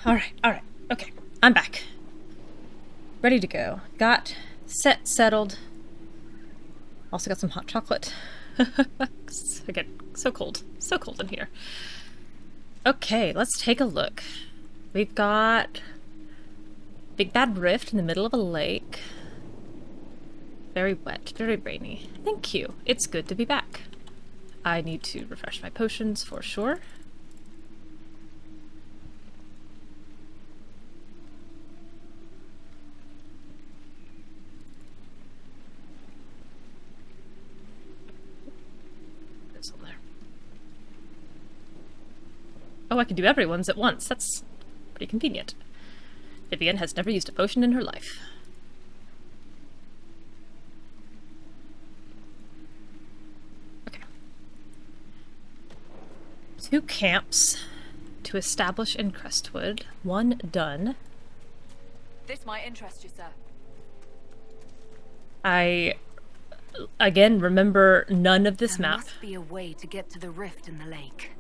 Alright, okay. I'm back. Ready to go. Got settled. Also got some hot chocolate. Again, so cold. So cold in here. Okay, let's take a look. We've got Big Bad Rift in the middle of a lake. Very wet, very rainy. Thank you. It's good to be back. I need to refresh my potions for sure. Oh, I can do everyone's at once. That's pretty convenient. Vivienne has never used a potion in her life. Okay. 2 camps to establish in Crestwood. 1 done. This might interest you, sir. I, again, remember none of this map. There must be a way to get to the rift in the lake.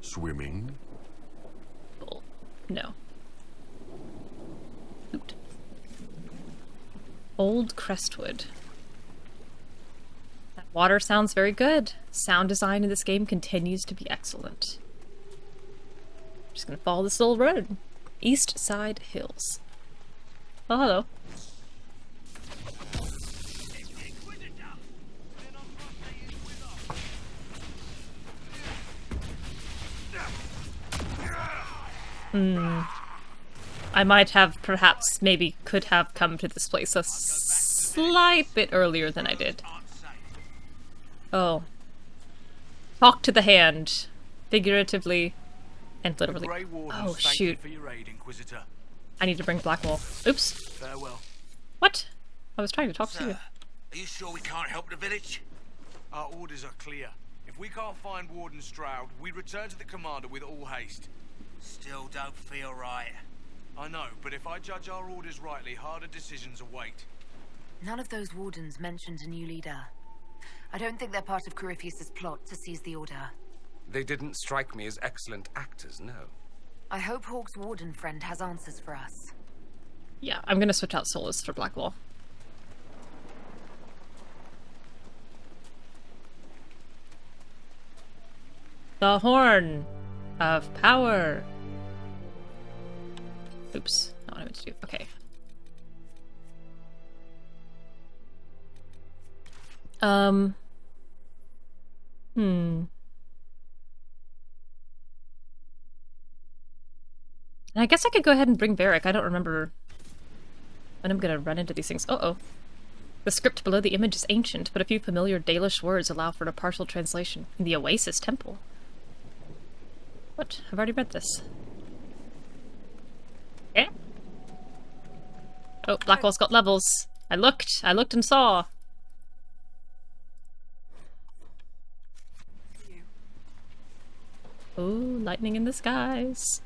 Swimming? No. Oot. Old Crestwood. That water sounds very good. Sound design in this game continues to be excellent. Just gonna follow this little road. East Side Hills. Oh, hello. I might have, perhaps, maybe could have come to this place a slight bit earlier than I did. Oh. Talk to the hand. Figuratively and literally. Oh, shoot. I need to bring Blackwall. Oops. Farewell. What? I was trying to talk to you. Are you sure we can't help the village? Our orders are clear. If we can't find Warden Stroud, we return to the commander with all haste. Still don't feel right. I know, but if I judge our orders rightly, harder decisions await. None of those wardens mentioned a new leader. I don't think they're part of Corypheus's plot to seize the order. They didn't strike me as excellent actors, no. I hope Hawke's warden friend has answers for us. Yeah, I'm gonna switch out Solas for Blackwall. The Horn of Power. Oops, not what I meant to do. Okay. And I guess I could go ahead and bring Varric. I don't remember when I'm gonna run into these things. Uh-oh. The script below the image is ancient, but a few familiar Dalish words allow for a partial translation. In the Oasis Temple. What? I've already read this. Yeah. Oh, Blackwall's got levels. I looked and saw. Oh, lightning in the skies.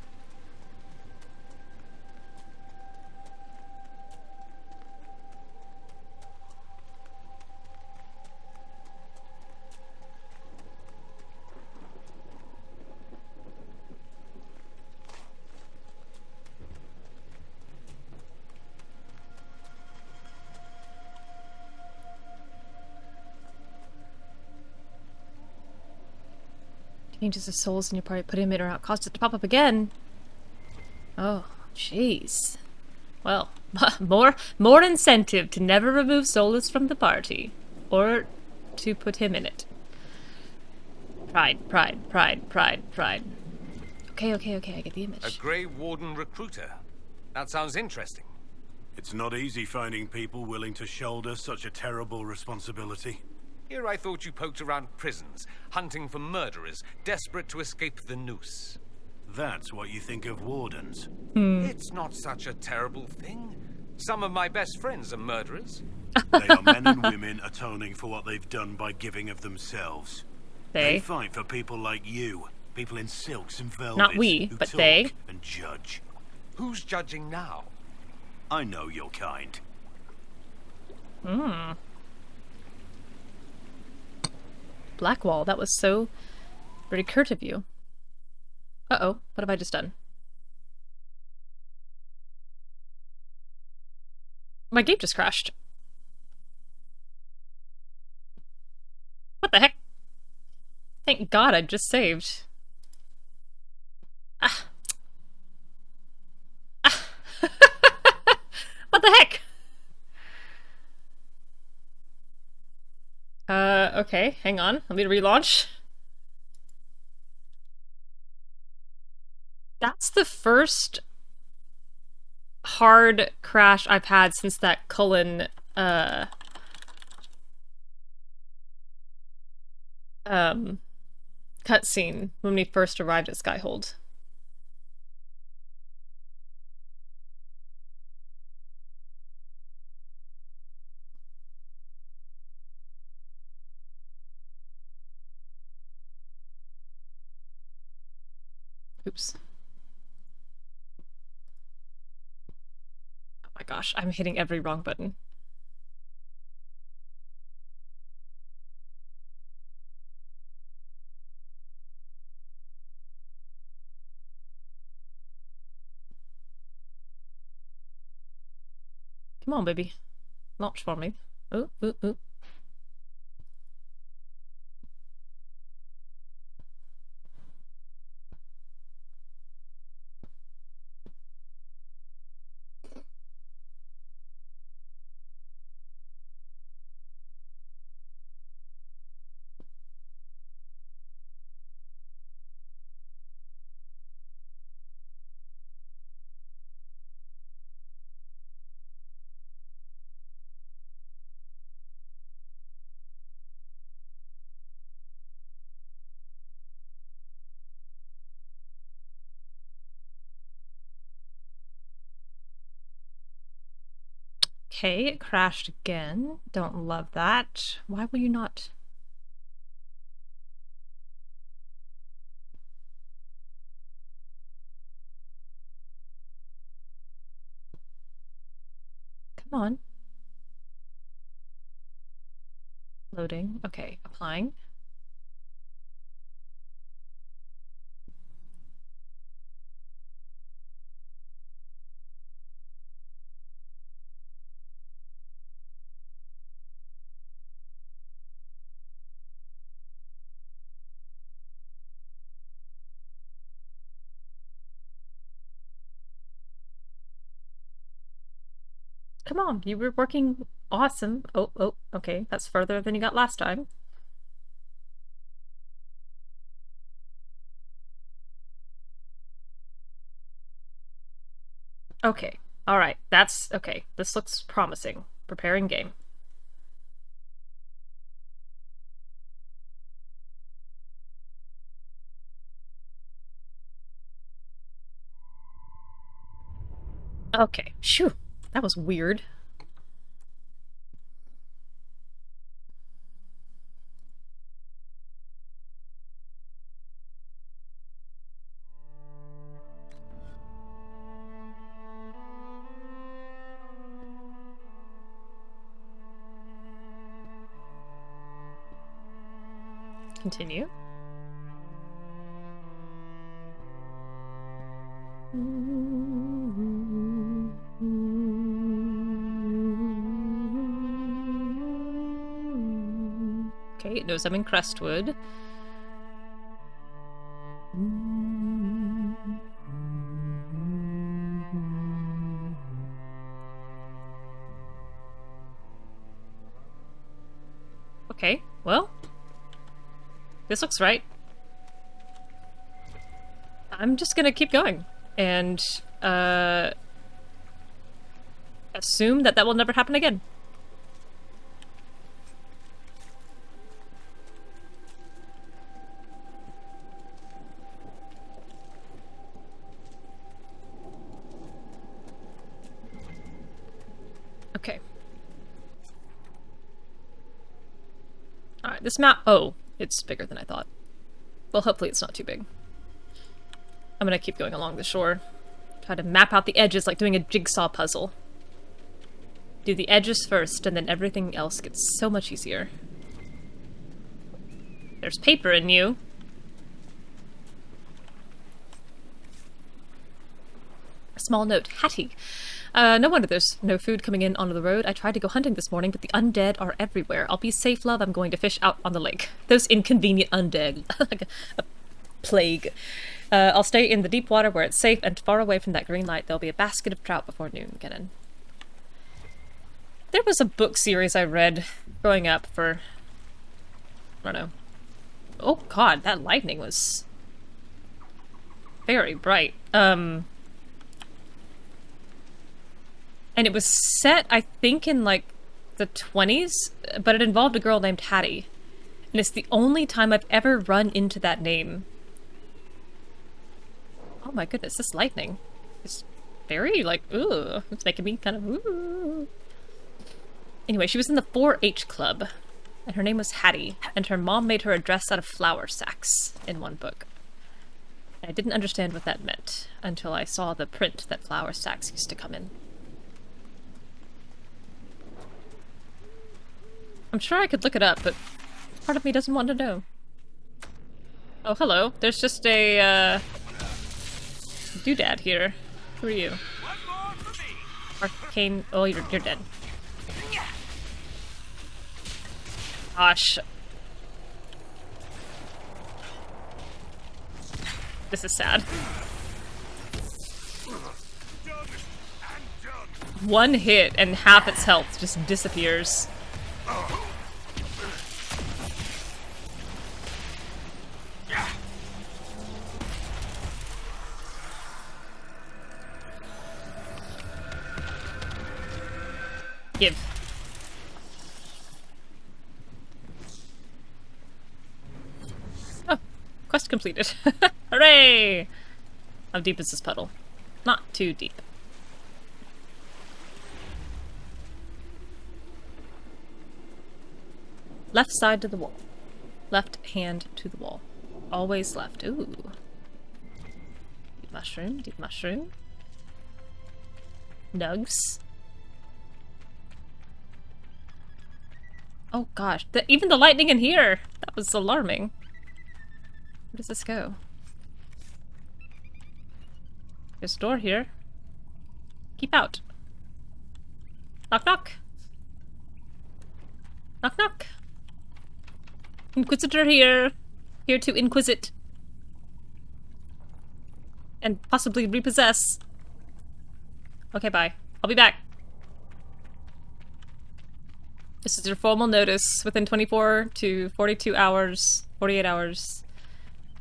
Changes the souls in your party, put him in or out, caused it to pop up again. Oh, jeez. Well, more incentive to never remove Solas from the party. Or to put him in it. Pride. Okay, I get the image. A Grey Warden recruiter. That sounds interesting. It's not easy finding people willing to shoulder such a terrible responsibility. Here I thought you poked around prisons, hunting for murderers, desperate to escape the noose. That's what you think of wardens? It's not such a terrible thing. Some of my best friends are murderers. They are men and women atoning for what they've done by giving of themselves. They fight for people like you, people in silks and velvet. Not we, who but talk they. And judge. Who's judging now? I know your kind. Blackwall, that was so very curt of you. Uh-oh, what have I just done? My game just crashed. What the heck? Thank God I just saved. What the heck? Okay, hang on. Let me relaunch. That's the first hard crash I've had since that Cullen, cutscene when we first arrived at Skyhold. Oops. Oh my gosh, I'm hitting every wrong button. Come on, baby. Launch for me. Ooh. Okay, it crashed again. Don't love that. Why will you not? Come on. Loading. Okay, applying. Come on, you were working awesome. Oh, okay, that's further than you got last time. Okay, alright, that's okay. This looks promising. Preparing game. Okay, phew. That was weird. Continue. Okay, it knows I'm in Crestwood. Okay, well, this looks right. I'm just gonna keep going and assume that will never happen again. Okay. Alright, this map... Oh, it's bigger than I thought. Well, hopefully it's not too big. I'm gonna keep going along the shore. Try to map out the edges like doing a jigsaw puzzle. Do the edges first, and then everything else gets so much easier. There's paper in you. A small note. Hattie. No wonder there's no food coming in onto the road. I tried to go hunting this morning, but the undead are everywhere. I'll be safe, love. I'm going to fish out on the lake. Those inconvenient undead. Like a plague. I'll stay in the deep water where it's safe and far away from that green light. There'll be a basket of trout before noon. Get in. There was a book series I read growing up for... I don't know. Oh god, that lightning was... very bright. And it was set, I think, in, like, the 20s, but it involved a girl named Hattie. And it's the only time I've ever run into that name. Oh my goodness, this lightning is very, like, ooh. It's making me kind of, ooh. Anyway, she was in the 4-H club, and her name was Hattie, and her mom made her a dress out of flour sacks in one book. And I didn't understand what that meant until I saw the print that flour sacks used to come in. I'm sure I could look it up, but part of me doesn't want to know. Oh, hello. There's just a, doodad here. Who are you? Arcane... Oh, you're dead. Gosh. This is sad. One hit and half its health just disappears. Give. Oh, quest completed. Hooray! How deep is this puddle? Not too deep. Left side to the wall. Left hand to the wall. Always left. Ooh. Deep mushroom, deep mushroom. Nugs. Oh gosh, even the lightning in here! That was alarming. Where does this go? There's a door here. Keep out. Knock knock. Knock knock. Inquisitor here. Here to inquisit. And possibly repossess. Okay, bye. I'll be back. This is your formal notice. Within 24 to 42 hours, 48 hours,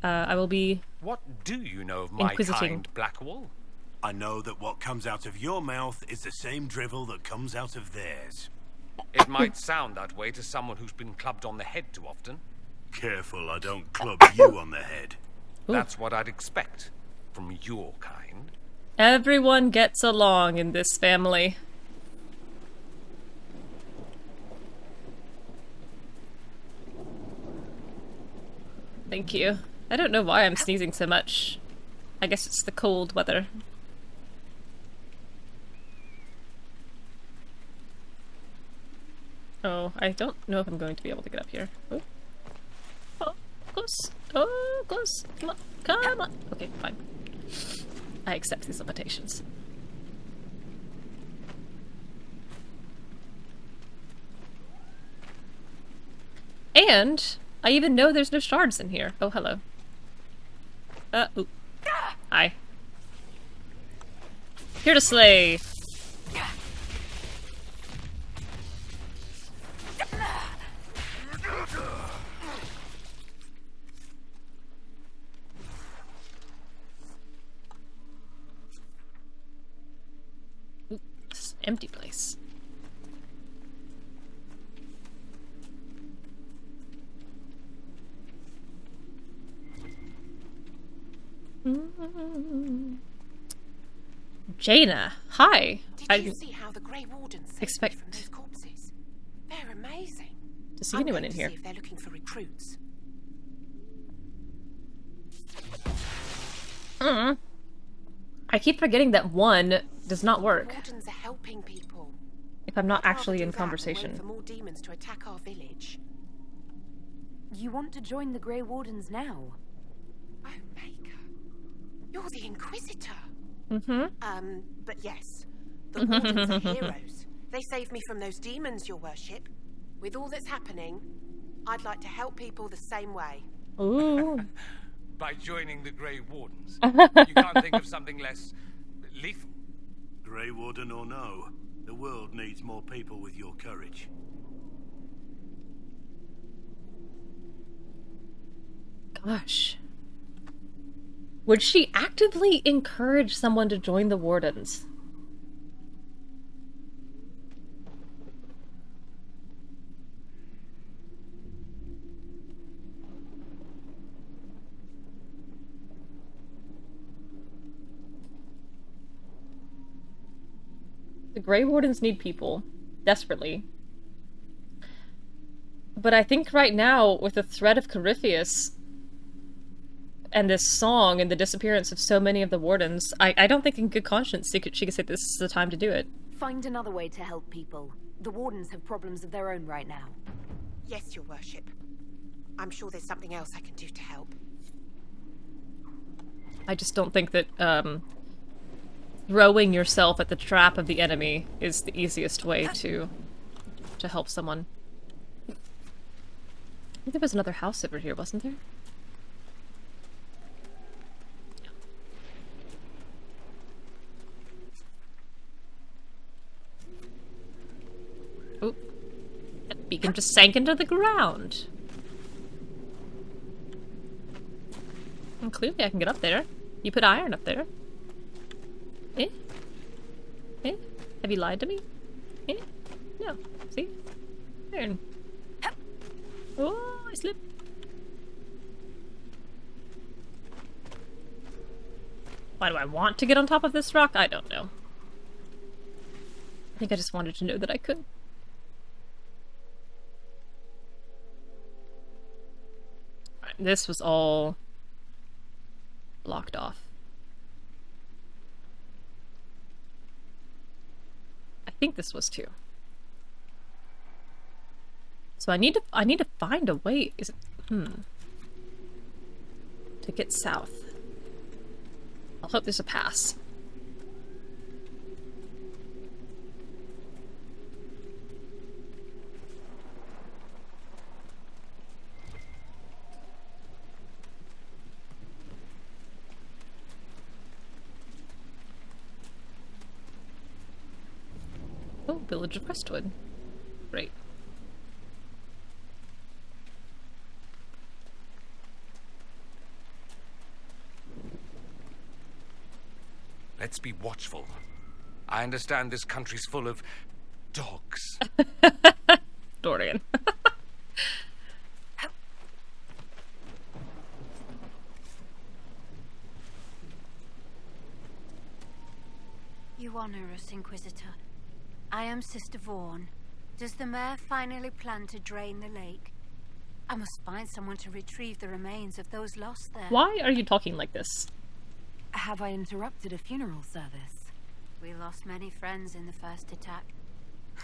I will be What do you know of my kind, Blackwall? I know that what comes out of your mouth is the same drivel that comes out of theirs. It might sound that way to someone who's been clubbed on the head too often. Careful, I don't club you on the head. That's what I'd expect from your kind. Everyone gets along in this family. Thank you. I don't know why I'm sneezing so much. I guess it's the cold weather. Oh, I don't know if I'm going to be able to get up here. Oh, oh close. Oh, close. Come on. Come on. Okay, fine. I accept these limitations. And I even know there's no shards in here. Oh, hello. Ooh. Hi. Here to slay. Ooh, this is an empty place. Jaina, hi. Did you see how the Grey Wardens saved me from those corpses? They're amazing. To see anyone in here. See if they're looking for recruits. I keep forgetting that one does not work. Wardens are helping people. If I'm not actually in conversation. Wait for more demons to attack our village. You want to join the Grey Wardens now? Oh, Maker. You're the Inquisitor. But yes, the Wardens are heroes. They saved me from those demons, your worship. With all that's happening, I'd like to help people the same way. Ooh. By joining the Grey Wardens. You can't think of something less lethal? Grey Warden or no, the world needs more people with your courage. Gosh. Would she actively encourage someone to join the Wardens? The Grey Wardens need people. Desperately. But I think right now, with the threat of Corypheus and this song and the disappearance of so many of the Wardens, I don't think in good conscience she could say this is the time to do it. Find another way to help people. The Wardens have problems of their own right now. Yes, your worship. I'm sure there's something else I can do to help. I just don't think that, throwing yourself at the trap of the enemy is the easiest way to help someone. I think there was another house over here, wasn't there? Oh, that beacon just sank into the ground. And clearly I can get up there. You put iron up there. Eh? Eh? Have you lied to me? Eh? No. See? Iron. Oh, I slipped. Why do I want to get on top of this rock? I don't know. I think I just wanted to know that I could. Alright, this was all blocked off. I think this was too. So I need to find a way. Is it to get south? I'll hope there's a pass. Oh, village of Crestwood. Great. Let's be watchful. I understand this country's full of dogs. Dorian. honor us, Inquisitor. I am Sister Vaughn. Does the mayor finally plan to drain the lake? I must find someone to retrieve the remains of those lost there. Why are you talking like this? Have I interrupted a funeral service? We lost many friends in the first attack.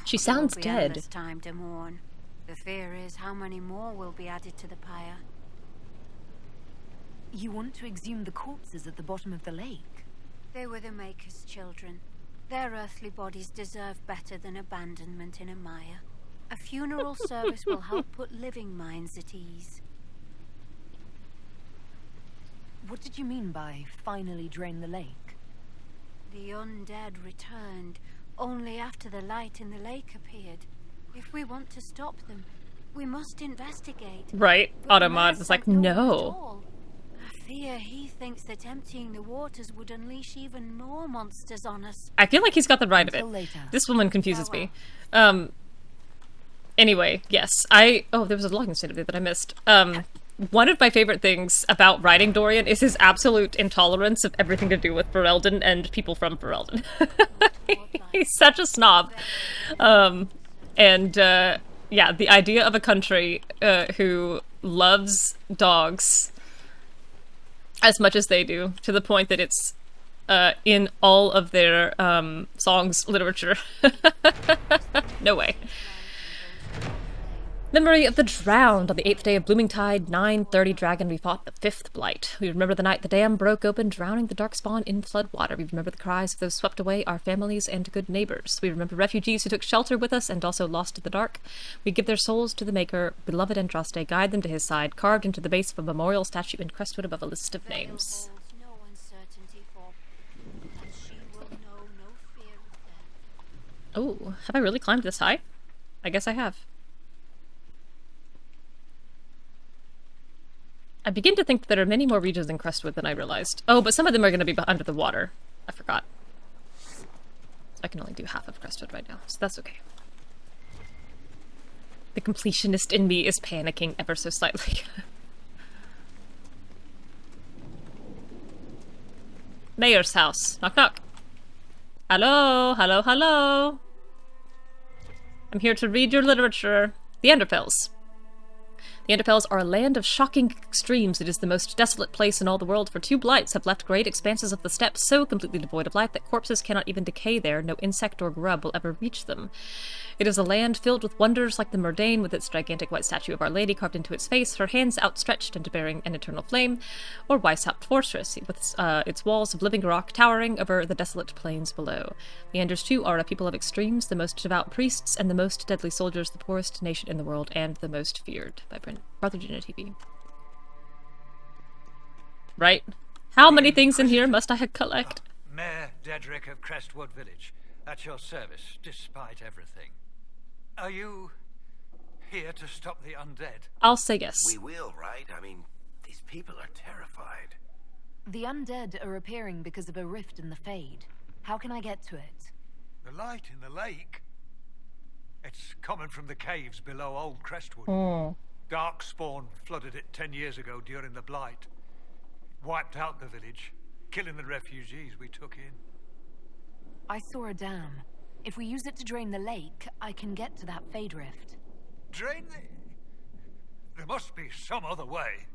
She sounds There will be dead. endless time to mourn. The fear is how many more will be added to the pyre. You want to exhume the corpses at the bottom of the lake? They were the Maker's children. Their earthly bodies deserve better than abandonment in a mire. A funeral service will help put living minds at ease. What did you mean by finally drain the lake? The undead returned only after the light in the lake appeared. If we want to stop them, we must investigate. Right? But the Automod mayor is like, said no no. at all. I fear he thinks that emptying the waters would unleash even more monsters on us. I feel like he's got the right of it. Until later. This woman confuses me. Anyway, yes. Oh, there was a logging state of it that I missed. One of my favorite things about writing Dorian is his absolute intolerance of everything to do with Ferelden and people from Ferelden. He's such a snob. Yeah, the idea of a country who loves dogs as much as they do, to the point that it's in all of their songs, literature. No way. Memory of the drowned. On the 8th day of blooming tide, 9:30 dragon, we fought the 5th blight. We remember the night the dam broke open, drowning the dark spawn in flood water. We remember the cries of those swept away, our families and good neighbors. We remember refugees who took shelter with us and also lost in the dark. We give their souls to the Maker, beloved Andraste, guide them to his side, carved into the base of a memorial statue in Crestwood above a list of names. Oh, have I really climbed this high? I guess I have. I begin to think that there are many more regions in Crestwood than I realized. Oh, but some of them are going to be under the water. I forgot. I can only do half of Crestwood right now, so that's okay. The completionist in me is panicking ever so slightly. Mayor's house. Knock knock. Hello, hello, hello. I'm here to read your literature. The Enderfells. The Enderfells are a land of shocking extremes. It is the most desolate place in all the world, for 2 blights have left great expanses of the steppes so completely devoid of life that corpses cannot even decay there. No insect or grub will ever reach them. It is a land filled with wonders like the Murdain, with its gigantic white statue of Our Lady carved into its face, her hands outstretched and bearing an eternal flame, or Weishaupt Fortress, with its walls of living rock towering over the desolate plains below. The Anders, too, are a people of extremes, the most devout priests and the most deadly soldiers, the poorest nation in the world, and the most feared. By Brother Gina TV. Right? How many things in here must I collect? Mayor Dedrick of Crestwood Village, at your service, despite everything. Are you here to stop the undead? I'll say yes. We will, right? I mean, these people are terrified. The undead are appearing because of a rift in the Fade. How can I get to it? The light in the lake? It's coming from the caves below Old Crestwood. Oh. Darkspawn flooded it 10 years ago during the Blight. Wiped out the village, killing the refugees we took in. I saw a dam. If we use it to drain the lake, I can get to that Fade Rift. Drain the... There must be some other way.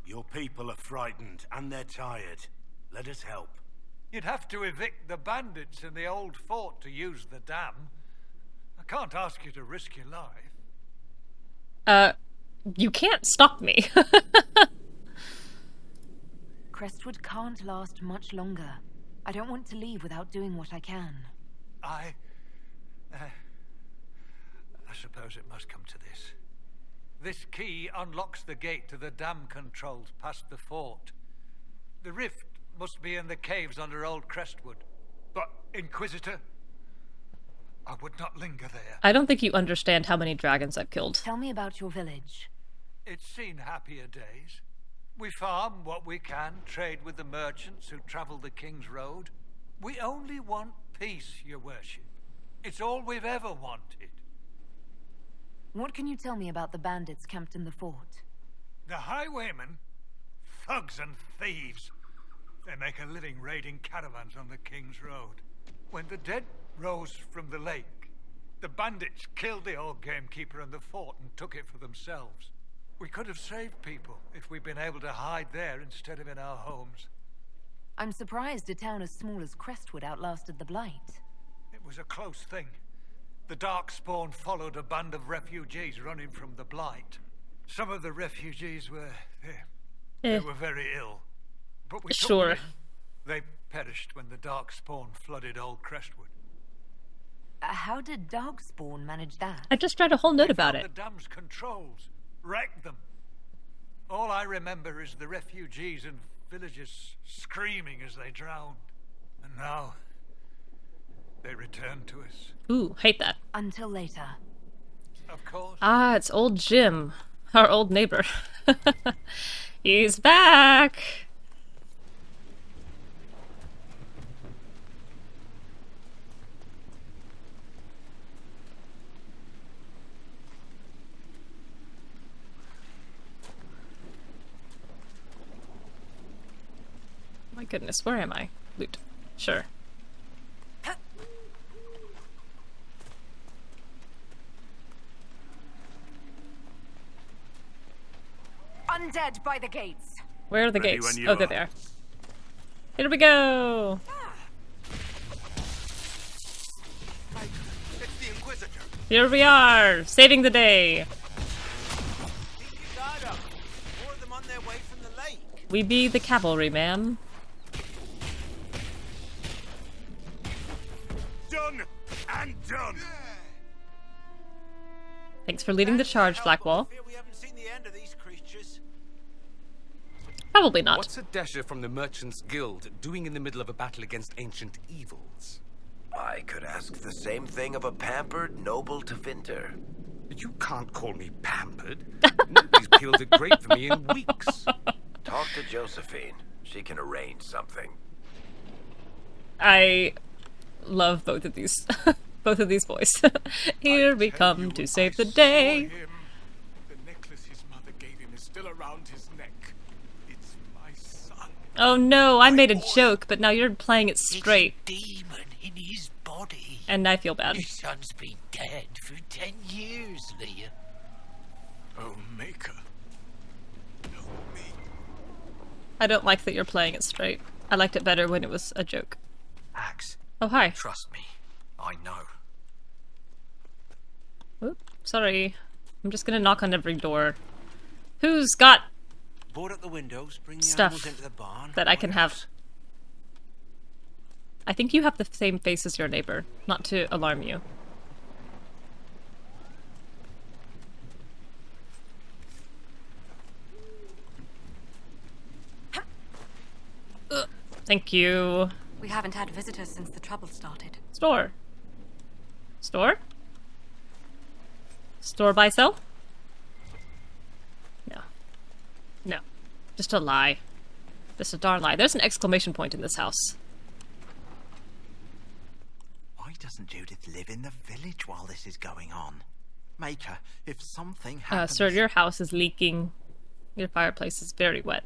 Your people are frightened, and they're tired. Let us help. You'd have to evict the bandits in the old fort to use the dam. I can't ask you to risk your life. You can't stop me. Crestwood can't last much longer. I don't want to leave without doing what I can. I suppose it must come to this. This key unlocks the gate to the dam controls past the fort. The rift must be in the caves under Old Crestwood. But, Inquisitor, I would not linger there. I don't think you understand how many dragons I've killed. Tell me about your village. It's seen happier days. We farm what we can, trade with the merchants who travel the King's Road. We only want peace, your worship. It's all we've ever wanted. What can you tell me about the bandits camped in the fort? The highwaymen? Thugs and thieves. They make a living raiding caravans on the King's Road. When the dead rose from the lake, the bandits killed the old gamekeeper and the fort and took it for themselves. We could have saved people if we'd been able to hide there instead of in our homes. I'm surprised a town as small as Crestwood outlasted the Blight. It was a close thing. The Darkspawn followed a band of refugees running from the Blight. Some of the refugees were... they were very ill. But we took them in. They perished when the Darkspawn flooded old Crestwood. How did Darkspawn manage that? I just read a whole note about it. The dam's controls, wrecked them. All I remember is the refugees and villagers screaming as they drowned. And now, they return to us. Ooh, hate that. Until later. Of course. Ah, it's old Jim, our old neighbor. He's back! My goodness, where am I? Loot. Sure. Undead by the gates. Where are the gates? Oh, they're there. Here we go! It's the Inquisitor. Here we are, saving the day. More of them on their way from the lake. We be the cavalry, ma'am. Done and done. Thanks for leading the charge, Blackwall. We haven't seen the end of these creatures. Probably not. What's a dasher from the Merchants Guild doing in the middle of a battle against ancient evils? I could ask the same thing of a pampered noble Tevinter. You can't call me pampered. Nobody's peeled a grape for me in weeks. Talk to Josephine. She can arrange something. I love both of these both of these boys. Here we come to save the day. The necklace his mother gave him is still around his neck. It's my son. Oh no, I made a joke, but now you're playing it straight. It's a demon in his body. And I feel bad. His son's been dead for 10 years, Leah. Oh, Maker. Help me. I don't like that you're playing it straight. I liked it better when it was a joke. Axe. Oh, hi. Trust me. I know. Oop, sorry. I'm just gonna knock on every door. Who's got Board up the windows, bring the stuff animals into the barn. that I can have? I think you have the same face as your neighbor, not to alarm you. Thank you. We haven't had visitors since the trouble started. Store. Store? Store buy sell? No. No. Just a lie. Just a darn lie. There's an exclamation point in this house. Why doesn't Judith live in the village while this is going on? Maker, if something happens... Sir, your house is leaking. Your fireplace is very wet.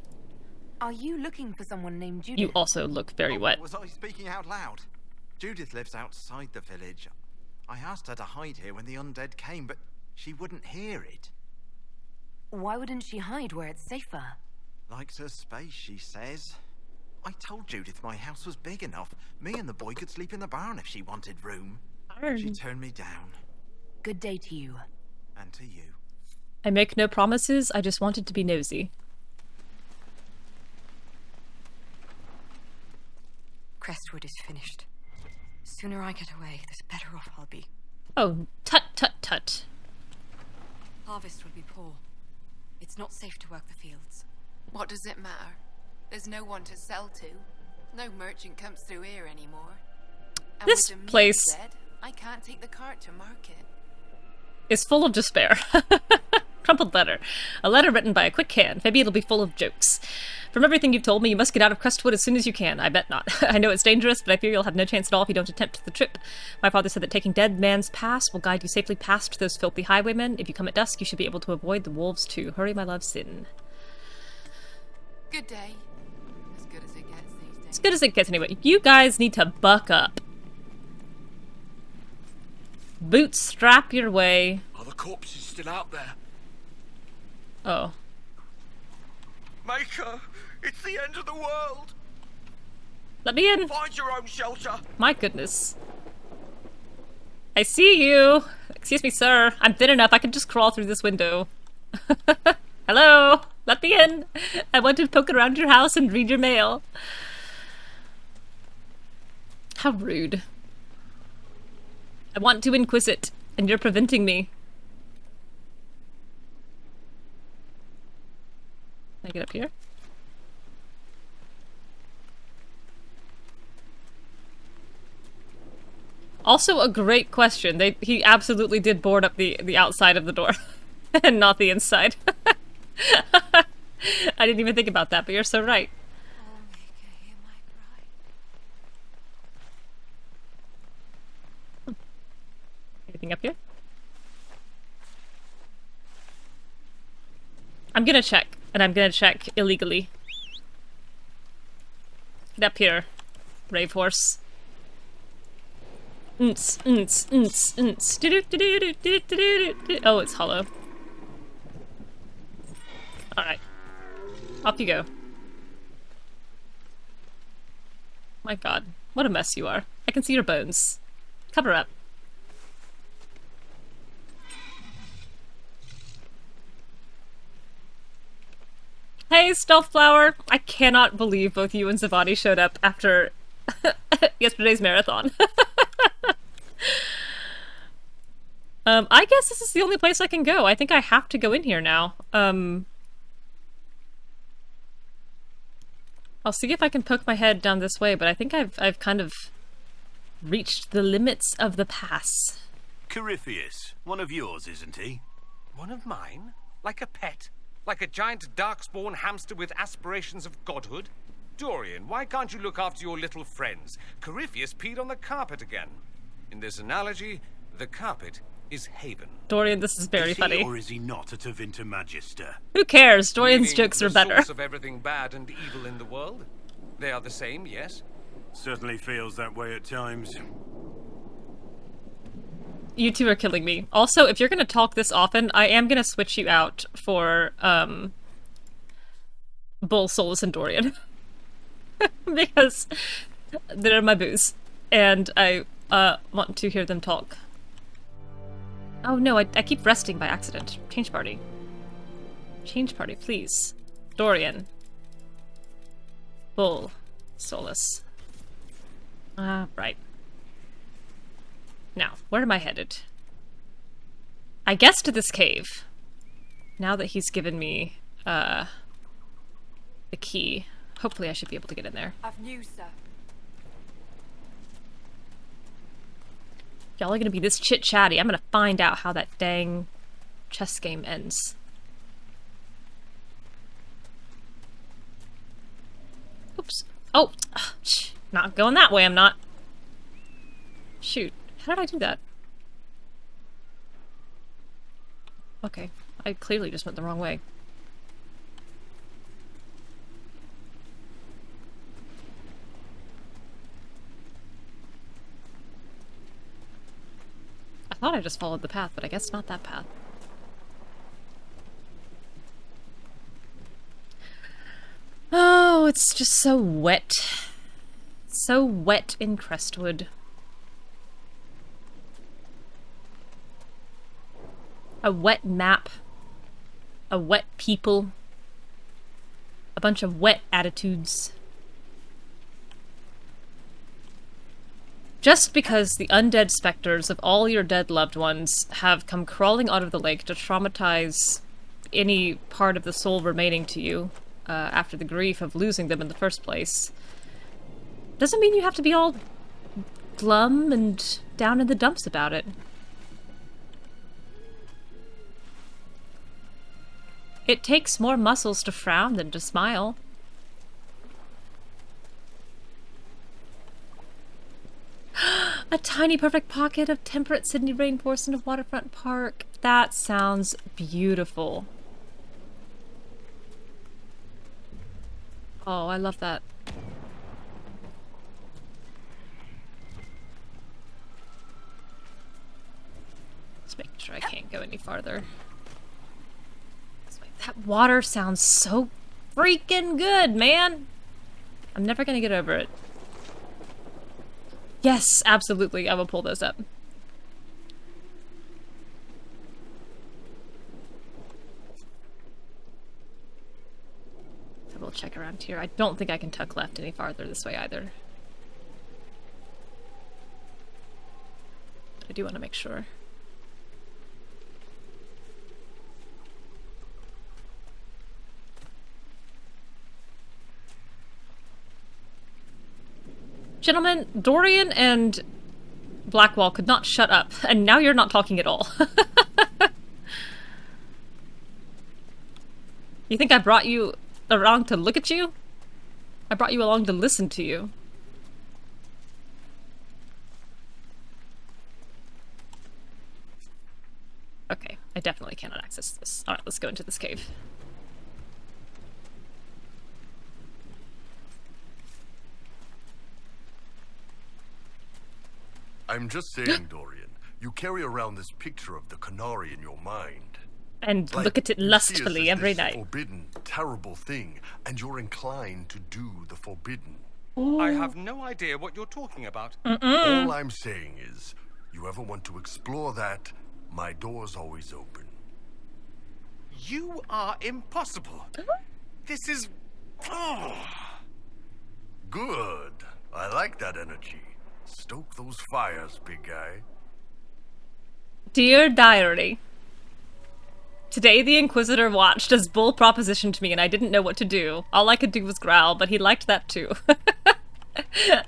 Are you looking for someone named Judith? You also look very wet. Was I speaking out loud? Judith lives outside the village. I asked her to hide here when the undead came, but she wouldn't hear it. Why wouldn't she hide where it's safer? Likes her space, she says. I told Judith my house was big enough. Me and the boy could sleep in the barn if she wanted room. She turned me down. Good day to you. And to you. I make no promises, I just wanted to be nosy. Crestwood is finished. The sooner I get away, the better off I'll be. Oh, tut tut tut. Harvest will be poor. It's not safe to work the fields. What does it matter? There's no one to sell to. No merchant comes through here anymore. And This with the meat place dead, I can't take the cart to market. is full of despair. Crumpled letter. A letter written by a quick hand. Maybe it'll be full of jokes. From everything you've told me, you must get out of Crestwood as soon as you can. I bet not. I know it's dangerous, but I fear you'll have no chance at all if you don't attempt the trip. My father said that taking Dead Man's Pass will guide you safely past those filthy highwaymen. If you come at dusk, you should be able to avoid the wolves too. Hurry, my love, Sin. Good day. As good as it gets these days. As good as it gets anyway. You guys need to buck up. Bootstrap your way. Are the corpses still out there? Oh. Maker, it's the end of the world. Let me in. Find your own shelter. My goodness. I see you. Excuse me, sir. I'm thin enough. I can just crawl through this window. Hello. Let me in. I want to poke around your house and read your mail. How rude. I want to inquisit, and you're preventing me. Can I get up here? Also a great question. He absolutely did board up the outside of the door and not the inside. I didn't even think about that, but you're so right. Anything up here? I'm gonna check, and I'm gonna check illegally. Get up here, brave horse. Oh, it's hollow. Alright. Off you go. My god, what a mess you are. I can see your bones. Cover up. Hey, Stealth Flower! I cannot believe both you and Zavani showed up after yesterday's marathon. I guess this is the only place I can go. I think I have to go in here now. I'll see if I can poke my head down this way, but I think I've kind of reached the limits of the pass. Corypheus, one of yours, isn't he? One of mine? Like a pet? Like a giant darkspawn hamster with aspirations of godhood? Dorian, why can't you look after your little friends? Corypheus peed on the carpet again. In this analogy, the carpet is Haven. Dorian, this is very funny. Or is he not at Avinta Magister? Who cares? Dorian's Meaning jokes are the better. source of everything bad and evil in the world? They are the same, yes? Certainly feels that way at times. You two are killing me. Also, if you're gonna talk this often, I am gonna switch you out for, Bull, Solas, and Dorian. Because they're my boos. And I, want to hear them talk. Oh no, I keep resting by accident. Change party. Change party, please. Dorian. Bull. Solas. Right. Now, where am I headed? I guess to this cave. Now that he's given me, the key. Hopefully I should be able to get in there. I've news, sir. Y'all are gonna be this chit-chatty. I'm gonna find out how that dang chess game ends. Oops. Oh! Not going that way, I'm not. Shoot. How did I do that? Okay. I clearly just went the wrong way. I thought I just followed the path, but I guess not that path. Oh, it's just so wet. So wet in Crestwood. A wet map. A wet people. A bunch of wet attitudes. Just because the undead specters of all your dead loved ones have come crawling out of the lake to traumatize any part of the soul remaining to you after the grief of losing them in the first place, doesn't mean you have to be all glum and down in the dumps about it. It takes more muscles to frown than to smile. A tiny perfect pocket of temperate Sydney rainforest in a waterfront park. That sounds beautiful. Oh, I love that. sure I can't go any farther. That water sounds so freaking good, man! I'm never gonna get over it. Yes, absolutely, I will pull those up. So we'll check around here. I don't think I can tuck left any farther this way either. I do want to make sure. Gentlemen, Dorian and Blackwall could not shut up, and now you're not talking at all. You think I brought you around to look at you? I brought you along to listen to you. Okay, I definitely cannot access this. Alright, let's go into this cave. I'm just saying, Dorian, you carry around this picture of the Canary in your mind. And like, look at it lustfully every night. Forbidden, terrible thing, and you're inclined to do the forbidden. I have no idea what you're talking about. All I'm saying is, you ever want to explore that, my door's always open. You are impossible. This is... Oh. Good. I like that energy. Stoke those fires, big guy. Dear Diary. Today the Inquisitor watched as Bull propositioned me and I didn't know what to do. All I could do was growl, but he liked that too.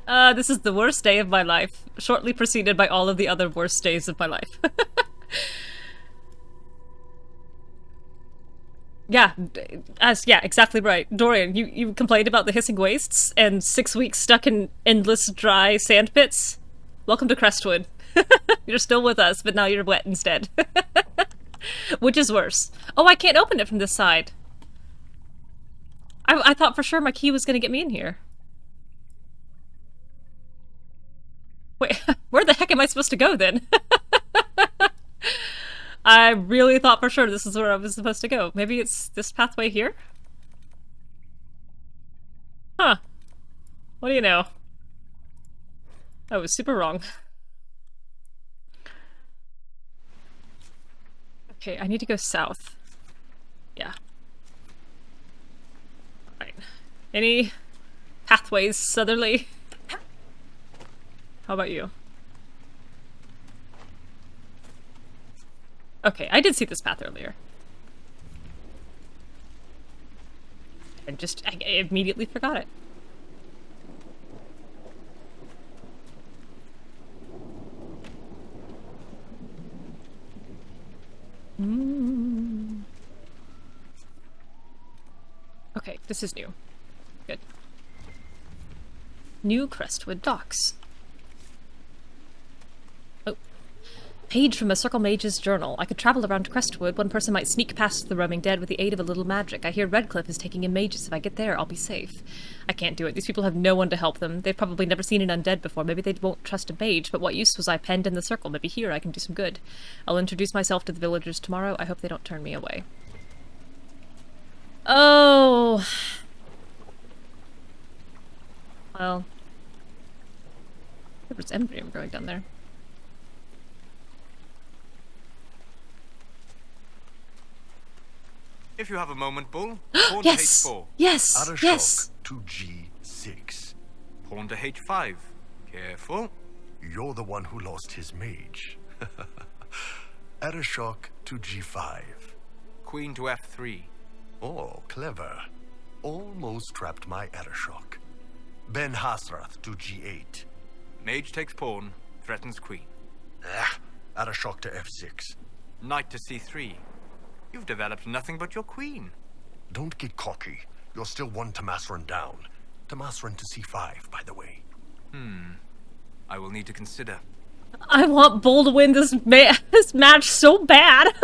This is the worst day of my life, shortly preceded by all of the other worst days of my life. Yeah, exactly right. Dorian, you complained about the hissing wastes and 6 weeks stuck in endless dry sand pits? Welcome to Crestwood. You're still with us, but now you're wet instead. Which is worse? Oh, I can't open it from this side. I thought for sure my key was gonna get me in here. Wait, where the heck am I supposed to go then? I really thought for sure this is where I was supposed to go. Maybe it's this pathway here? Huh. What do you know? I was super wrong. Okay, I need to go south. Yeah. Alright. Any pathways southerly? How about you? Okay, I did see this path earlier. I immediately forgot it. Okay, this is new. Good. New Crestwood docks. Oh. Page from a Circle Mage's journal. I could travel around Crestwood. One person might sneak past the roaming dead with the aid of a little magic. I hear Redcliffe is taking in mages. If I get there, I'll be safe. I can't do it. These people have no one to help them. They've probably never seen an undead before. Maybe they won't trust a mage, but what use was I penned in the circle? Maybe here I can do some good. I'll introduce myself to the villagers tomorrow. I hope they don't turn me away. Oh... Well... There was embryo growing down there. If you have a moment, Bull, pawn yes! to H4. Yes! Addershot Yes! to G6. Pawn to H5. Careful. You're the one who lost his mage. Addershot to G5. Queen to F3. Oh, clever. Almost trapped my Addershot. Ben Hasrath to G8. Mage takes pawn, threatens queen. Addershot to F6. Knight to C3. You've developed nothing but your queen. Don't get cocky. You're still one Tomasran down. Tomasran to C5, by the way. I will need to consider. I want Bull to win this match so bad.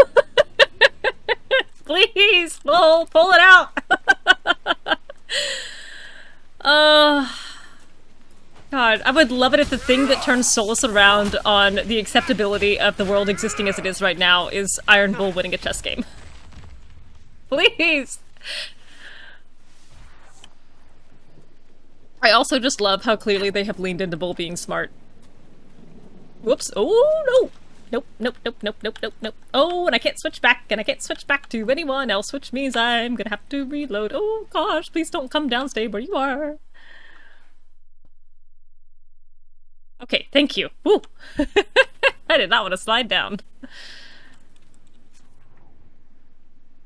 Please, Bull, pull it out. God, god, I would love it if the thing that turns Solas around on the acceptability of the world existing as it is right now is Iron Bull winning a chess game. Please! I also just love how clearly they have leaned into Bull being smart. Whoops. Oh, no! Nope, nope, nope, nope, nope, nope, nope. Oh, and I can't switch back, and I can't switch back to anyone else, which means I'm gonna have to reload. Oh gosh, please don't come down, stay where you are. Okay, thank you. Woo! I did not want to slide down.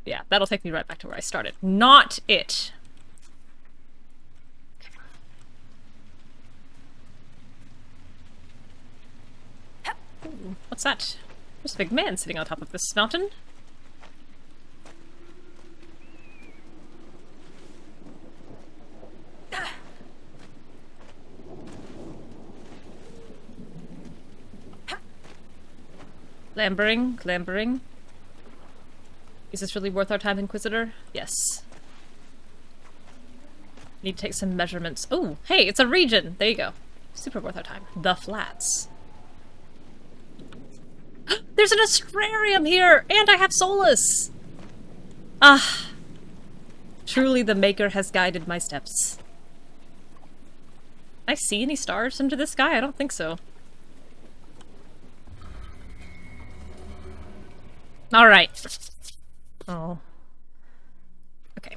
Yeah, that'll take me right back to where I started. Not it. Ooh, what's that? There's a big man sitting on top of this mountain. Clambering, clambering. Is this really worth our time, Inquisitor? Yes. Need to take some measurements. Oh, hey, it's a region! There you go. Super worth our time. The Flats. There's an astrarium here! And I have Solas! Ah. Truly the Maker has guided my steps. Can I see any stars into the sky? I don't think so. Alright. Oh. Okay.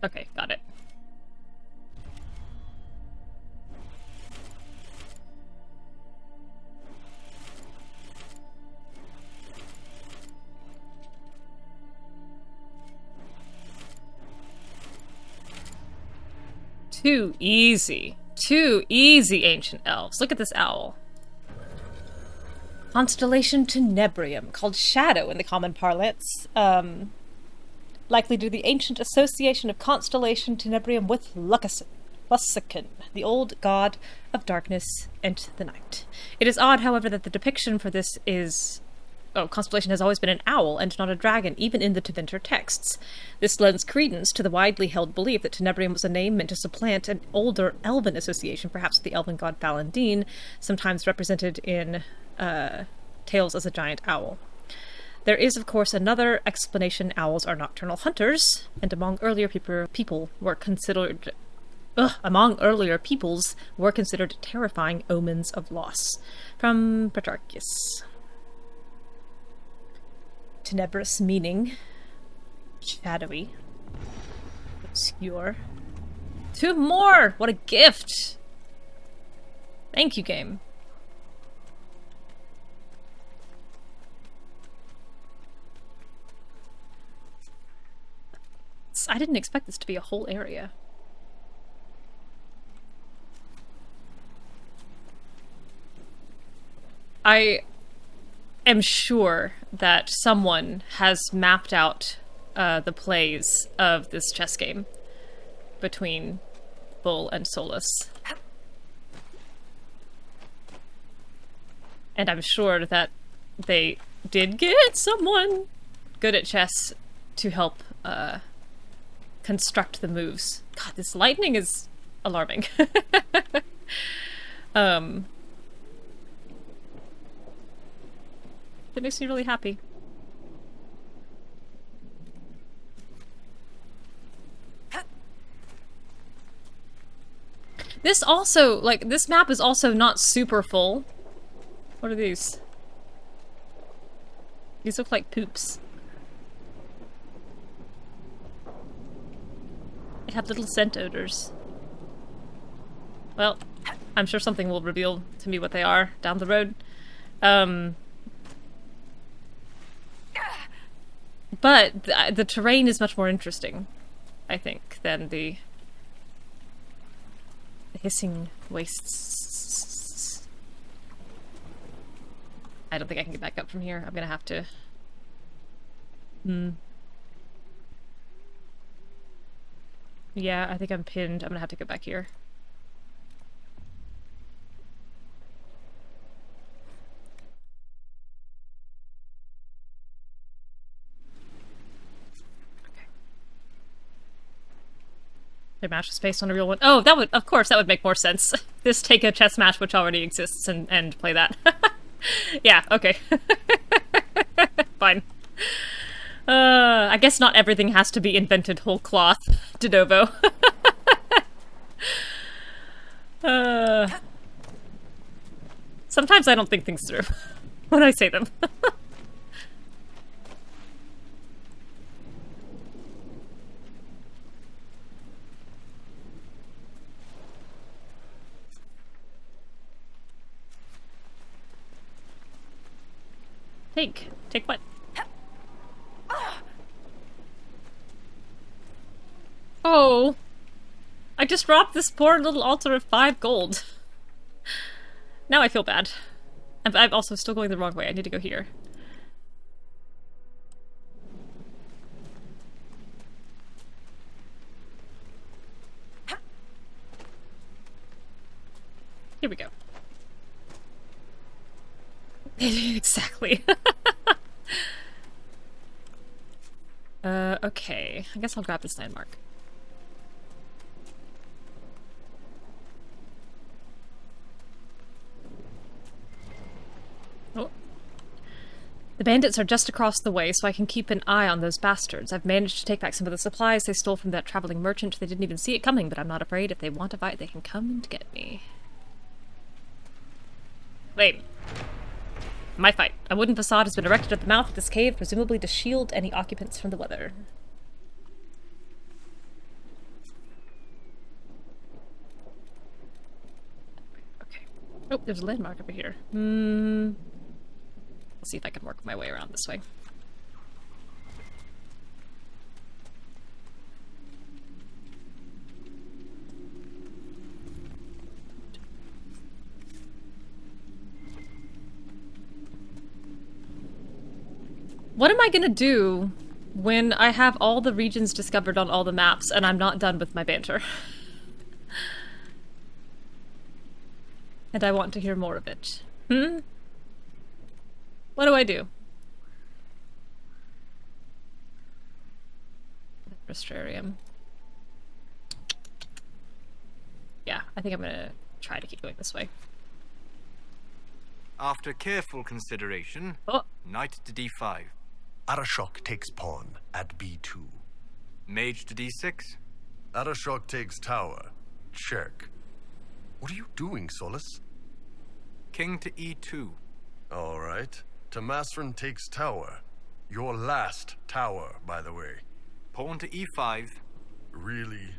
Okay, got it. Too easy. Too easy, ancient elves. Look at this owl. Constellation Tenebrium, called Shadow in the common parlance. Likely due to the ancient association of Constellation Tenebrium with Lusican, the old god of darkness and the night. It is odd, however, that the depiction for this is... Oh, Constellation has always been an owl and not a dragon, even in the Tevinter texts. This lends credence to the widely held belief that Tenebrium was a name meant to supplant an older elven association, perhaps the elven god Valandine, sometimes represented in tales as a giant owl. There is, of course, another explanation. Owls are nocturnal hunters, and among earlier peoples were considered terrifying omens of loss. From Petrarchus. Tenebrous meaning shadowy, obscure. 2 more! What a gift! Thank you, game. I didn't expect this to be a whole area. I am sure that someone has mapped out the plays of this chess game between Bull and Solas. And I'm sure that they did get someone good at chess to help construct the moves. God, this lightning is alarming. It makes me really happy. This also, like, this map is also not super full. What are these? These look like poops. They have little scent odors. Well, I'm sure something will reveal to me what they are down the road. But the terrain is much more interesting, I think, than the hissing wastes. I don't think I can get back up from here. I'm gonna have to... Yeah, I think I'm pinned. I'm gonna have to go back here. The match was based on a real one. Oh, that would, of course, that would make more sense. Just take a chess match which already exists and play that. Yeah, okay. Fine. I guess not everything has to be invented whole cloth, de novo. Sometimes I don't think things through when I say them. Take what? Oh, I just robbed this poor little altar of 5 gold. Now I feel bad. I'm also still going the wrong way. I need to go here. Here we go. Exactly. Okay. I guess I'll grab this landmark. Oh. The bandits are just across the way, so I can keep an eye on those bastards. I've managed to take back some of the supplies they stole from that traveling merchant. They didn't even see it coming, but I'm not afraid. If they want to fight, they can come and get me. Wait. My fight. A wooden facade has been erected at the mouth of this cave, presumably to shield any occupants from the weather. Okay. Oh, there's a landmark over here. Let's see if I can work my way around this way. What am I gonna do when I have all the regions discovered on all the maps and I'm not done with my banter? And I want to hear more of it. What do I do? Restrarium. Yeah, I think I'm gonna try to keep going this way. After careful consideration, knight to d5. Arashok takes pawn at b2. Mage to d6. Arashok takes tower. Check. What are you doing, Solas? King to e2. All right. Tamasran takes tower. Your last tower, by the way. Pawn to e5. Really?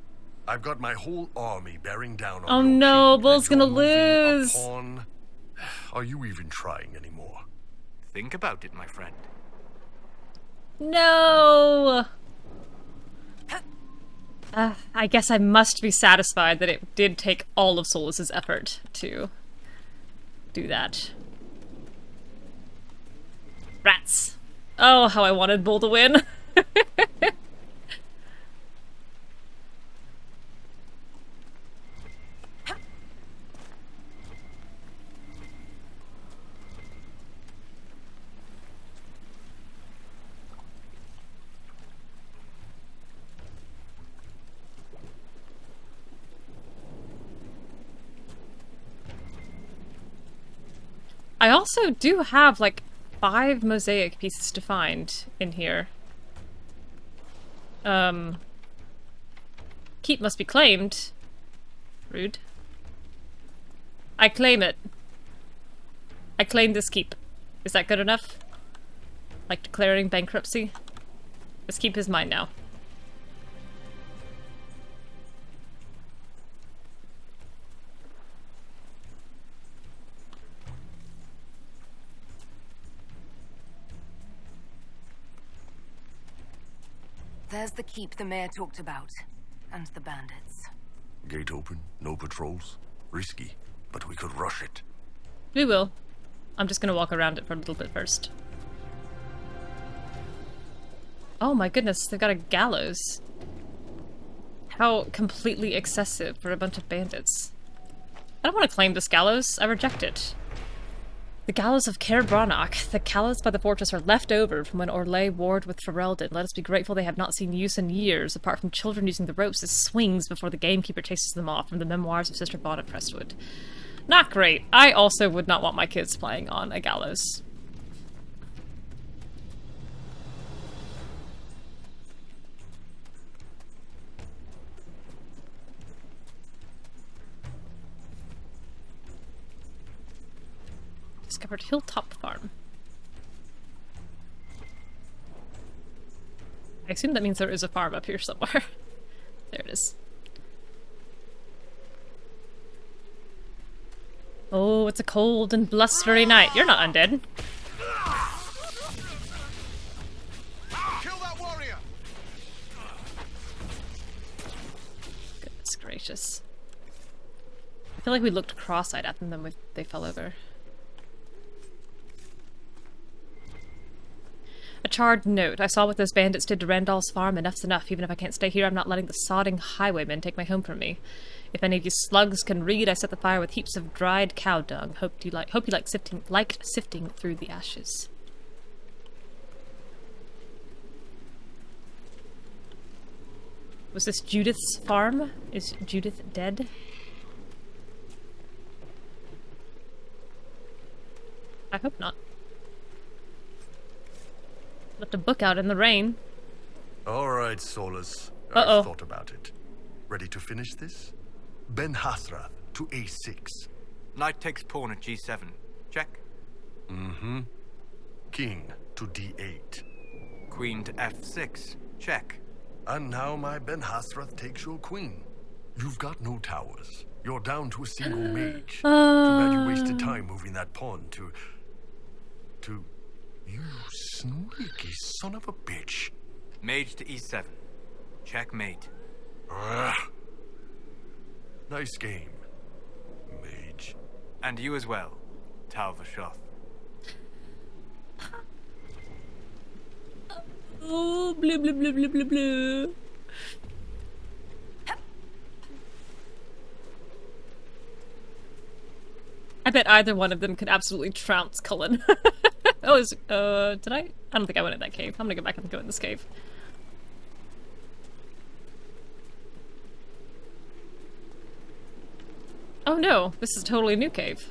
I've got my whole army bearing down on Oh your no, king, Bull's and gonna you're moving lose. a pawn. Are you even trying anymore? Think about it, my friend. No! I guess I must be satisfied that it did take all of Solas' effort to do that. Rats! Oh, how I wanted Bull to win. I also do have, like, 5 mosaic pieces to find in here. Keep must be claimed. Rude. I claim it. I claim this keep. Is that good enough? Like declaring bankruptcy? This keep is mine now. There's the keep the mayor talked about. And the bandits. Gate open, no patrols. Risky, but we could rush it. We will. I'm just gonna walk around it for a little bit first. Oh my goodness, they've got a gallows. How completely excessive for a bunch of bandits. I don't want to claim this gallows. I reject it. The gallows of Caer Bronach. The gallows by the fortress are left over from when Orlais warred with Ferelden. Let us be grateful they have not seen use in years, apart from children using the ropes as swings before the gamekeeper chases them off, from the memoirs of Sister Vaughn of Crestwood. Not great. I also would not want my kids playing on a gallows. Discovered Hilltop Farm. I assume that means there is a farm up here somewhere. There it is. Oh, it's a cold and blustery night. You're not undead. Kill that warrior! Goodness gracious. I feel like we looked cross-eyed at them, then they fell over. A charred note. I saw what those bandits did to Randall's farm. Enough's enough. Even if I can't stay here, I'm not letting the sodding highwaymen take my home from me. If any of you slugs can read, I set the fire with heaps of dried cow dung. Hope you liked sifting through the ashes. Was this Judith's farm? Is Judith dead? I hope not. Left a book out in the rain. All right, Solas. Uh-oh. I've thought about it. Ready to finish this? Ben Hasrath to A6. Knight takes pawn at G7. Check. Mm-hmm. King to D8. Queen to F6. Check. And now my Ben Hasrath takes your queen. You've got no towers. You're down to a single mage. Too bad you wasted time moving that pawn to... You sneaky son of a bitch. Mage to E7. Checkmate. Nice game, mage. And you as well, Tal Vashoth. Oh, blue, blue, blue, blue, blue, blue. I bet either one of them could absolutely trounce Cullen. Oh, did I? I don't think I went in that cave. I'm gonna go back and go in this cave. Oh no, this is a totally new cave.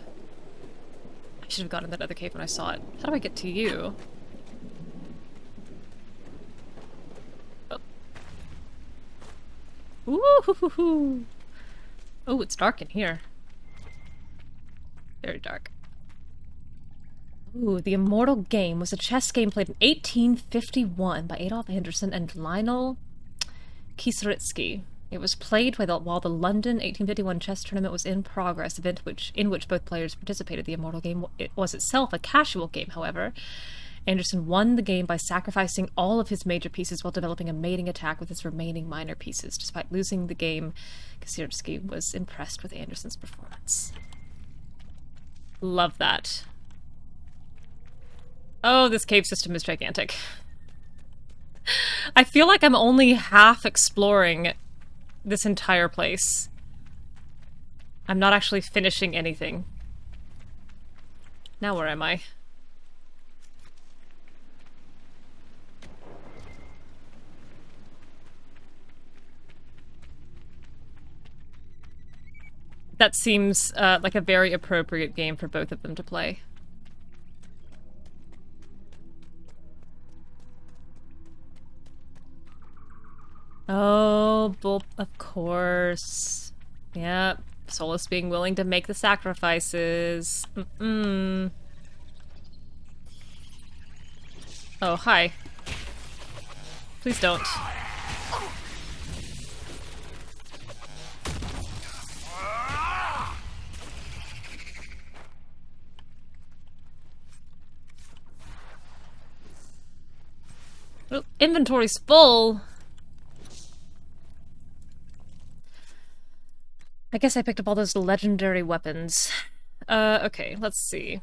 I should have gone in that other cave when I saw it. How do I get to you? Oh. Ooh-hoo-hoo-hoo. Oh, it's dark in here. Very dark. Ooh, The Immortal Game was a chess game played in 1851 by Adolf Anderson and Lionel Kieseritzky. It was played while the London 1851 chess tournament was in progress, event in which both players participated. The Immortal Game was itself a casual game, however. Anderson won the game by sacrificing all of his major pieces while developing a mating attack with his remaining minor pieces. Despite losing the game, Kieseritzky was impressed with Anderson's performance. Love that. Oh, this cave system is gigantic. I feel like I'm only half exploring this entire place. I'm not actually finishing anything. Now where am I? That seems like a very appropriate game for both of them to play. Oh, of course. Yep. Solas being willing to make the sacrifices. Mm-mm. Oh, hi. Please don't. Oh, inventory's full. I guess I picked up all those legendary weapons. Okay, let's see.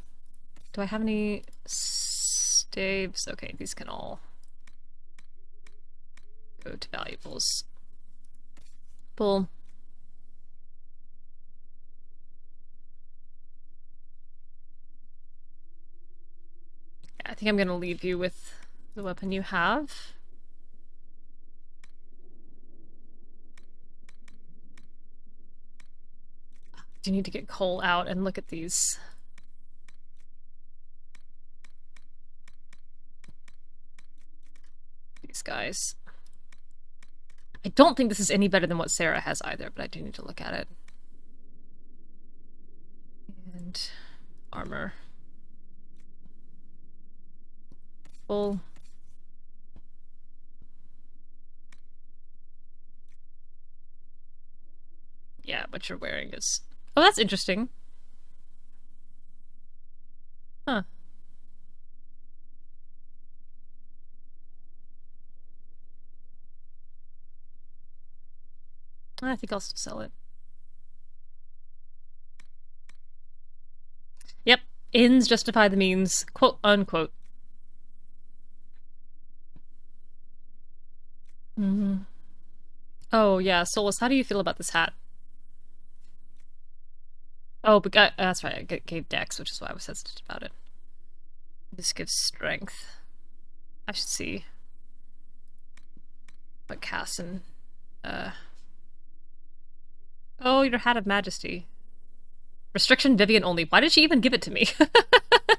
Do I have any staves? Okay, these can all go to valuables. Pull. I think I'm gonna leave you with the weapon you have. Do you need to get Cole out and look at these? These guys. I don't think this is any better than what Sarah has either, but I do need to look at it. And armor. Full. Yeah, what you're wearing is... Oh, that's interesting. Huh. I think I'll still sell it. Yep. Ends justify the means, quote unquote. Oh, yeah. Solas, how do you feel about this hat? Oh, but that's right. I gave Dex, which is why I was hesitant about it. This gives strength. I should see what Cass and Oh, your Hat of Majesty. Restriction Vivienne only. Why did she even give it to me?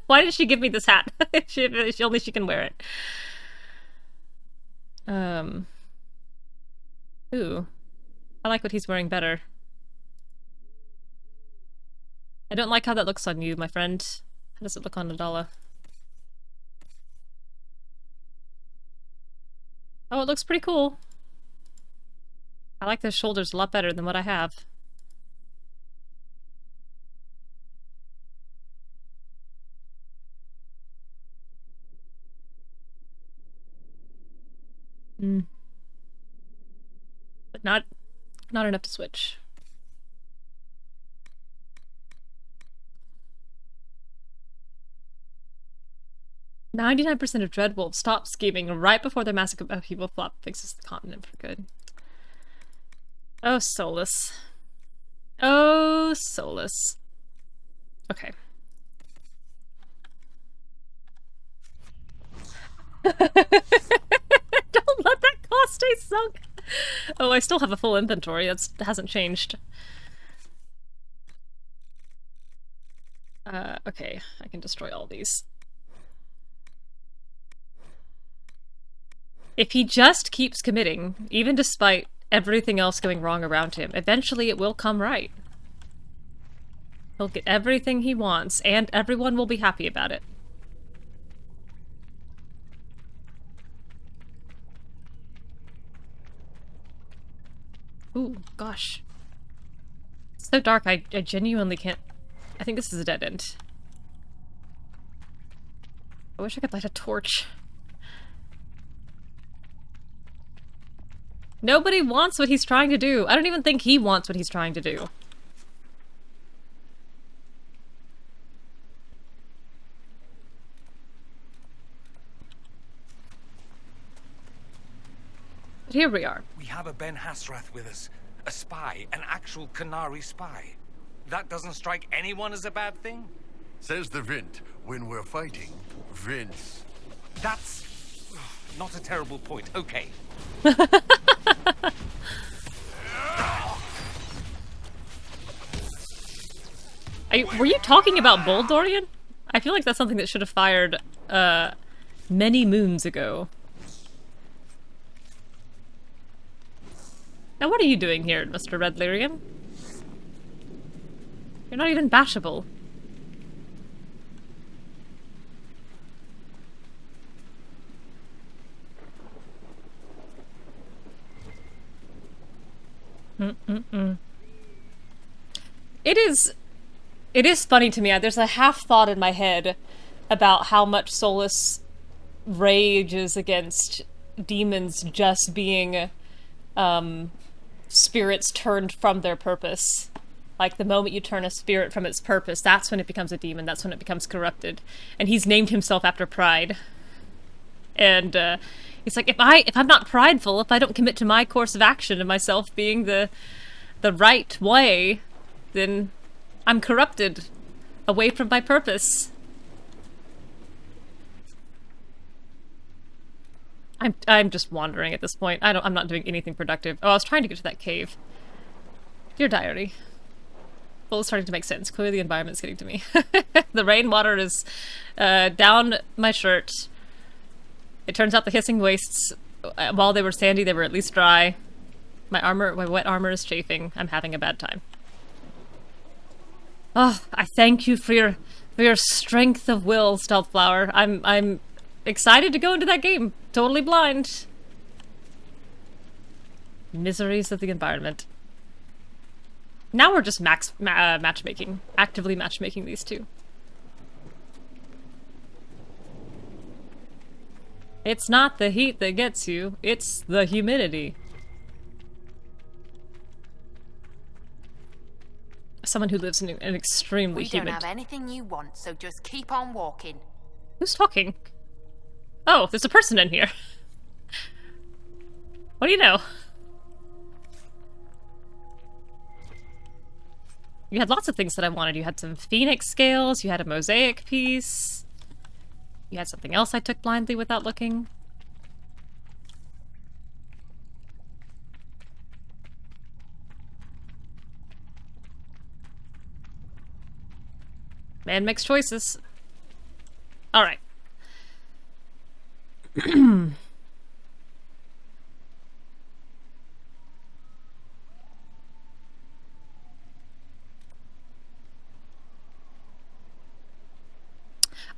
Why did she give me this hat? Only she can wear it. Ooh. I like what he's wearing better. I don't like how that looks on you, my friend. How does it look on Nadala? Oh, it looks pretty cool. I like those shoulders a lot better than what I have. But not enough to switch. "99% of Dreadwolves stop scheming right before their massacre of people flop fixes the continent for good." Oh, Solas. Oh, Solas. Okay. Don't let that cost stay sunk! Oh, I still have a full inventory. That hasn't changed. Okay. I can destroy all these. If he just keeps committing, even despite everything else going wrong around him, eventually it will come right. He'll get everything he wants, and everyone will be happy about it. Ooh, gosh. It's so dark, I genuinely can't... I think this is a dead end. I wish I could light a torch. Nobody wants what he's trying to do. I don't even think he wants what he's trying to do. But here we are. We have a Ben Hasrath with us. A spy. An actual Canary spy. That doesn't strike anyone as a bad thing? Says the Vint. When we're fighting, Vince. That's... not a terrible point. Okay. Were you talking about Bull, Dorian? I feel like that's something that should have fired many moons ago. Now what are you doing here, Mr. Red Lyrium? You're not even bashable. It is funny to me. There's a half thought in my head about how much Solas rages against demons just being spirits turned from their purpose. Like, the moment you turn a spirit from its purpose, that's when it becomes a demon, that's when it becomes corrupted. And he's named himself after pride. And he's like, if I'm not prideful, if I don't commit to my course of action and myself being the right way, then I'm corrupted away from my purpose. I'm just wandering at this point. I'm not doing anything productive. Oh, I was trying to get to that cave. Dear diary. Well, it's starting to make sense. Clearly the environment's getting to me. The rainwater is down my shirt. It turns out the hissing wastes, while they were sandy, they were at least dry. My wet armor is chafing. I'm having a bad time. Oh, I thank you for your strength of will, Stealth Flower. I'm excited to go into that game. Totally blind. Miseries of the environment. Now we're just matchmaking. Actively matchmaking these two. It's not the heat that gets you, it's the humidity. Someone who lives in an extremely humid... We don't have anything you want, so just keep on walking. Who's talking? Oh, there's a person in here. What do you know? You had lots of things that I wanted. You had some phoenix scales, you had a mosaic piece. You had something else I took blindly without looking. Man makes choices. Alright.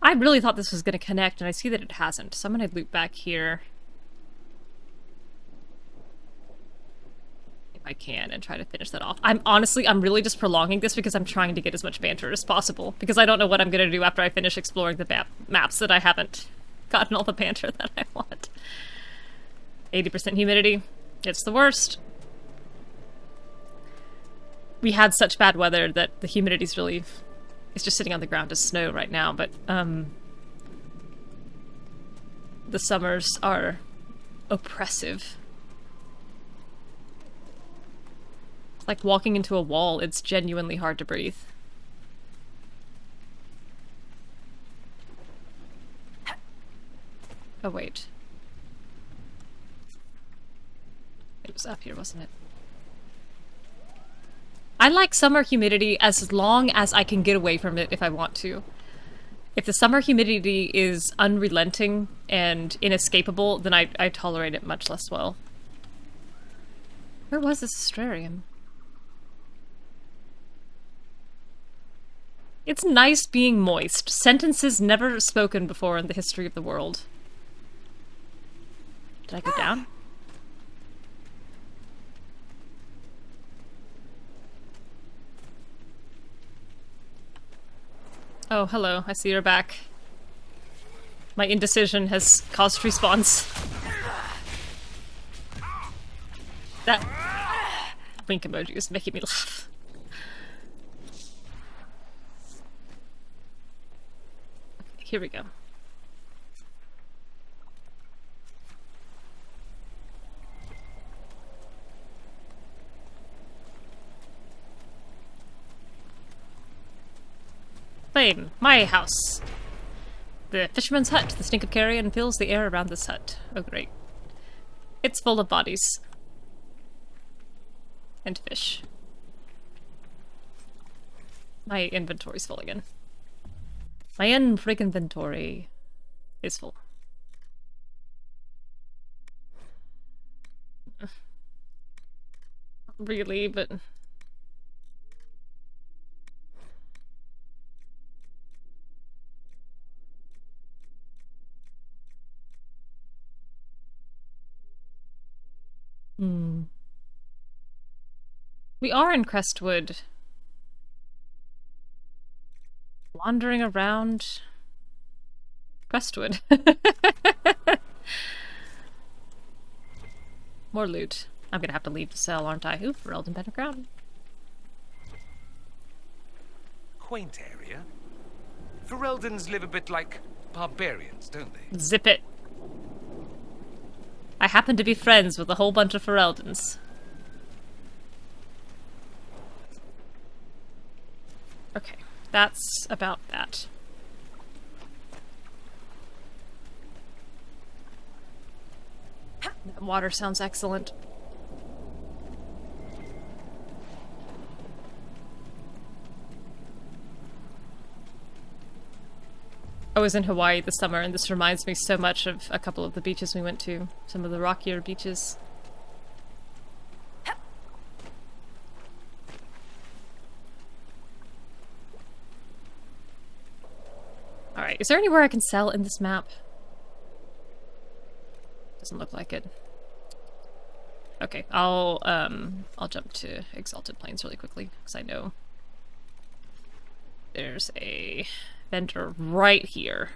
I really thought this was going to connect, and I see that it hasn't, so I'm going to loop back here. If I can, and try to finish that off. I'm really just prolonging this because I'm trying to get as much banter as possible, because I don't know what I'm going to do after I finish exploring the maps that I haven't gotten all the banter that I want. 80% humidity. It's the worst. We had such bad weather that the humidity's really... It's just sitting on the ground as snow right now, but the summers are oppressive. It's like walking into a wall. It's genuinely hard to breathe. Oh, wait. It was up here, wasn't it? I like summer humidity as long as I can get away from it if I want to. If the summer humidity is unrelenting and inescapable, then I tolerate it much less well. Where was this astrarium? It's nice being moist. Sentences never spoken before in the history of the world. Did I go down? Oh, hello. I see you're back. My indecision has caused respawns. That wink emoji is making me laugh. Okay, here we go. Flame, my house. The fisherman's hut. The stink of carrion fills the air around this hut. Oh, great. It's full of bodies. And fish. My inventory's full again. My inventory is full. Really, but... We are in Crestwood. Wandering around Crestwood. More loot. I'm gonna have to leave the cell, aren't I? Ooh, Ferelden Pentagram. Quaint area. Fereldans live a bit like barbarians, don't they? Zip it. I happen to be friends with a whole bunch of Fereldans. Okay, that's about that. Water sounds excellent. I was in Hawaii this summer, and this reminds me so much of a couple of the beaches we went to. Some of the rockier beaches. Alright, is there anywhere I can sell in this map? Doesn't look like it. Okay, I'll jump to Exalted Plains really quickly, because I know there's a vendor right here.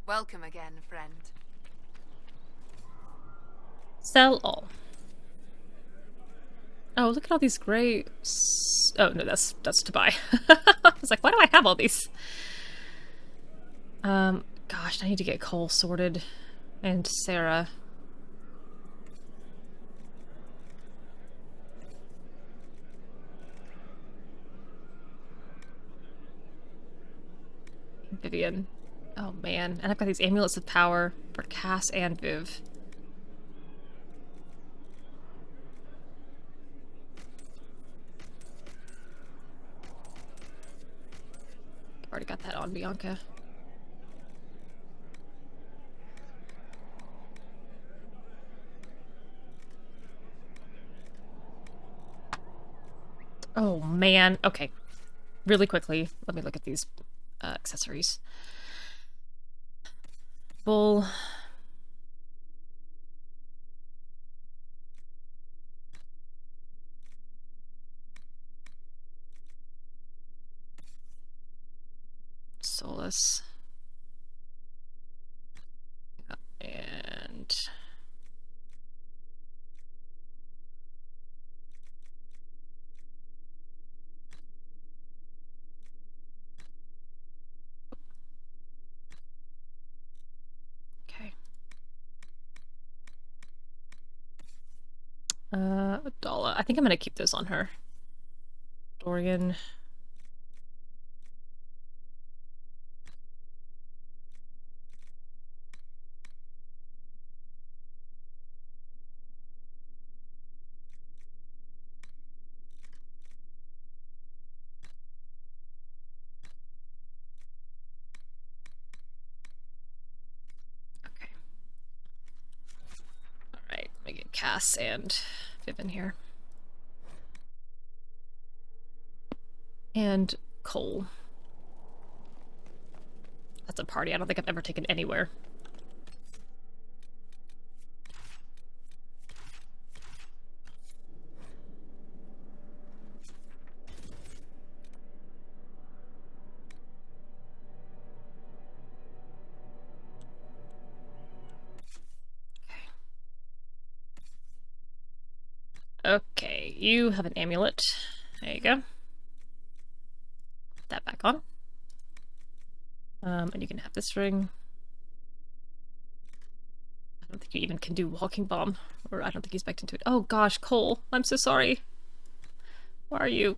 Welcome again, friend. Sell all. Oh, look at all these gray... Oh, no, that's to buy. I was like, why do I have all these? Gosh, I need to get Cole sorted. And Sarah. Vivienne. Oh, man. And I've got these amulets of power for Cass and Viv. Already got that on Bianca. Oh, man. Okay. Really quickly, let me look at these accessories. Bull. Solas. And... Dala. I think I'm gonna keep those on her. Dorian. Okay. Alright, let me get Cass and Viv in here. And Cole. That's a party I don't think I've ever taken anywhere. Okay, you have an amulet. There you go. Put that back on. And you can have this ring. I don't think you even can do walking bomb, or I don't think he's backed into it. Oh gosh, Cole, I'm so sorry. Why are you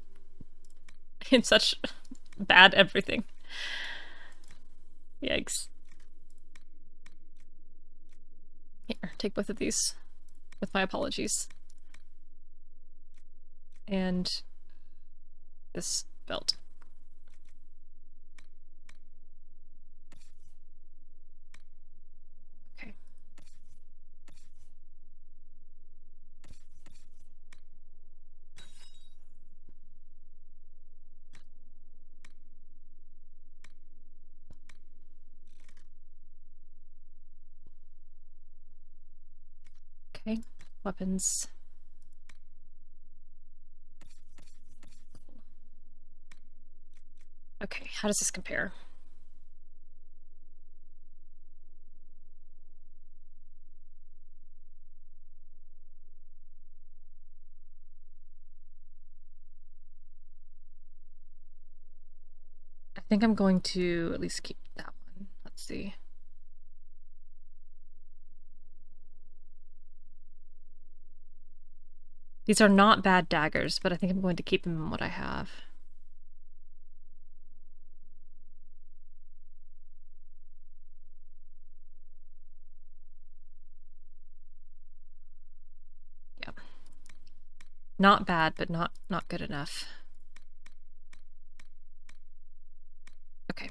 in such bad everything? Yikes. Here, take both of these with my apologies. And this belt. Okay. Okay, weapons. Okay, how does this compare? think I'm going to at least keep that one. Let's see. These are not bad daggers, but I think I'm going to keep them in what I have. Yep. Not bad, but not good enough. Okay.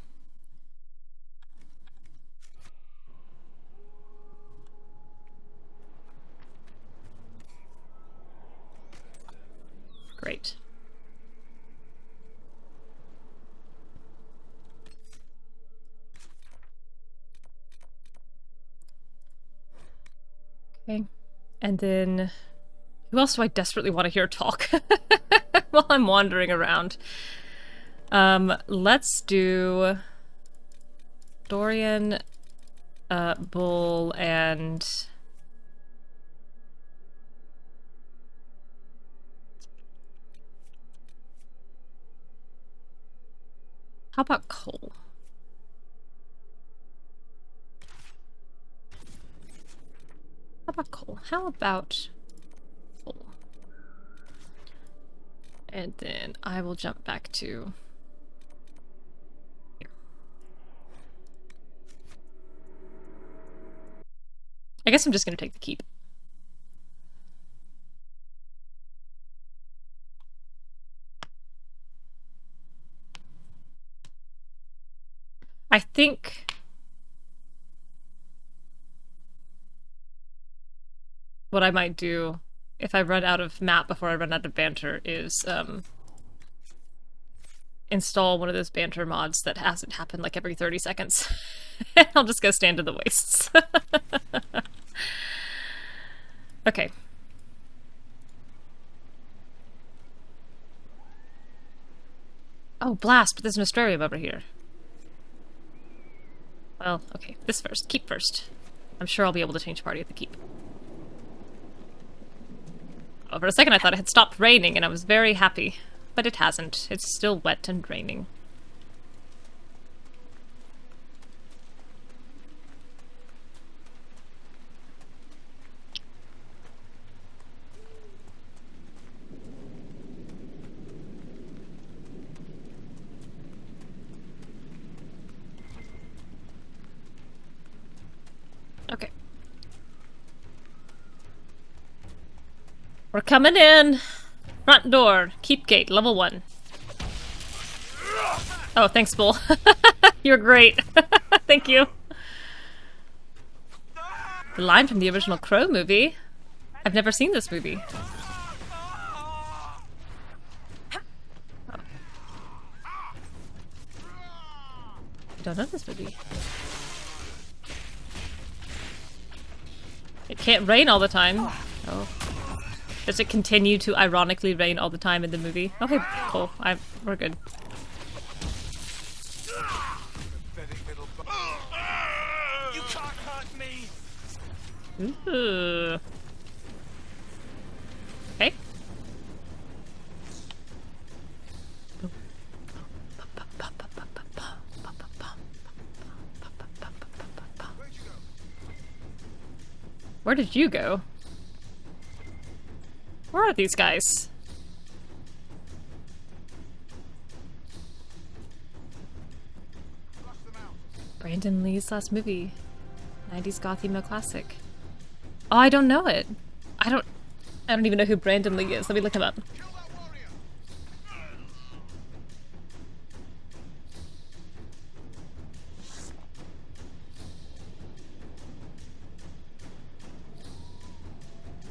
Great. Okay. And then who else do I desperately want to hear talk while I'm wandering around? Let's do Dorian, Bull, and how about Cole? How about Cole? How about Cole? And then I will jump back to here. I guess I'm just going to take the keep. I think what I might do if I run out of map before I run out of banter is install one of those banter mods that hasn't happened like every 30 seconds. I'll just go stand in the wastes. Okay. Oh, blast, but there's an Astrarium over here. Well, okay, this first. Keep first. I'm sure I'll be able to change party at the keep. Oh, for a second I thought it had stopped raining and I was very happy. But it hasn't. It's still wet and raining. Okay. We're coming in. Front door. Keep gate. Level 1. Oh, thanks, Bull. You're great. Thank you. The line from the original Crow movie. I've never seen this movie. Oh. I don't know this movie. It can't rain all the time. Oh. Does it continue to ironically rain all the time in the movie? Okay, cool. We're good. You can't hurt me. Ooh. Okay. Where did you go? Where are these guys? Brandon Lee's last movie. 90s goth emo classic. Oh, I don't know it. I don't even know who Brandon Lee is. Let me look him up.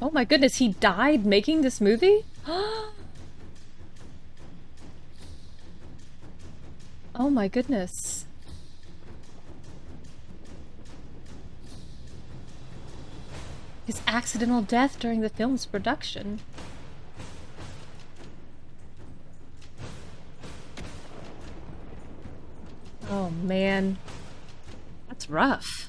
Oh my goodness, he died making this movie? Oh my goodness. His accidental death during the film's production. Oh man. That's rough.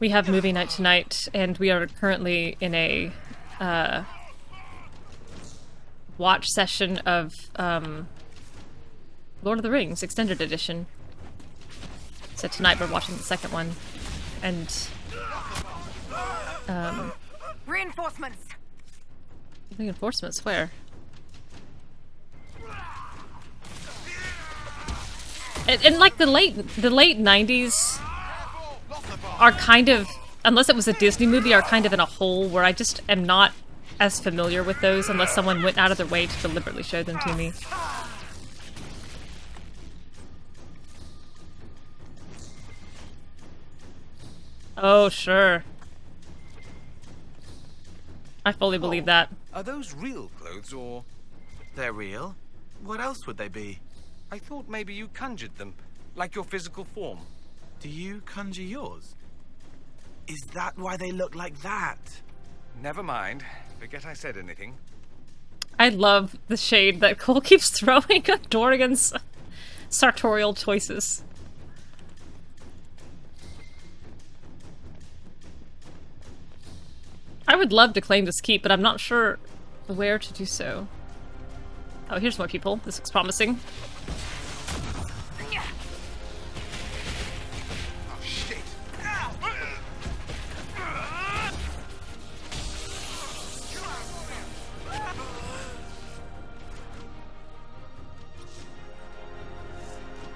We have movie night tonight, and we are currently in a watch session of Lord of the Rings Extended Edition. So tonight we're watching the second one, and Reinforcements. Reinforcements where? And like the late 90s are kind of, unless it was a Disney movie, are kind of in a hole where I just am not as familiar with those unless someone went out of their way to deliberately show them to me. Oh, sure. I fully believe that. Are those real clothes, or...? They're real? What else would they be? I thought maybe you conjured them, like your physical form. Do you conjure yours? Is that why they look like that? Never mind. Forget I said anything. I love the shade that Cole keeps throwing at Dorian's sartorial choices. I would love to claim this keep, but I'm not sure where to do so. Oh, here's more people. This looks promising.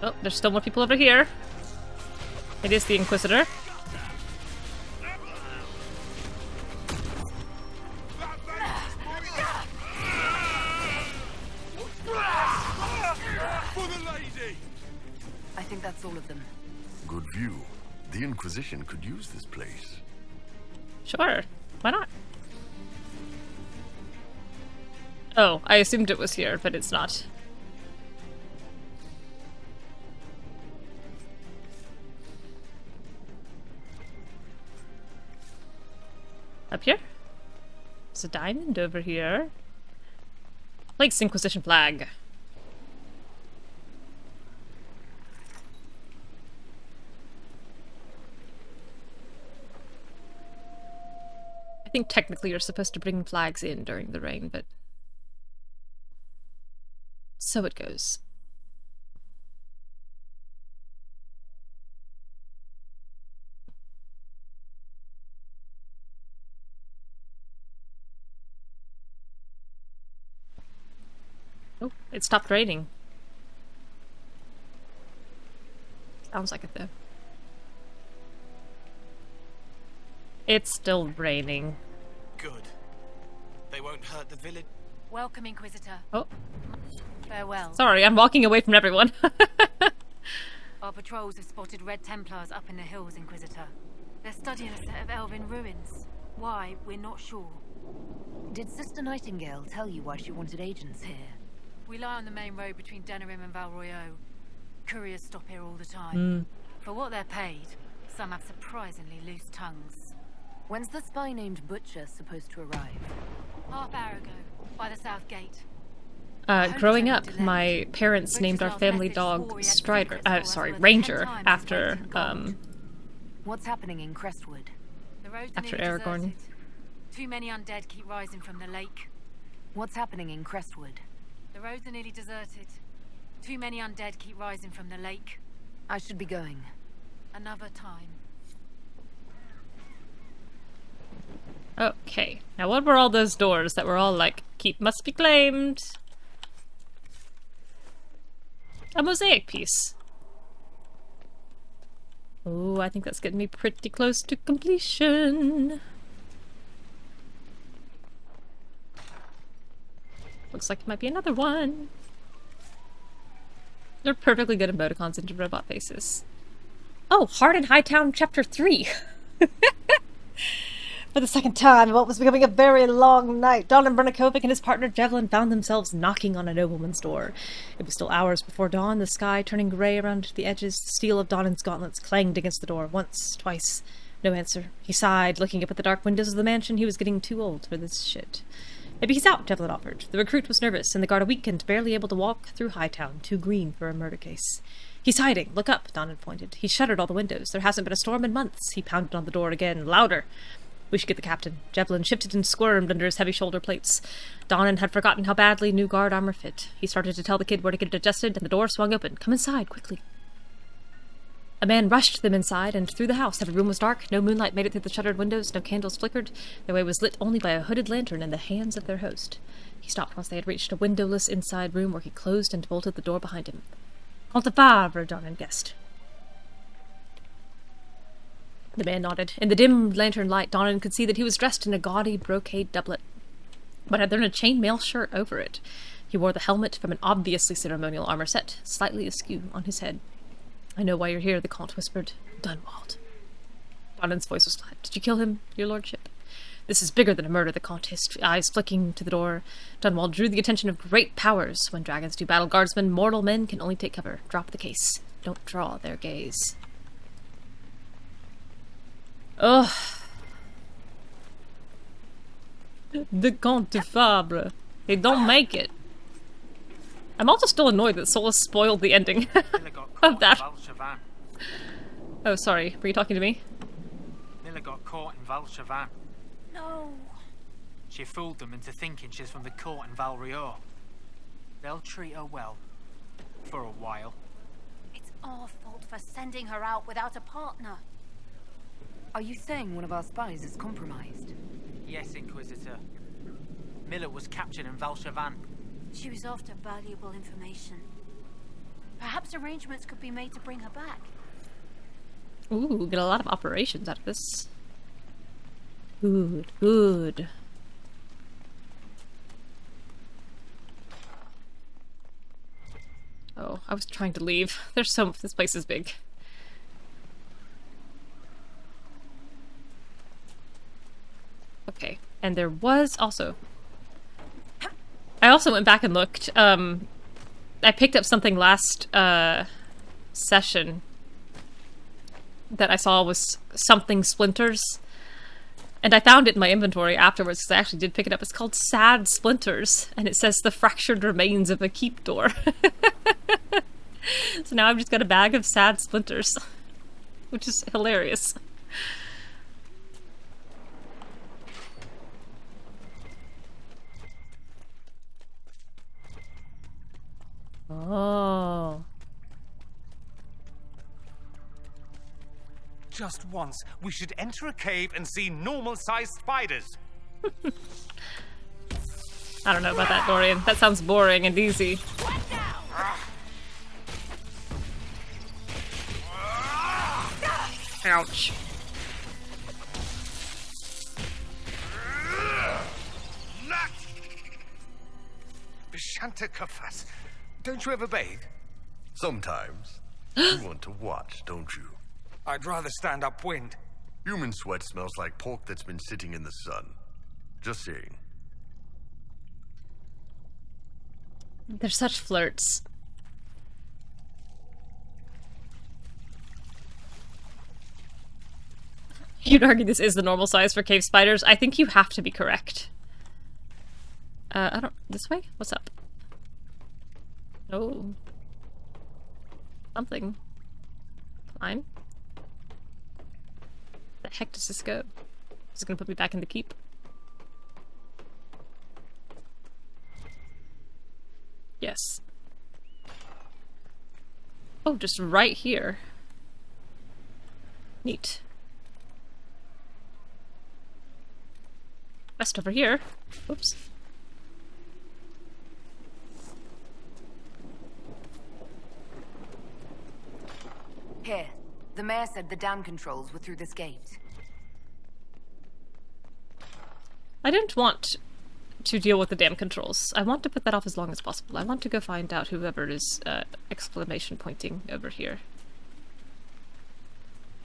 Oh, there's still more people over here. It is the Inquisitor. I think that's all of them. Good view. The Inquisition could use this place. Sure. Why not? Oh, I assumed it was here, but it's not. Up here? There's a diamond over here. Blake's Inquisition flag. I think technically you're supposed to bring flags in during the rain, but so it goes. Oh, it stopped raining. Sounds like it though. It's still raining. Good. They won't hurt the village. Welcome, Inquisitor. Oh. Farewell. Sorry, I'm walking away from everyone. Our patrols have spotted Red Templars up in the hills, Inquisitor. They're studying a set of elven ruins. Why, we're not sure. Did Sister Nightingale tell you why she wanted agents here? We lie on the main road between Denerim and Valroyo. Couriers stop here all the time. For what they're paid, some have surprisingly loose tongues. When's the spy named Butcher supposed to arrive? Half hour ago, by the south gate. Growing up, my parents named our family dog Strider, Ranger, after, What's happening in Crestwood? The roads after are Aragorn. deserted. Too many undead keep rising from the lake. What's happening in Crestwood? The roads are nearly deserted. Too many undead keep rising from the lake. I should be going. Another time. Okay, now what were all those doors that were all like, keep must be claimed? A mosaic piece. Oh, I think that's getting me pretty close to completion. Looks like it might be another one. They're perfectly good emoticons into robot faces. Oh, Hard in Hightown Chapter 3! For the second time, what was becoming a very long night, Don and Bronach and his partner Javelin found themselves knocking on a nobleman's door. It was still hours before dawn, the sky turning grey around the edges. The steel of Donan's gauntlets clanged against the door once, twice. No answer. He sighed, looking up at the dark windows of the mansion. He was getting too old for this shit. Maybe he's out, Devlin offered. The recruit was nervous, and the guard a weakened, barely able to walk through Hightown, too green for a murder case. He's hiding. Look up, Donnan pointed. He shuttered all the windows. There hasn't been a storm in months. He pounded on the door again, louder. We should get the captain. Devlin shifted and squirmed under his heavy shoulder plates. Donnan had forgotten how badly new guard armor fit. He started to tell the kid where to get it adjusted, and the door swung open. Come inside, quickly. A man rushed them inside and through the house. Every room was dark. No moonlight made it through the shuttered windows. No candles flickered. Their way was lit only by a hooded lantern in the hands of their host. He stopped once they had reached a windowless inside room where he closed and bolted the door behind him. Comte de Favre, Donnan guessed. The man nodded. In the dim lantern light, Donnan could see that he was dressed in a gaudy brocade doublet, but had thrown a chainmail shirt over it. He wore the helmet from an obviously ceremonial armor set, slightly askew on his head. I know why you're here, the Comte whispered. Dunwald. Donnan's voice was flat. Did you kill him, your lordship? This is bigger than a murder, the Comte hissed, eyes flicking to the door. Dunwald drew the attention of great powers. When dragons do battle guardsmen, mortal men can only take cover. Drop the case. Don't draw their gaze. Ugh. The Comte de Fabre. They don't make it. I'm also still annoyed that Solas spoiled the ending of that. Oh, sorry. Were you talking to me? Miller got caught in Valchavan. No. She fooled them into thinking she's from the court in Valrior. They'll treat her well. For a while. It's our fault for sending her out without a partner. Are you saying one of our spies is compromised? Yes, Inquisitor. Miller was captured in Valchavan. She was after valuable information. Perhaps arrangements could be made to bring her back. Ooh, get a lot of operations out of this. Good, good. Oh, I was trying to leave. This place is big. Okay, and there was also... I also went back and looked. I picked up something last session that I saw was something splinters. And I found it in my inventory afterwards because I actually did pick it up. It's called Sad Splinters, and it says the fractured remains of a keep door. So now I've just got a bag of sad splinters, which is hilarious. Oh. Just once, we should enter a cave and see normal-sized spiders. I don't know about that, Dorian. That sounds boring and easy. Ouch. Shantakafas. Don't you ever bathe? Sometimes. You want to watch, don't you? I'd rather stand upwind. Human sweat smells like pork that's been sitting in the sun. Just saying. They're such flirts. You'd argue this is the normal size for cave spiders. I think you have to be correct. I don't... This way? What's up? Oh. Something. Climb. The heck does this go? Is it gonna put me back in the keep? Yes. Oh, just right here. Neat. Best over here. Oops. Here. The mayor said the dam controls were through this gate. I didn't want to deal with the dam controls. I want to put that off as long as possible. I want to go find out whoever is exclamation pointing over here.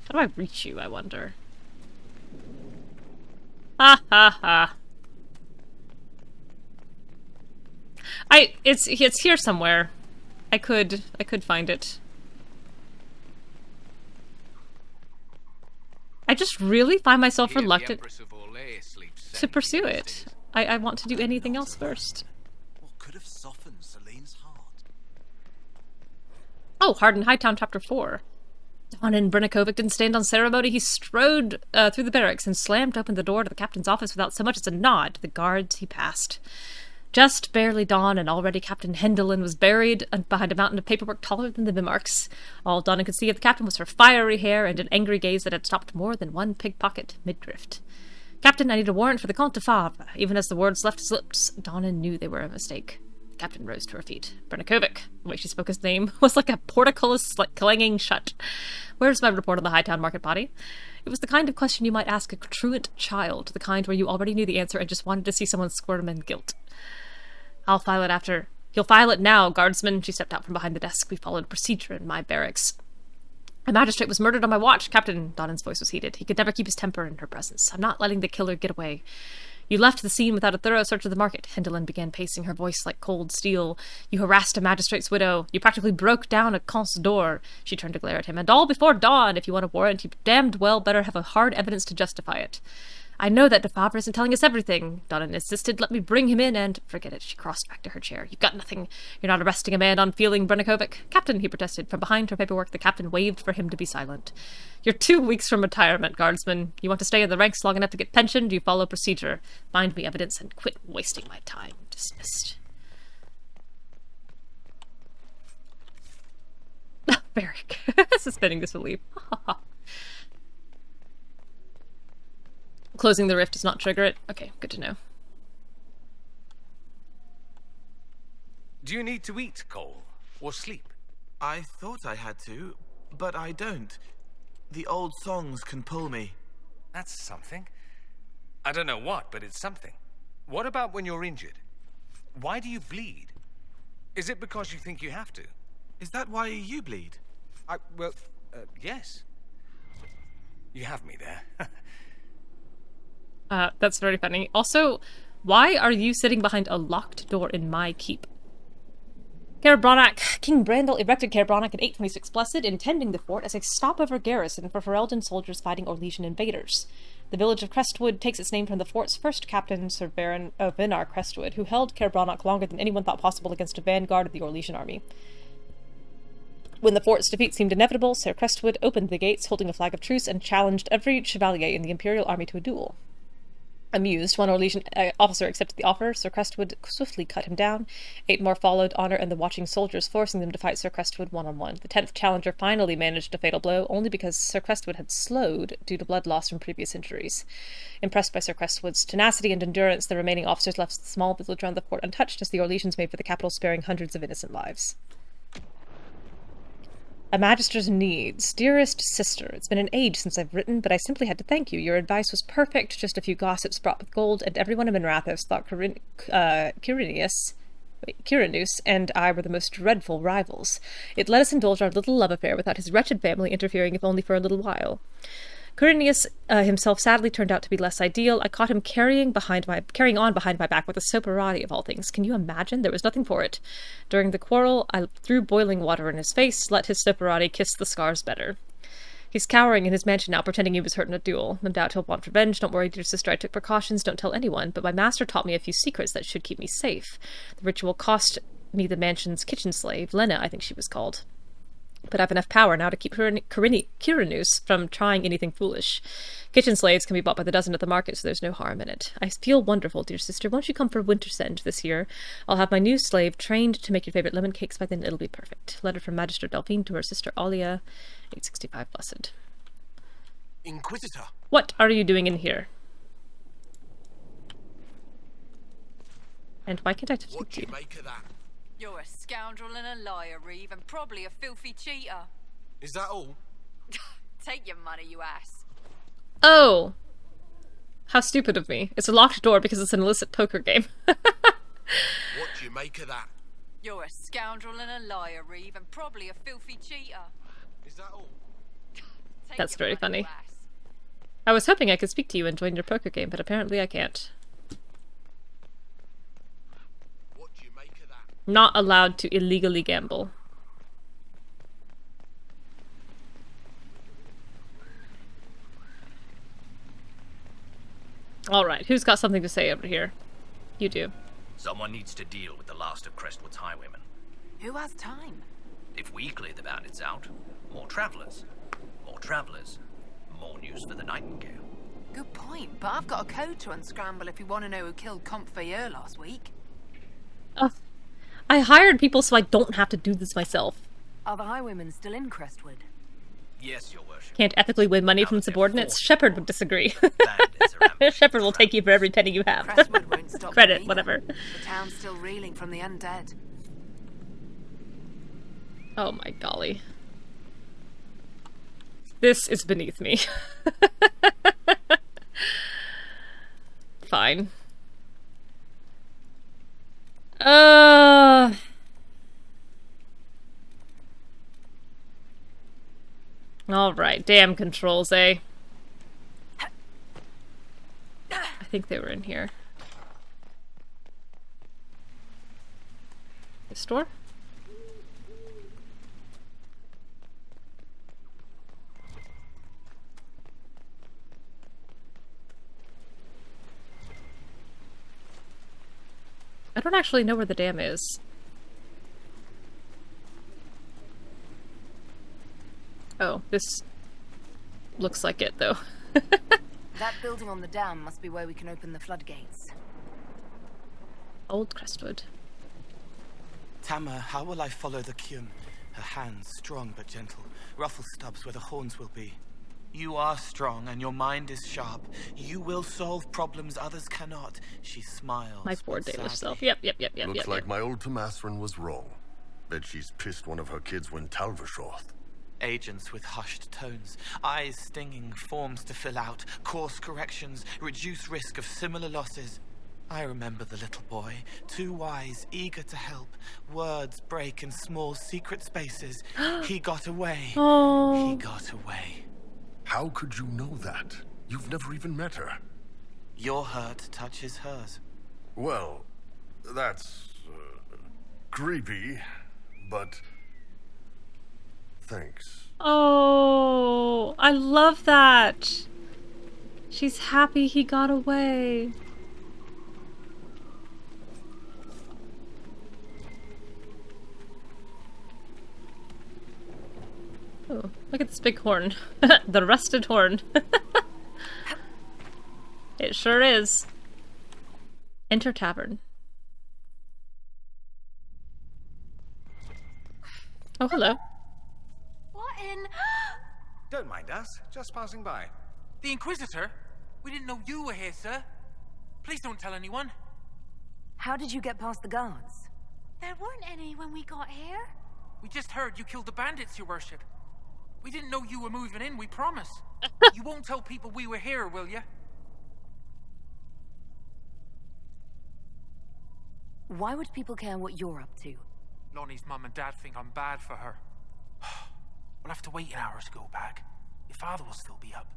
How do I reach you, I wonder? Ha ha ha. It's here somewhere. I could find it. I just really find myself reluctant to pursue it. I want to do anything else first. What could have softened Celine's heart? Oh, Hardened Hightown Chapter 4. Donan Bronach didn't stand on ceremony. He strode through the barracks and slammed open the door to the captain's office without so much as a nod to the guards he passed. Just barely dawn, and already Captain Hendelin was buried behind a mountain of paperwork taller than the Bimarks. All Donan could see of the captain was her fiery hair and an angry gaze that had stopped more than one pickpocket mid-drift. "Captain, I need a warrant for the Comte de Favre." Even as the words left his lips, Donan knew they were a mistake. The captain rose to her feet. Bronach, the way she spoke his name was like a portcullis clanging shut. "Where's my report on the Hightown market body?" It was the kind of question you might ask a truant child, the kind where you already knew the answer and just wanted to see someone squirm in guilt. "I'll file it after." "You'll file it now, guardsman." She stepped out from behind the desk. "We followed procedure in my barracks." "A magistrate was murdered on my watch, Captain." Donan's voice was heated. He could never keep his temper in her presence. "I'm not letting the killer get away." "You left the scene without a thorough search of the market." Hendelin began pacing, her voice like cold steel. "You harassed a magistrate's widow. You practically broke down a Comte's door." She turned to glare at him. "And all before dawn. If you want a warrant, you damned well better have a hard evidence to justify it." "I know that de Favre isn't telling us everything," Donan insisted. "Let me bring him in and—" "Forget it." She crossed back to her chair. "You've got nothing. You're not arresting a man on feeling, Bronach." "Captain," he protested. From behind her paperwork, the captain waved for him to be silent. "You're 2 weeks from retirement, guardsman. You want to stay in the ranks long enough to get pensioned? You follow procedure. Find me evidence and quit wasting my time." Dismissed. Barrick. Suspending disbelief. Closing the rift does not trigger it. Okay, good to know. Do you need to eat, Cole? Or sleep? I thought I had to, but I don't. The old songs can pull me. That's something. I don't know what, but it's something. What about when you're injured? Why do you bleed? Is it because you think you have to? Is that why you bleed? Yes. You have me there. That's very funny. Also, why are you sitting behind a locked door in my keep? Caer Bronach. King Brandel erected Caer Bronach in 826 Blessed, intending the fort as a stopover garrison for Ferelden soldiers fighting Orlesian invaders. The village of Crestwood takes its name from the fort's first captain, Sir Vinar Crestwood, who held Caer Bronach longer than anyone thought possible against a vanguard of the Orlesian army. When the fort's defeat seemed inevitable, Sir Crestwood opened the gates, holding a flag of truce, and challenged every chevalier in the Imperial army to a duel. Amused, one Orlesian officer accepted the offer. Sir Crestwood swiftly cut him down. 8 more followed, Honor and the watching soldiers forcing them to fight Sir Crestwood one-on-one. The 10th challenger finally managed a fatal blow, only because Sir Crestwood had slowed due to blood loss from previous injuries. Impressed by Sir Crestwood's tenacity and endurance, the remaining officers left the small village around the fort untouched as the Orlesians made for the capital, sparing hundreds of innocent lives. A Magister's needs. Dearest sister, it's been an age since I've written, but I simply had to thank you. Your advice was perfect, just a few gossips brought with gold, and everyone in Minrathos thought Quirinus and I were the most dreadful rivals. It let us indulge our little love affair without his wretched family interfering, if only for a little while. Quirinus himself sadly turned out to be less ideal. I caught him carrying on behind my back with a soparati of all things. Can you imagine? There was nothing for it. During the quarrel, I threw boiling water in his face, let his soparati kiss the scars better. He's cowering in his mansion now, pretending he was hurt in a duel. No doubt he'll want revenge. Don't worry, dear sister, I took precautions. Don't tell anyone. But my master taught me a few secrets that should keep me safe. The ritual cost me the mansion's kitchen slave, Lena, I think she was called. But I've enough power now to keep Quirinus from trying anything foolish. Kitchen slaves can be bought by the dozen at the market, so there's no harm in it. I feel wonderful, dear sister. Won't you come for Wintersend this year? I'll have my new slave trained to make your favorite lemon cakes. By then it'll be perfect. Letter from Magister Delphine to her sister Alia, 865 Blessed. Inquisitor! What are you doing in here? And why can't I speak to you? What do you make of that? You're a scoundrel and a liar, Reeve, and probably a filthy cheater. Is that all? Take your money, you ass. Oh! How stupid of me. It's a locked door because it's an illicit poker game. What do you make of that? You're a scoundrel and a liar, Reeve, and probably a filthy cheater. Is that all? That's very funny. I was hoping I could speak to you and join your poker game, but apparently I can't. Not allowed to illegally gamble. Alright, who's got something to say over here? You do. Someone needs to deal with the last of Crestwood's highwaymen. Who has time? If we clear the bandits out, more travelers. More travelers. More news for the Nightingale. Good point, but I've got a code to unscramble if you want to know who killed Comte Caer last week. I hired people so I don't have to do this myself. Are the highwaymen still in Crestwood? Yes, your worship. Can't ethically win money from subordinates? Shepard would disagree. Shepard will take you for every penny you have. Crestwood won't stop Credit, whatever. The town's still reeling from the undead. Oh my golly. This is beneath me. Fine. Alright, damn controls, eh? I think they were in here. This door? I don't actually know where the dam is. Oh, this looks like it, though. That building on the dam must be where we can open the floodgates. Old Crestwood. Tama, how will I follow the Kyum? Her hands, strong but gentle, ruffle stubs where the horns will be. You are strong, and your mind is sharp. You will solve problems others cannot. She smiles. My poor Dalish self. Yep. Looks like my old Tomasrin was wrong. Bet she's pissed one of her kids went Talvershoth. Agents with hushed tones, eyes stinging, forms to fill out, course corrections, reduce risk of similar losses. I remember the little boy, too wise, eager to help. Words break in small secret spaces. He got away. Oh. He got away. How could you know that? You've never even met her. Your hurt touches hers. Well, that's creepy, but thanks. Oh, I love that. She's happy he got away. Oh, look at this big horn. The rusted horn. It sure is. Enter tavern. Oh, hello. What in? Don't mind us, just passing by. The Inquisitor? We didn't know you were here, sir. Please don't tell anyone. How did you get past the guards? There weren't any when we got here. We just heard you killed the bandits, your worship. We didn't know you were moving in, we promise. You won't tell people we were here, will you? Why would people care what you're up to? Lonnie's mum and dad think I'm bad for her. We'll have to wait an hour to go back. Your father will still be up.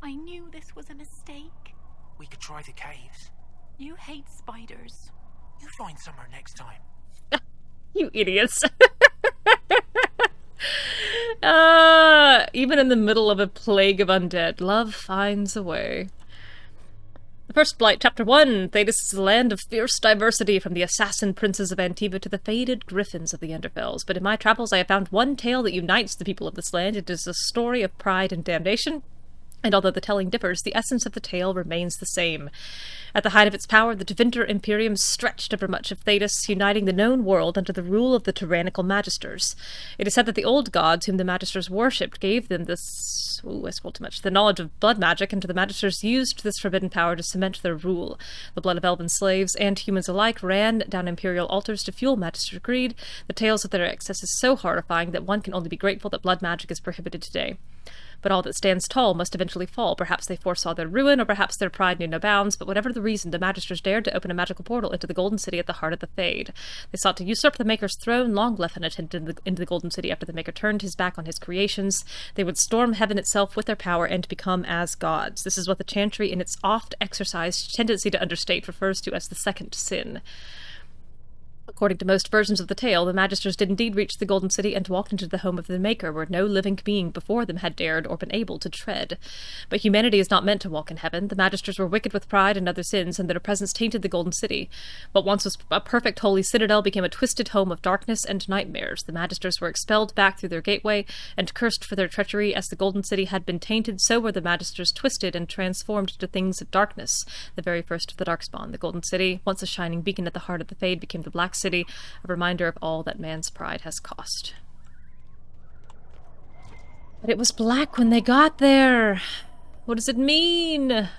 I knew this was a mistake. We could try the caves. You hate spiders. You find somewhere next time. You idiots. Even in the middle of a plague of undead, love finds a way. The First Blight, Chapter 1. Thedas is a land of fierce diversity, from the assassin princes of Antiva to the faded griffins of the Enderfells. But in my travels I have found one tale that unites the people of this land. It is a story of pride and damnation. And although the telling differs, the essence of the tale remains the same. At the height of its power, the Tevinter Imperium stretched over much of Thedas, uniting the known world under the rule of the tyrannical Magisters. It is said that the old gods whom the Magisters worshipped gave them this... I spoke too much. The knowledge of blood magic, and the Magisters used this forbidden power to cement their rule. The blood of elven slaves and humans alike ran down imperial altars to fuel Magister greed. The tales of their excess is so horrifying that one can only be grateful that blood magic is prohibited today. But all that stands tall must eventually fall. Perhaps they foresaw their ruin, or perhaps their pride knew no bounds, but whatever the reason, the Magisters dared to open a magical portal into the Golden City at the heart of the Fade. They sought to usurp the Maker's throne, long left unattended into the Golden City after the Maker turned his back on his creations. They would storm heaven itself with their power and become as gods. This is what the Chantry, in its oft-exercised tendency to understate, refers to as the second sin. According to most versions of the tale, the Magisters did indeed reach the Golden City and walked into the home of the Maker, where no living being before them had dared or been able to tread. But humanity is not meant to walk in heaven. The Magisters were wicked with pride and other sins, and their presence tainted the Golden City. What once was a perfect holy citadel became a twisted home of darkness and nightmares. The Magisters were expelled back through their gateway, and cursed for their treachery. As the Golden City had been tainted, so were the Magisters twisted and transformed into things of darkness. The very first of the Darkspawn, the Golden City, once a shining beacon at the heart of the Fade, became the Black City, a reminder of all that man's pride has cost. But it was black when they got there. What does it mean? What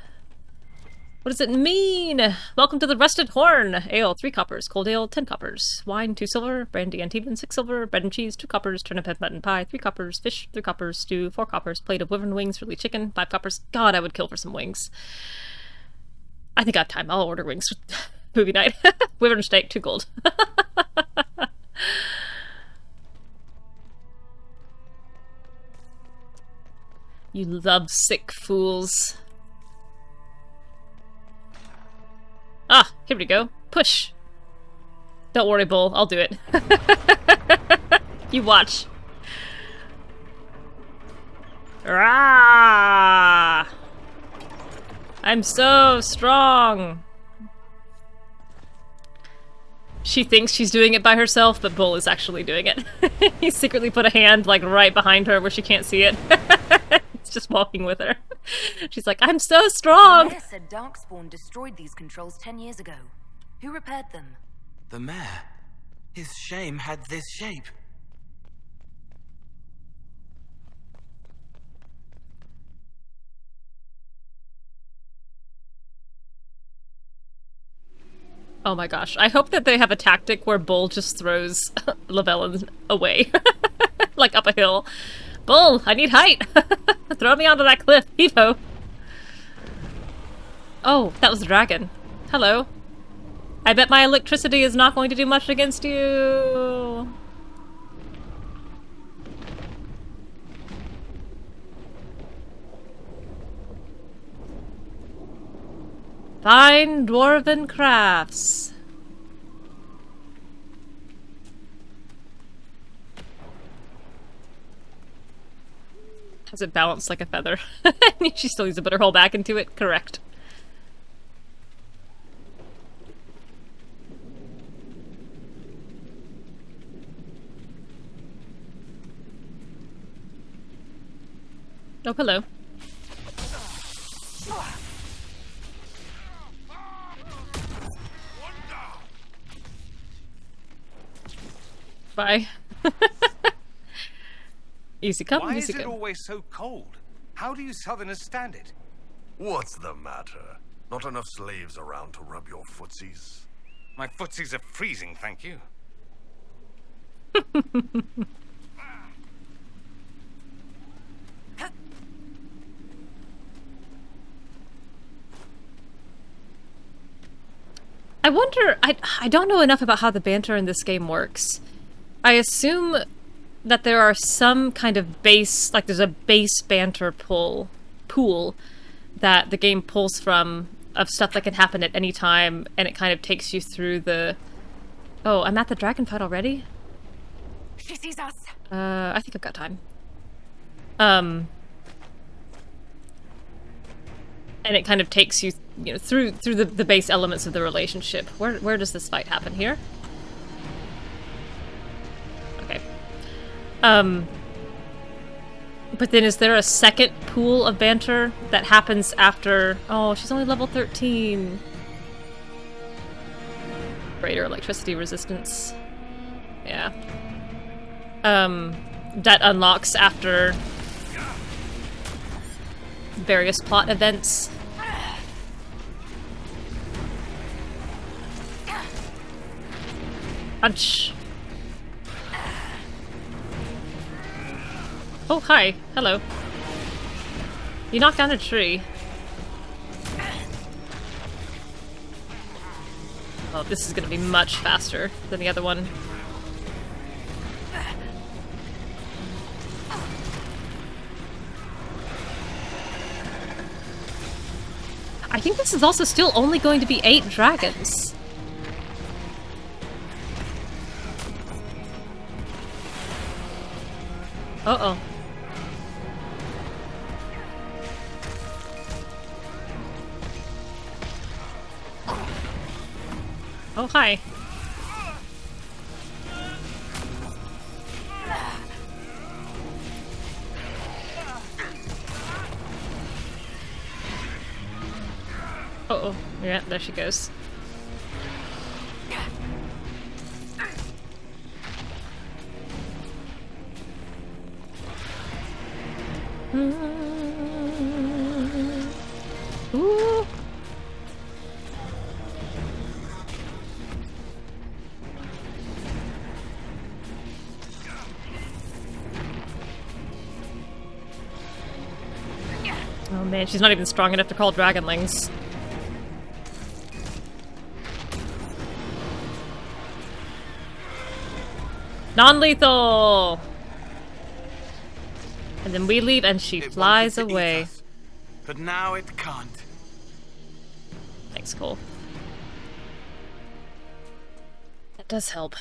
does it mean? Welcome to the Rusted Horn. Ale, 3 coppers. Cold ale, 10 coppers. Wine, 2 silver. Brandy and even 6 silver. Bread and cheese, 2 coppers. Turnip and mutton pie, 3 coppers. Fish, 3 coppers. Stew, 4 coppers. Plate of wyvern wings, really chicken, 5 coppers. God, I would kill for some wings. I think I have time. I'll order wings. Movie night. Wyvern steak, 2 gold. You love-sick fools. Ah, here we go. Push. Don't worry, Bull. I'll do it. You watch. Rah! I'm so strong. She thinks she's doing it by herself, but Bull is actually doing it. He secretly put a hand, like, right behind her where she can't see it. He's just walking with her. She's like, I'm so strong! The mayor said Darkspawn destroyed these controls 10 years ago. Who repaired them? The mayor? His shame had this shape. Oh my gosh. I hope that they have a tactic where Bull just throws Llewellyn away. Like up a hill. Bull, I need height! Throw me onto that cliff. Heave-ho! Oh, that was the dragon. Hello. I bet my electricity is not going to do much against you. Fine dwarven crafts. Has it balanced like a feather? She still needs to put her whole back into it. Correct. Oh, hello. Bye. Easy come, Why easy is it go. always so cold? How do you Southerners stand it? What's the matter? Not enough slaves around to rub your footsies? My footsies are freezing, thank you. I wonder, I don't know enough about how the banter in this game works. I assume that there are some kind of base, like there's a base banter pool that the game pulls from of stuff that can happen at any time, and it kind of takes you through the... Oh, I'm at the dragon fight already? She sees us. I think I've got time. And it kind of takes you, through the base elements of the relationship. Where does this fight happen? Here? Okay. But then is there a second pool of banter that happens after... Oh, she's only level 13. Greater electricity resistance. Yeah. That unlocks after various plot events. Punch. Oh, hi. Hello. You knocked down a tree. Oh, this is gonna be much faster than the other one. I think this is also still only going to be 8 dragons. Uh-oh. Oh, hi. Uh-oh. Yeah, there she goes. Ooh. Oh man, she's not even strong enough to call dragonlings. Non-lethal! And then we leave and she flies away. Us, but now it can't. Thanks, Cole. That does help.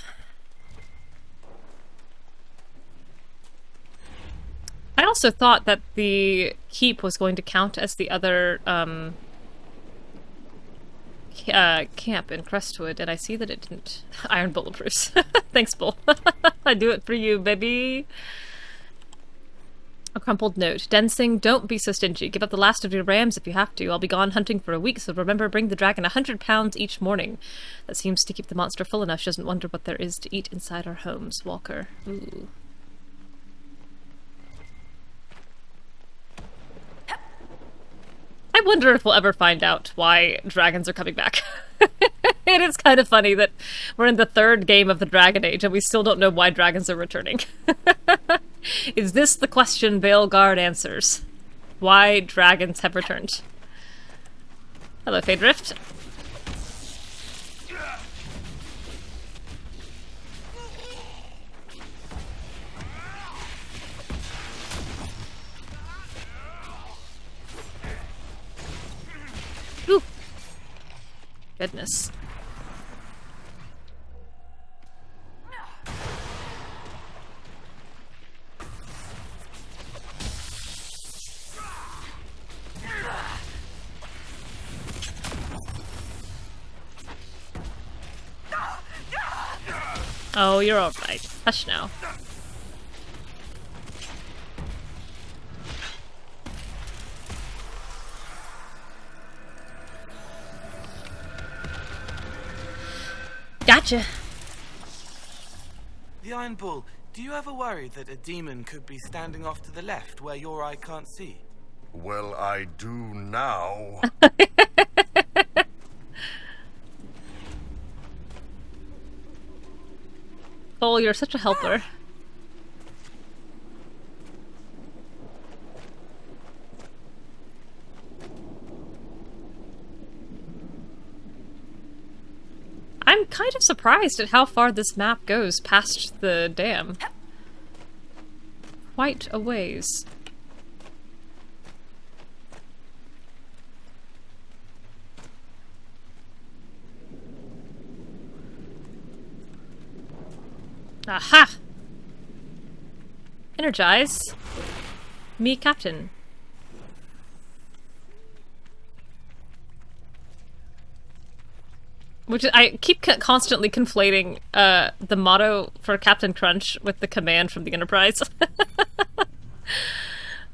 I also thought that the keep was going to count as the other camp in Crestwood, and I see that it didn't. Iron bulletproofs. Thanks, Bull. I do it for you, baby. A crumpled note. Densing, don't be so stingy. Give up the last of your rams if you have to. I'll be gone hunting for a week, so remember, bring the dragon 100 pounds each morning. That seems to keep the monster full enough she doesn't wonder what there is to eat inside our homes. Walker. Ooh. I wonder if we'll ever find out why dragons are coming back. It is kind of funny that we're in the 3rd game of the Dragon Age and we still don't know why dragons are returning. Is this the question Veilguard answers? Why dragons have returned? Hello, Faydrift. Ooh. Goodness. Oh, you're alright. Hush now. Gotcha. The Iron Bull, do you ever worry that a demon could be standing off to the left where your eye can't see? Well, I do now. Oh, you're such a helper. I'm kind of surprised at how far this map goes past the dam. Quite a ways. Aha! Energize. Me, Captain. Which I keep constantly conflating the motto for Captain Crunch with the command from the Enterprise.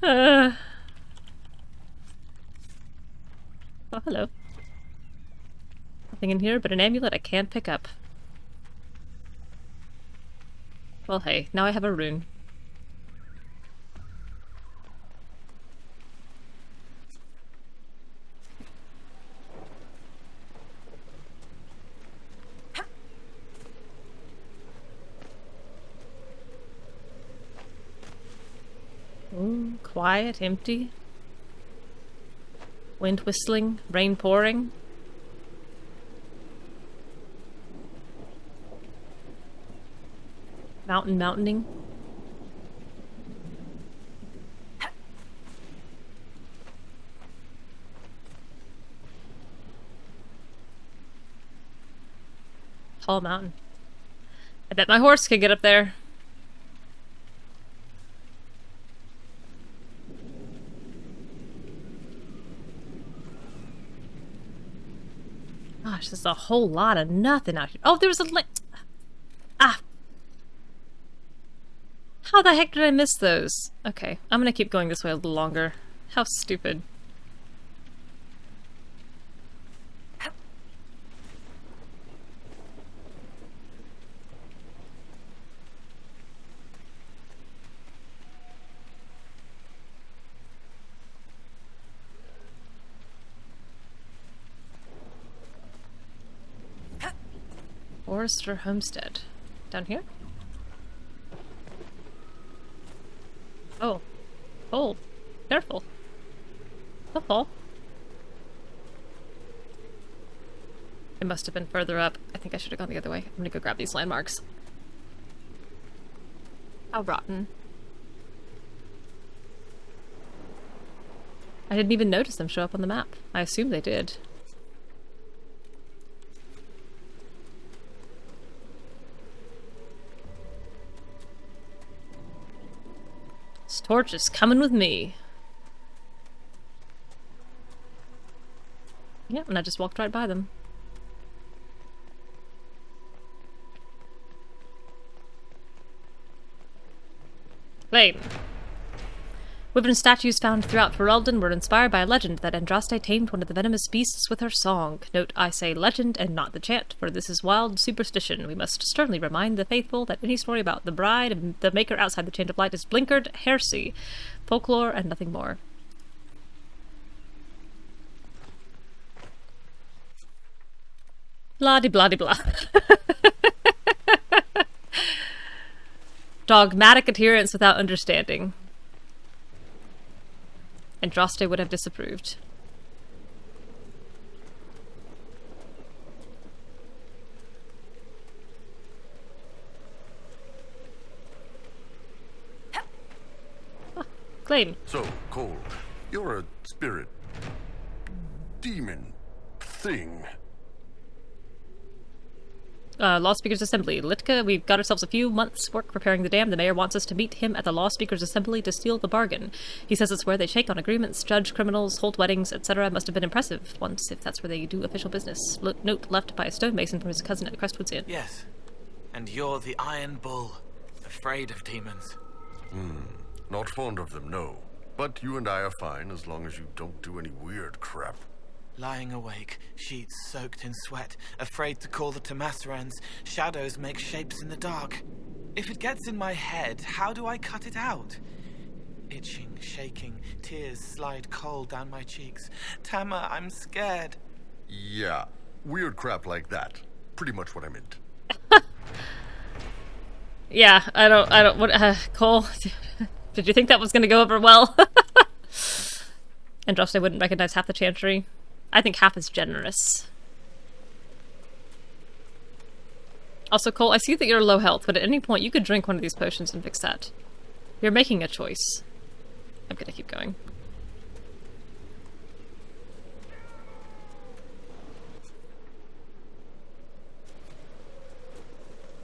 Oh, hello. Nothing in here but an amulet I can't pick up. Well, hey, now I have a rune. Ooh, quiet, empty. Wind whistling, rain pouring. Mountain mountaining. Tall mountain. I bet my horse could get up there. Gosh, there's a whole lot of nothing out here. Oh, there was a ah! How the heck did I miss those? Okay, I'm gonna keep going this way a little longer. How stupid. Forester Homestead. Down here? Oh. Oh. Careful. Don't fall. It must have been further up. I think I should have gone the other way. I'm gonna go grab these landmarks. How rotten. I didn't even notice them show up on the map. I assume they did. This torch is coming with me. Yep, and I just walked right by them. Flame. Wyvern statues found throughout Ferelden were inspired by a legend that Andraste tamed one of the venomous beasts with her song. Note, I say legend and not the chant, for this is wild superstition. We must sternly remind the faithful that any story about the bride of the maker outside the Chain of Light is blinkered heresy, folklore, and nothing more. Blah-de-blah-de-blah. Dogmatic adherence without understanding. Andraste would have disapproved. Ah, claim. So, Cole, you're a spirit... demon... thing. Law Speakers Assembly. Litka, we've got ourselves a few months' work preparing the dam. The mayor wants us to meet him at the Law Speakers Assembly to seal the bargain. He says it's where they shake on agreements, judge criminals, hold weddings, etc. Must have been impressive once, if that's where they do official business. Note left by a stonemason for his cousin at Crestwood's Inn. Yes. And you're the Iron Bull, afraid of demons. Not fond of them, no. But you and I are fine as long as you don't do any weird crap. Lying awake, sheets soaked in sweat, afraid to call the Tomasserans, shadows make shapes in the dark. If it gets in my head, how do I cut it out? Itching, shaking, tears slide cold down my cheeks. Tama, I'm scared. Yeah, weird crap like that. Pretty much what I meant. Yeah, I don't, what, Cole, did you think that was gonna go over well? Andraste wouldn't recognize half the chantry. I think half is generous. Also, Cole, I see that you're low health, but at any point you could drink one of these potions and fix that. You're making a choice. I'm gonna keep going.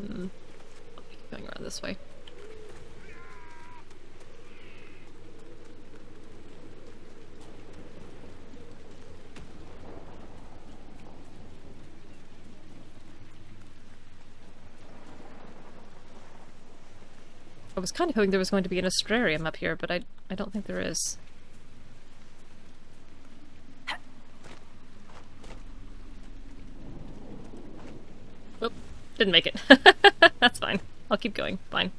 I'll keep going around this way. I was kind of hoping there was going to be an astrarium up here, but I don't think there is. Oop, didn't make it. That's fine. I'll keep going. Fine.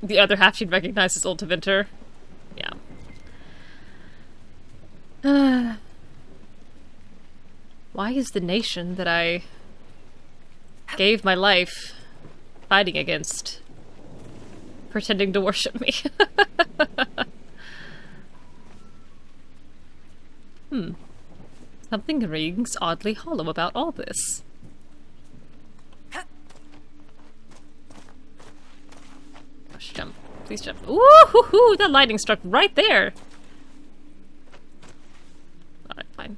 The other half she'd recognize as old Tevinter. Yeah. Why is the nation that I gave my life fighting against pretending to worship me? Something rings oddly hollow about all this. Gosh, jump. Please jump. Ooh, hoo, hoo, that lightning struck right there! Alright, fine.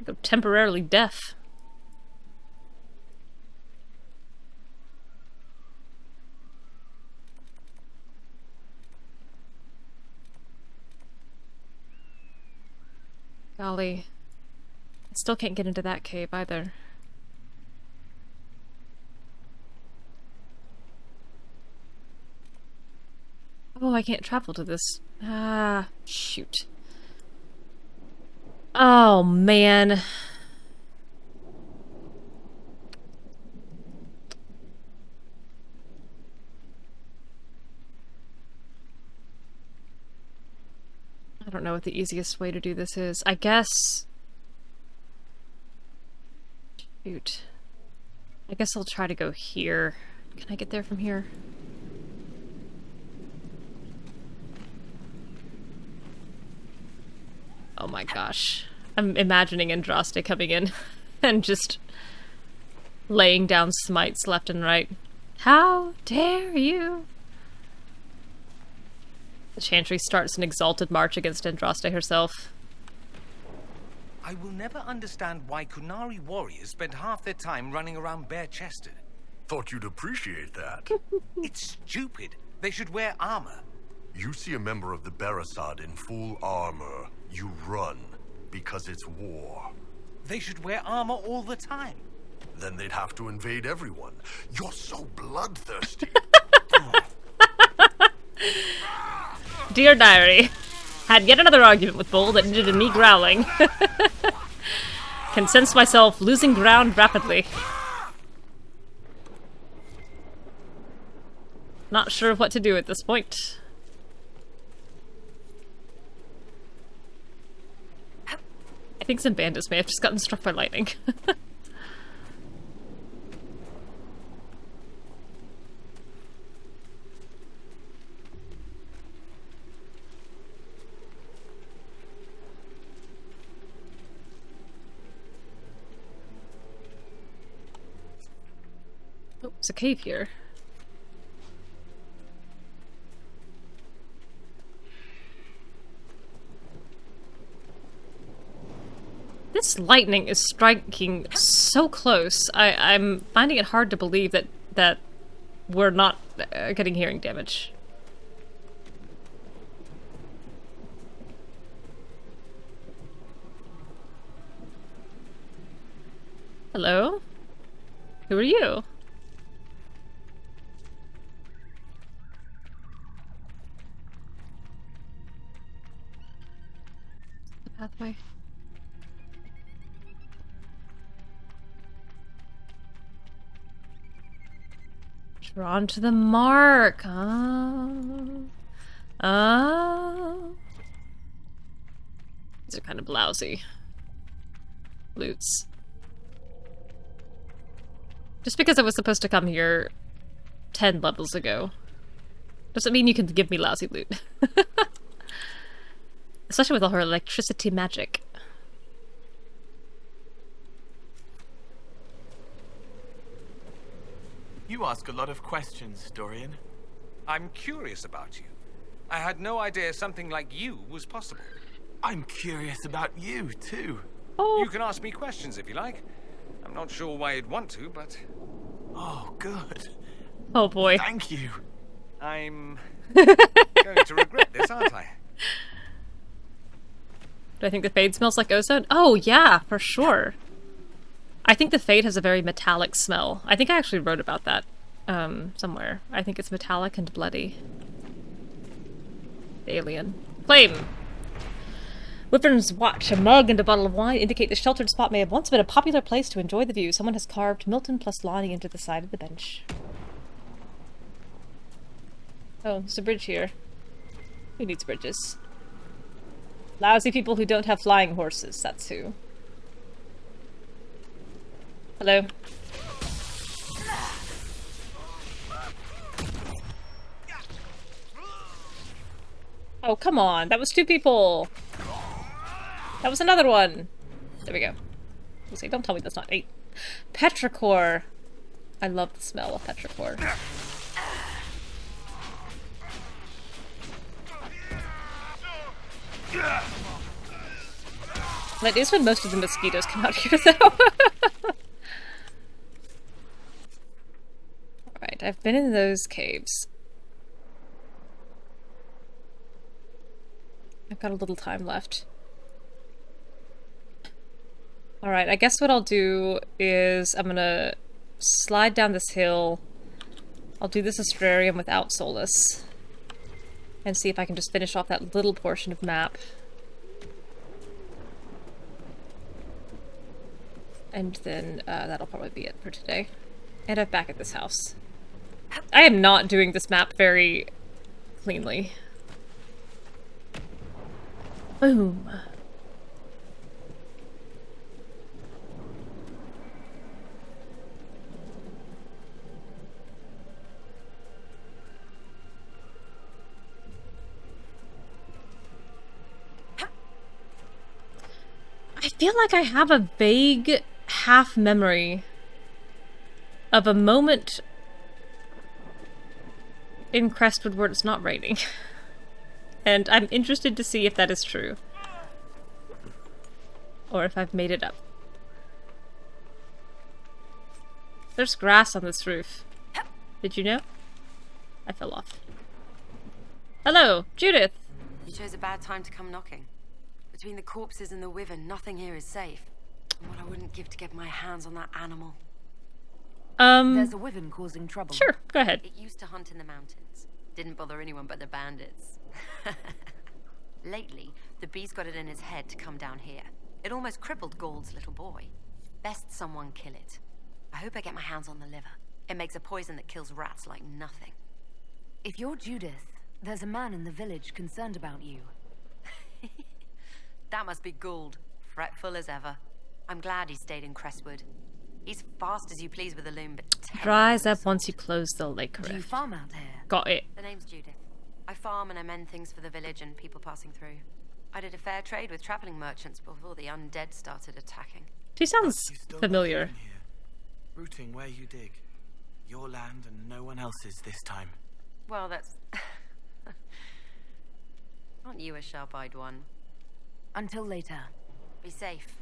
Go temporarily deaf. Golly. I still can't get into that cave either. Oh, I can't travel to this. Ah, shoot. Oh, man. I don't know what the easiest way to do this is. I guess... Shoot. I guess I'll try to go here. Can I get there from here? Oh my gosh. I'm imagining Andraste coming in and just laying down smites left and right. How dare you! The Chantry starts an exalted march against Andraste herself. I will never understand why Kunari warriors spend half their time running around bare-chested. Thought you'd appreciate that. It's stupid. They should wear armor. You see a member of the Barasad in full armor, you run, because it's war. They should wear armor all the time. Then they'd have to invade everyone. You're so bloodthirsty. Dear Diary, had yet another argument with Bull that ended in me growling. Can sense myself losing ground rapidly. Not sure what to do at this point. I think some bandits may have just gotten struck by lightning. Oh, there's a cave here. This lightning is striking so close. I'm finding it hard to believe that we're not getting hearing damage. Hello? Who are you? The pathway. Drawn to the mark. Oh. Oh. These are kind of lousy loots. Just because I was supposed to come here 10 levels ago doesn't mean you can give me lousy loot. Especially with all her electricity magic. You ask a lot of questions, Dorian. I'm curious about you. I had no idea something like you was possible. I'm curious about you, too. Oh. You can ask me questions if you like. I'm not sure why you'd want to, but... Oh, good. Oh, boy. Thank you. I'm going to regret this, aren't I? Do I think the Fade smells like ozone? Oh, yeah, for sure. I think the Fade has a very metallic smell. I think I actually wrote about that somewhere. I think it's metallic and bloody. Alien. Flame! Wyvern's watch, a mug and a bottle of wine indicate the sheltered spot may have once been a popular place to enjoy the view. Someone has carved Milton plus Lonnie into the side of the bench. Oh, there's a bridge here. Who needs bridges? Lousy people who don't have flying horses, that's who. Hello. Oh, come on. That was 2 people. That was another one. There we go. You say, don't tell me that's not 8. Petrichor. I love the smell of petrichor. That is when most of the mosquitoes come out here, though. Alright, I've been in those caves. I've got a little time left. Alright, I guess what I'll do is I'm gonna slide down this hill. I'll do this astrarium without Solas. And see if I can just finish off that little portion of map. And then that'll probably be it for today. And I'm back at this house. I am not doing this map very cleanly. Boom. I feel like I have a vague half memory of a moment in Crestwood where it's not raining. And I'm interested to see if that is true. Or if I've made it up. There's grass on this roof. Did you know? I fell off. Hello, Judith! You chose a bad time to come knocking. Between the corpses and the wyvern, nothing here is safe. And what I wouldn't give to get my hands on that animal. There's a wyvern causing trouble. Sure, go ahead. It used to hunt in the mountains. Didn't bother anyone but the bandits. Lately, the beast got it in his head to come down here. It almost crippled Gauld's little boy. Best someone kill it. I hope I get my hands on the liver. It makes a poison that kills rats like nothing. If you're Judith, there's a man in the village concerned about you. That must be Gauld, fretful as ever. I'm glad he stayed in Crestwood. He's fast as you please with the loom, but dries up once you close the lake rift. Do you farm out here? Got it. The name's Judith. I farm and I mend things for the village and people passing through. I did a fair trade with traveling merchants before the undead started attacking. She sounds familiar. Rooting where you dig. Your land and no one else's this time. Well, that's... Aren't you a sharp-eyed one? Until later. Be safe.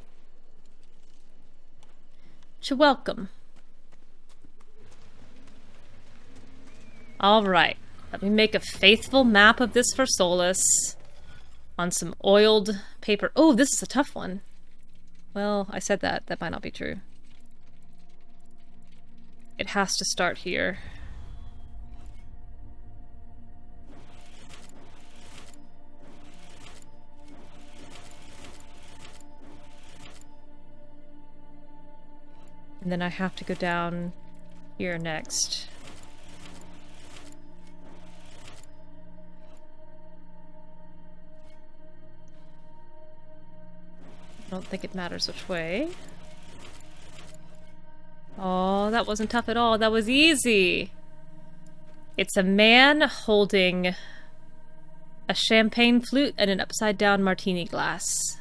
You're welcome. Alright. Let me make a faithful map of this for Solas. On some oiled paper. Oh, this is a tough one. Well, I said that. That might not be true. It has to start here. And then I have to go down here next. I don't think it matters which way. Oh, that wasn't tough at all. That was easy. It's a man holding a champagne flute and an upside-down martini glass.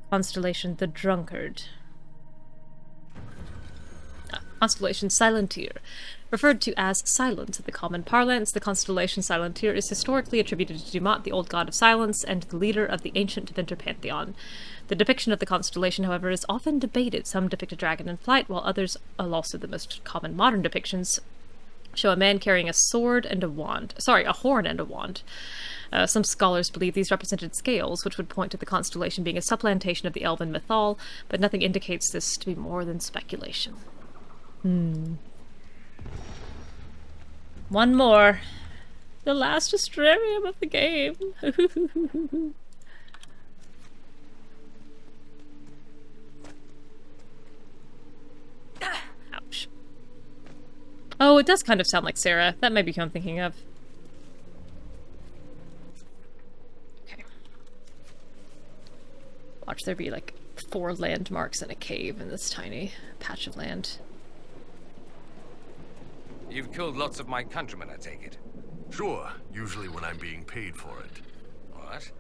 Constellation the Drunkard. Constellation Silentier. Referred to as Silence in the common parlance, the constellation Silentier is historically attributed to Dumont, the old god of silence, and the leader of the ancient Deventer pantheon. The depiction of the constellation, however, is often debated. Some depict a dragon in flight, while others, also the most common modern depictions, show a man carrying a sword and a wand. Sorry, a horn and a wand. Some scholars believe these represented scales, which would point to the constellation being a supplantation of the elven mythal, but nothing indicates this to be more than speculation. One more. The last astrarium of the game. Ouch. Oh, it does kind of sound like Sarah. That may be who I'm thinking of. Okay. Watch there be like 4 landmarks in a cave in this tiny patch of land. You've killed lots of my countrymen, I take it. Sure, usually when I'm being paid for it. What?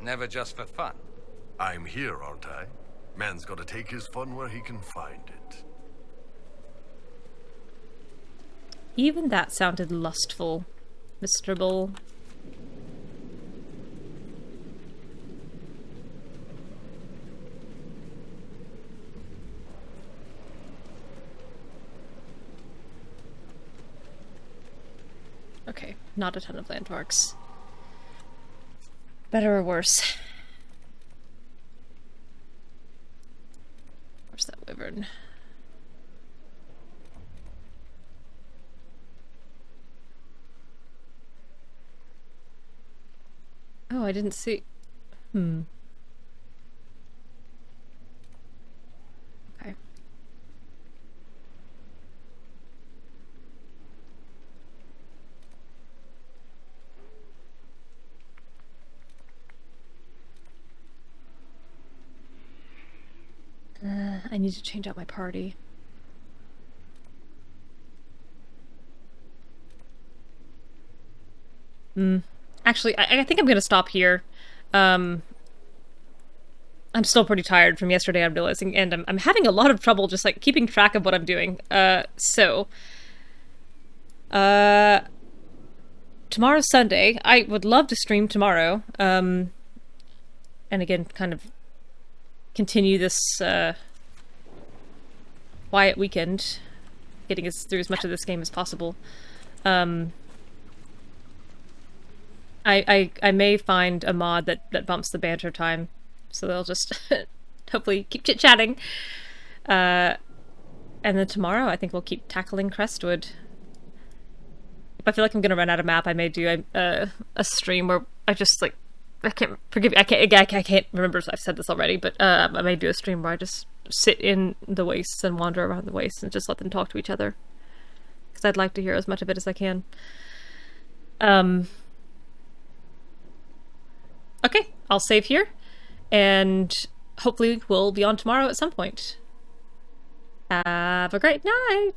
Never just for fun? I'm here, aren't I? Man's gotta take his fun where he can find it. Even that sounded lustful, Mr. Bull. Okay, not a ton of landmarks. Better or worse? Tavern. Oh, I didn't see... Okay. I need to change out my party. Actually, I think I'm gonna stop here. I'm still pretty tired from yesterday, I'm realizing, and I'm having a lot of trouble just, like, keeping track of what I'm doing. Tomorrow's Sunday. I would love to stream tomorrow. And again, kind of continue this, quiet weekend, getting us through as much of this game as possible. I may find a mod that bumps the banter time, so they'll just hopefully keep chit-chatting. And then tomorrow I think we'll keep tackling Crestwood. If I feel like I'm gonna run out of map, I may do a stream where I just, like, I can't remember if I've said this already, but I may do a stream where I just sit in the wastes and wander around the wastes and just let them talk to each other, because I'd like to hear as much of it as I can. Okay, I'll save here, and hopefully we'll be on tomorrow at some point. Have a great night!